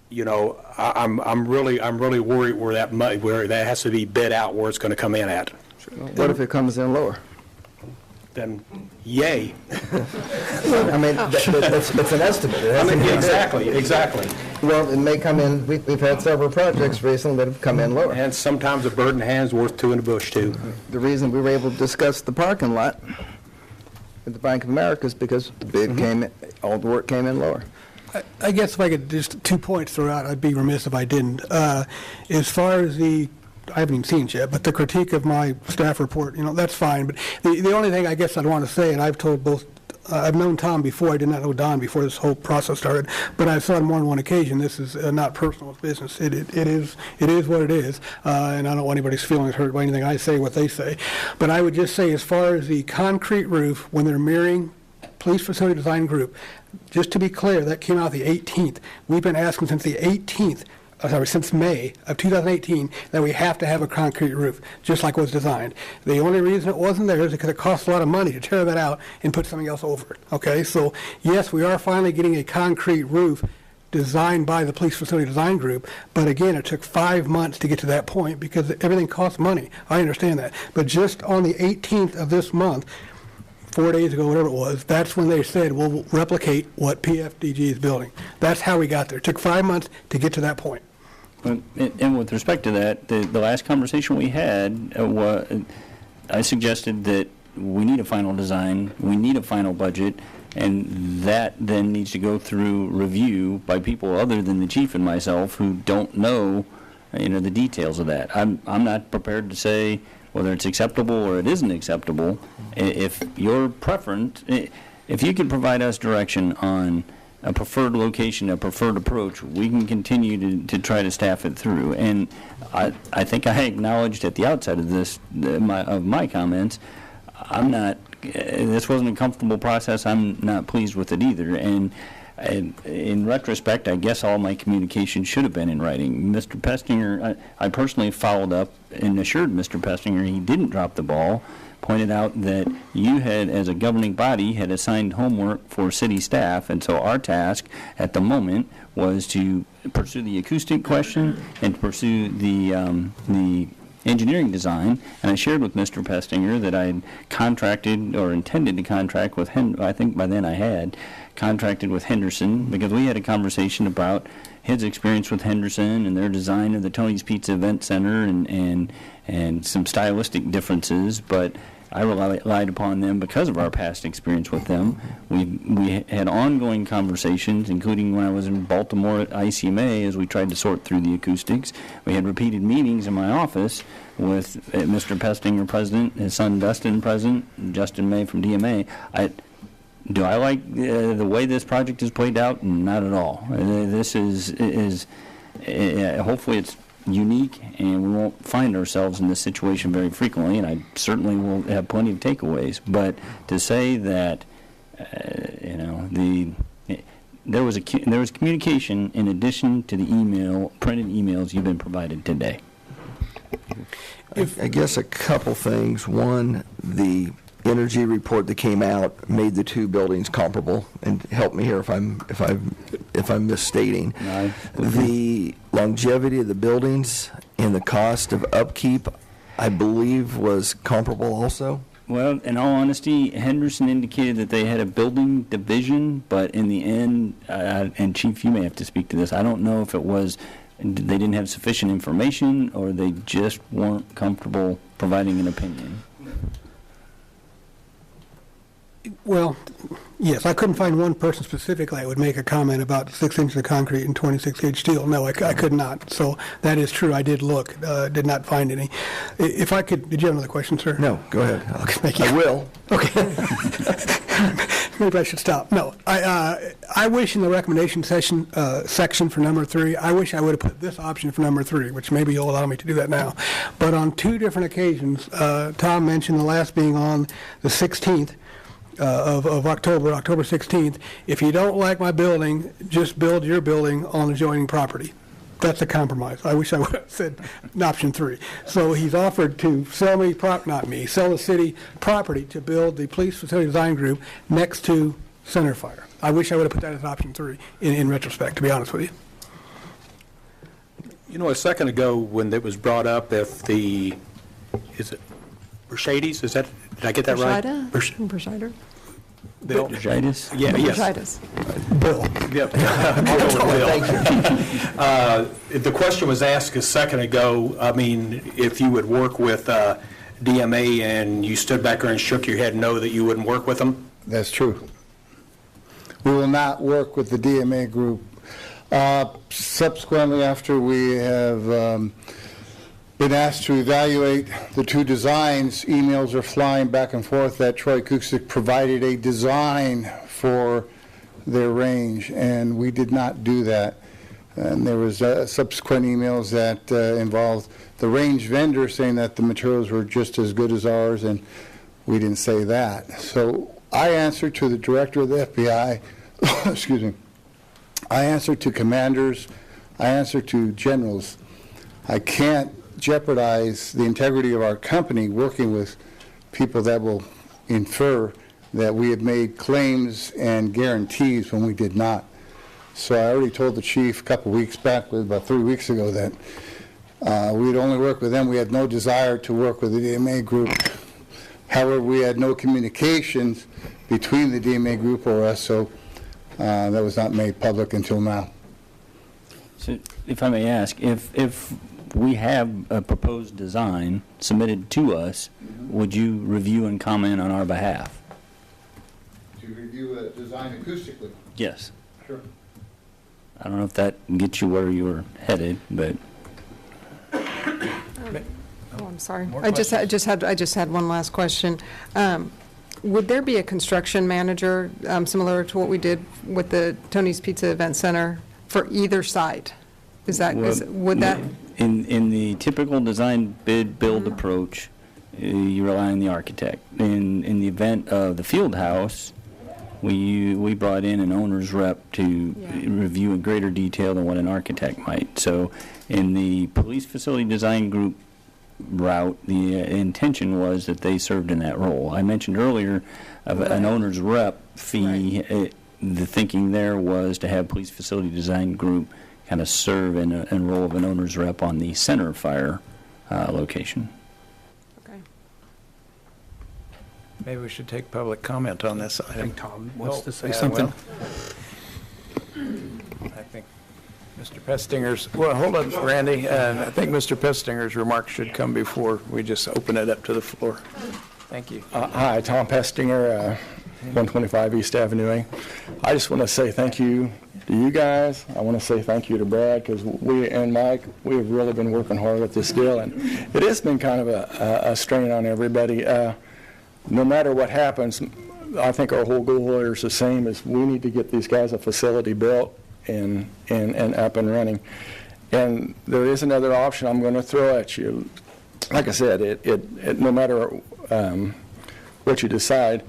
You know, I'm really worried where that has to be bid out, where it's going to come in at. What if it comes in lower? Then, yay. I mean, it's an estimate. I mean, exactly. Well, it may come in, we've had several projects recently that have come in lower. And sometimes a bird in the hand's worth 2 in the bush, too. The reason we were able to discuss the parking lot at the Bank of America is because the bid came in, all the work came in lower. I guess if I could just 2 points throughout, I'd be remiss if I didn't. As far as I haven't even seen it yet, but the critique of my staff report, you know, that's fine. But the only thing I guess I'd want to say, and I've told both, I've known Tom before, I did not know Don before this whole process started, but I've said on more than one occasion, this is not personal, it's business. It is what it is, and I don't want anybody's feelings hurt by anything I say, what they say. But I would just say, as far as the concrete roof, when they're mirroring Police Facility Design Group, just to be clear, that came out the 18th. We've been asking since the 18th, since May of 2018, that we have to have a concrete roof, just like was designed. The only reason it wasn't there is because it costs a lot of money to tear that out and put something else over it. Okay, so yes, we are finally getting a concrete roof designed by the Police Facility Design Group, but again, it took 5 months to get to that point because everything costs money. I understand that. But just on the 18th of this month, 4 days ago, whatever it was, that's when they said, we'll replicate what PFDG is building. That's how we got there. It took 5 months to get to that point. and with respect to that, the last conversation we had, I suggested that we need a final design, we need a final budget, and that then needs to go through review by people other than the chief and myself who don't know, the details of that. I'm not prepared to say whether it's acceptable or it isn't acceptable. If your preference, if you can provide us direction on a preferred location, a preferred approach, we can continue to try to staff it through. And I think I acknowledged at the outset of this, of my comments, this wasn't a comfortable process. I'm not pleased with it either. And in retrospect, I guess all my communication should have been in writing. Mr. Pestinger, I personally followed up and assured Mr. Pestinger he didn't drop the ball, pointed out that you had, as a governing body, had assigned homework for city staff, and so our task at the moment was to pursue the acoustic question and to pursue the engineering design, and I shared with Mr. Pestinger that I had contracted or intended to contract with I think by then I had contracted with Henderson, because we had a conversation about his experience with Henderson and their design of the Tony's Pizza Event Center and some stylistic differences, but I relied upon them because of our past experience with them. We had ongoing conversations, including when I was in Baltimore at ICMA as we tried to sort through the acoustics. We had repeated meetings in my office with Mr. Pestinger, president, his son Dustin, president, Justin May from DMA. Do I like the way this project is played out? Not at all. This is hopefully it's unique, and we won't find ourselves in this situation very frequently, and I certainly will have plenty of takeaways. But to say that, there was communication in addition to the printed emails you've been provided today. I guess a couple things. One, the energy report that came out made the two buildings comparable, and help me here if I'm misstating. No. The longevity of the buildings and the cost of upkeep, I believe, was comparable also. Well, in all honesty, Henderson indicated that they had a building division, but in the end, and Chief, you may have to speak to this, I don't know if it was they didn't have sufficient information or they just weren't comfortable providing an opinion. Well, yes, I couldn't find one person specifically that would make a comment about 6 inches of concrete and 26-gauge steel. No, I could not. So that is true. I did look, did not find any. If I could, did you have another question, sir? No, go ahead. Okay, thank you. I will. Okay. Maybe I should stop. No, I wish in the recommendation section for number 3, I wish I would have put this option for number 3, which maybe you'll allow me to do that now. But on 2 different occasions, Tom mentioned the last being on the 16th, of October 16th, if you don't like my building, just build your building on adjoining property. That's a compromise. I wish I would have said option 3. So he's offered to sell me, sell the city property to build the police facility design group next to Center Fire. I wish I would have put that as option 3 in retrospect, to be honest with you. You know, a second ago when it was brought up, is it Mercedes? Did I get that right? Bershida? Bill? Burgitis? Yeah, yes. Burgitis. Bill. Yep. The question was asked a second ago, I mean, if you would work with DMA, and you stood back there and shook your head no, that you wouldn't work with them? That's true. We will not work with the DMA group. Subsequently, after we have been asked to evaluate the 2 designs, emails are flying back and forth that Troy Acoustic provided a design for their range, and we did not do that. And there was subsequent emails that involved the range vendor saying that the materials were just as good as ours, and we didn't say that. So I answered to the director of the FBI, excuse me, I answered to commanders, I answered to generals. I can't jeopardize the integrity of our company working with people that will infer that we had made claims and guarantees when we did not. So I already told the chief a couple weeks back, about 3 weeks ago, that we'd only work with them. We had no desire to work with the DMA group. However, we had no communications between the DMA group or us, so that was not made public until now. So if I may ask, if we have a proposed design submitted to us, would you review and comment on our behalf? To review a design acoustically? Yes. Sure. I don't know if that gets you where you were headed, but Oh, I'm sorry. I just had one last question. Would there be a construction manager similar to what we did with the Tony's Pizza Event Center for either site? Would that? In the typical design bid build approach, you rely on the architect. In the event of the field house, we brought in an owner's rep to review in greater detail than what an architect might. So in the police facility design group route, the intention was that they served in that role. I mentioned earlier of an owner's rep fee. Right. The thinking there was to have police facility design group kind of serve in a role of an owner's rep on the Center Fire location. Okay. Maybe we should take public comment on this item. I think Tom wants to say Yeah, something. well, I think Mr. Pestinger's, well, hold on, Randy. I think Mr. Pestinger's remarks should come before we just open it up to the floor. Thank you. Hi, Tom Pestinger, 125 East Avenue. I just want to say thank you to you guys. I want to say thank you to Brad, because we and Mike, we have really been working hard at this deal, and it has been kind of a strain on everybody. No matter what happens, I think our whole goal here is the same, is we need to get these guys a facility built and up and running. And there is another option I'm going to throw at you. Like I said, it no matter what you decide,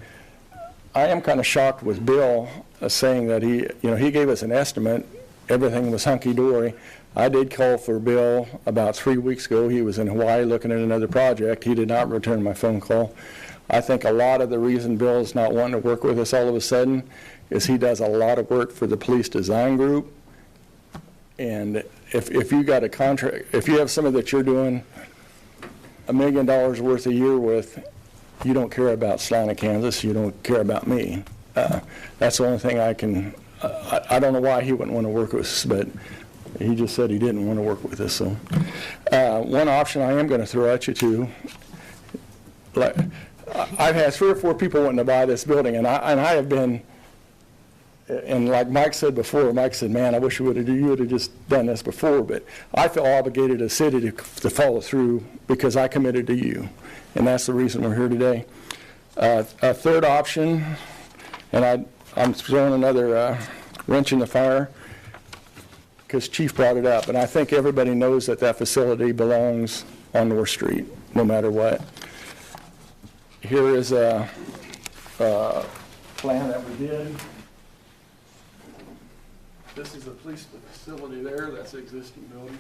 I am kind of shocked with Bill saying that he gave us an estimate, everything was hunky-dory. I did call for Bill about 3 weeks ago. He was in Hawaii looking at another project. He did not return my phone call. I think a lot of the reason Bill is not wanting to work with us all of a sudden is he does a lot of work for the police design group. And if you got a contract, if you have somebody that you're doing $1 million worth a year with, you don't care about Salina, Kansas, you don't care about me. That's the only thing I can, I don't know why he wouldn't want to work with us, but he just said he didn't want to work with us. So one option I am going to throw at you too, I've had 3 or 4 people wanting to buy this building, and I have been, and like Mike said before, Mike said, man, I wish you would have just done this before, but I feel obligated as a city to follow through because I committed to you, and that's the reason we're here today. A third option, and I'm throwing another wrench in the fire because Chief brought it up, and I think everybody knows that that facility belongs on North Street, no matter what. Here is a plan that we did. This is a police facility there. That's the existing building.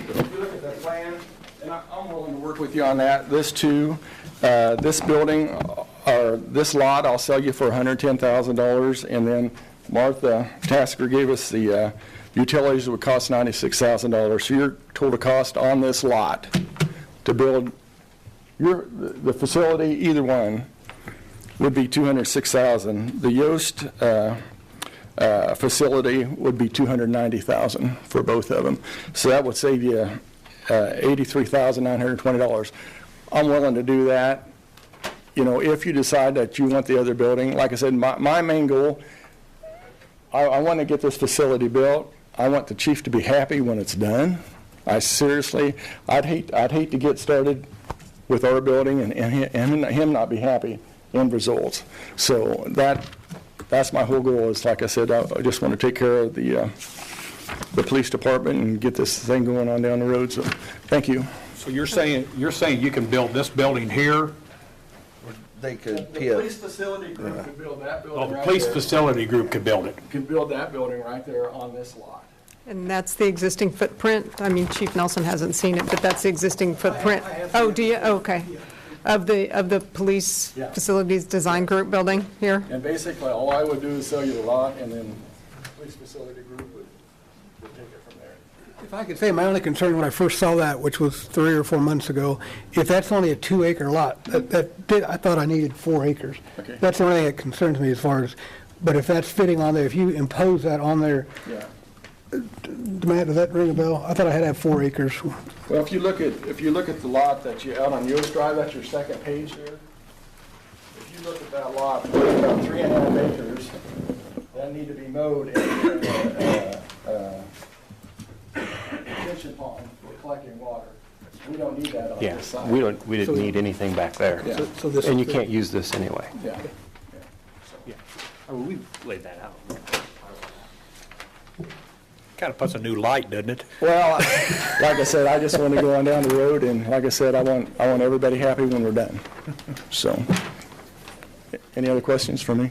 If you look at that plan, and I'm willing to work with you on that. This too. This building, or this lot, I'll sell you for $110,000, and then Martha Tasker gave us the utilities that would cost $96,000. So your total cost on this lot to build the facility, either one, would be $206,000. The Yost facility would be $290,000 for both of them. So that would save you $83,920. I'm willing to do that. You know, if you decide that you want the other building, like I said, my main goal, I want to get this facility built. I want the chief to be happy when it's done. I seriously, I'd hate to get started with our building and him not be happy in results. So that's my whole goal. Is, like I said, I just want to take care of the police department and get this thing going on down the road. So thank you. So you're saying you can build this building here? They could, The police facility group could build that building Oh, the right police there. facility group could build it. Could build that building right there on this lot. And that's the existing footprint? I mean, Chief Nelson hasn't seen it, but that's the existing footprint? I have Oh, seen do you? Okay. Of the police Yeah. facilities design group building here? And basically, all I would do is sell you the lot, and then the police facility group would take it from there. If I could say, my only concern when I first saw that, which was 3 or 4 months ago, if that's only a 2-acre lot, I thought I needed 4 acres. Okay. That's the only thing that concerns me as far as, but if that's fitting on there, if you impose that on there, Yeah. Matt, does that ring a bell? I thought I had to have 4 acres. Well, if you look at the lot that you out on Yost Drive, that's your second page there. If you look at that lot, it's about 3.5 acres that need to be mowed and detention pond for collecting water. We don't need that on Yeah, this side. we didn't need anything back there. Yeah. So this And you is- can't use this anyway. Yeah. I mean, we laid that out. Kind of puts a new light, doesn't it? Well, like I said, I just want to go on down the road, and like I said, I want everybody happy when we're done. So, any other questions for me?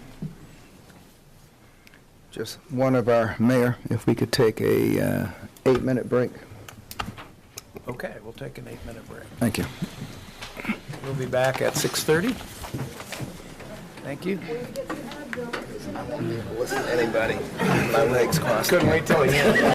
Just one of our mayor, if we could take a 8-minute break. Okay, we'll take an 8-minute break. Thank you. We'll be back at 6:30. Thank you. Listen to anybody. My legs crossed. Couldn't wait till the end.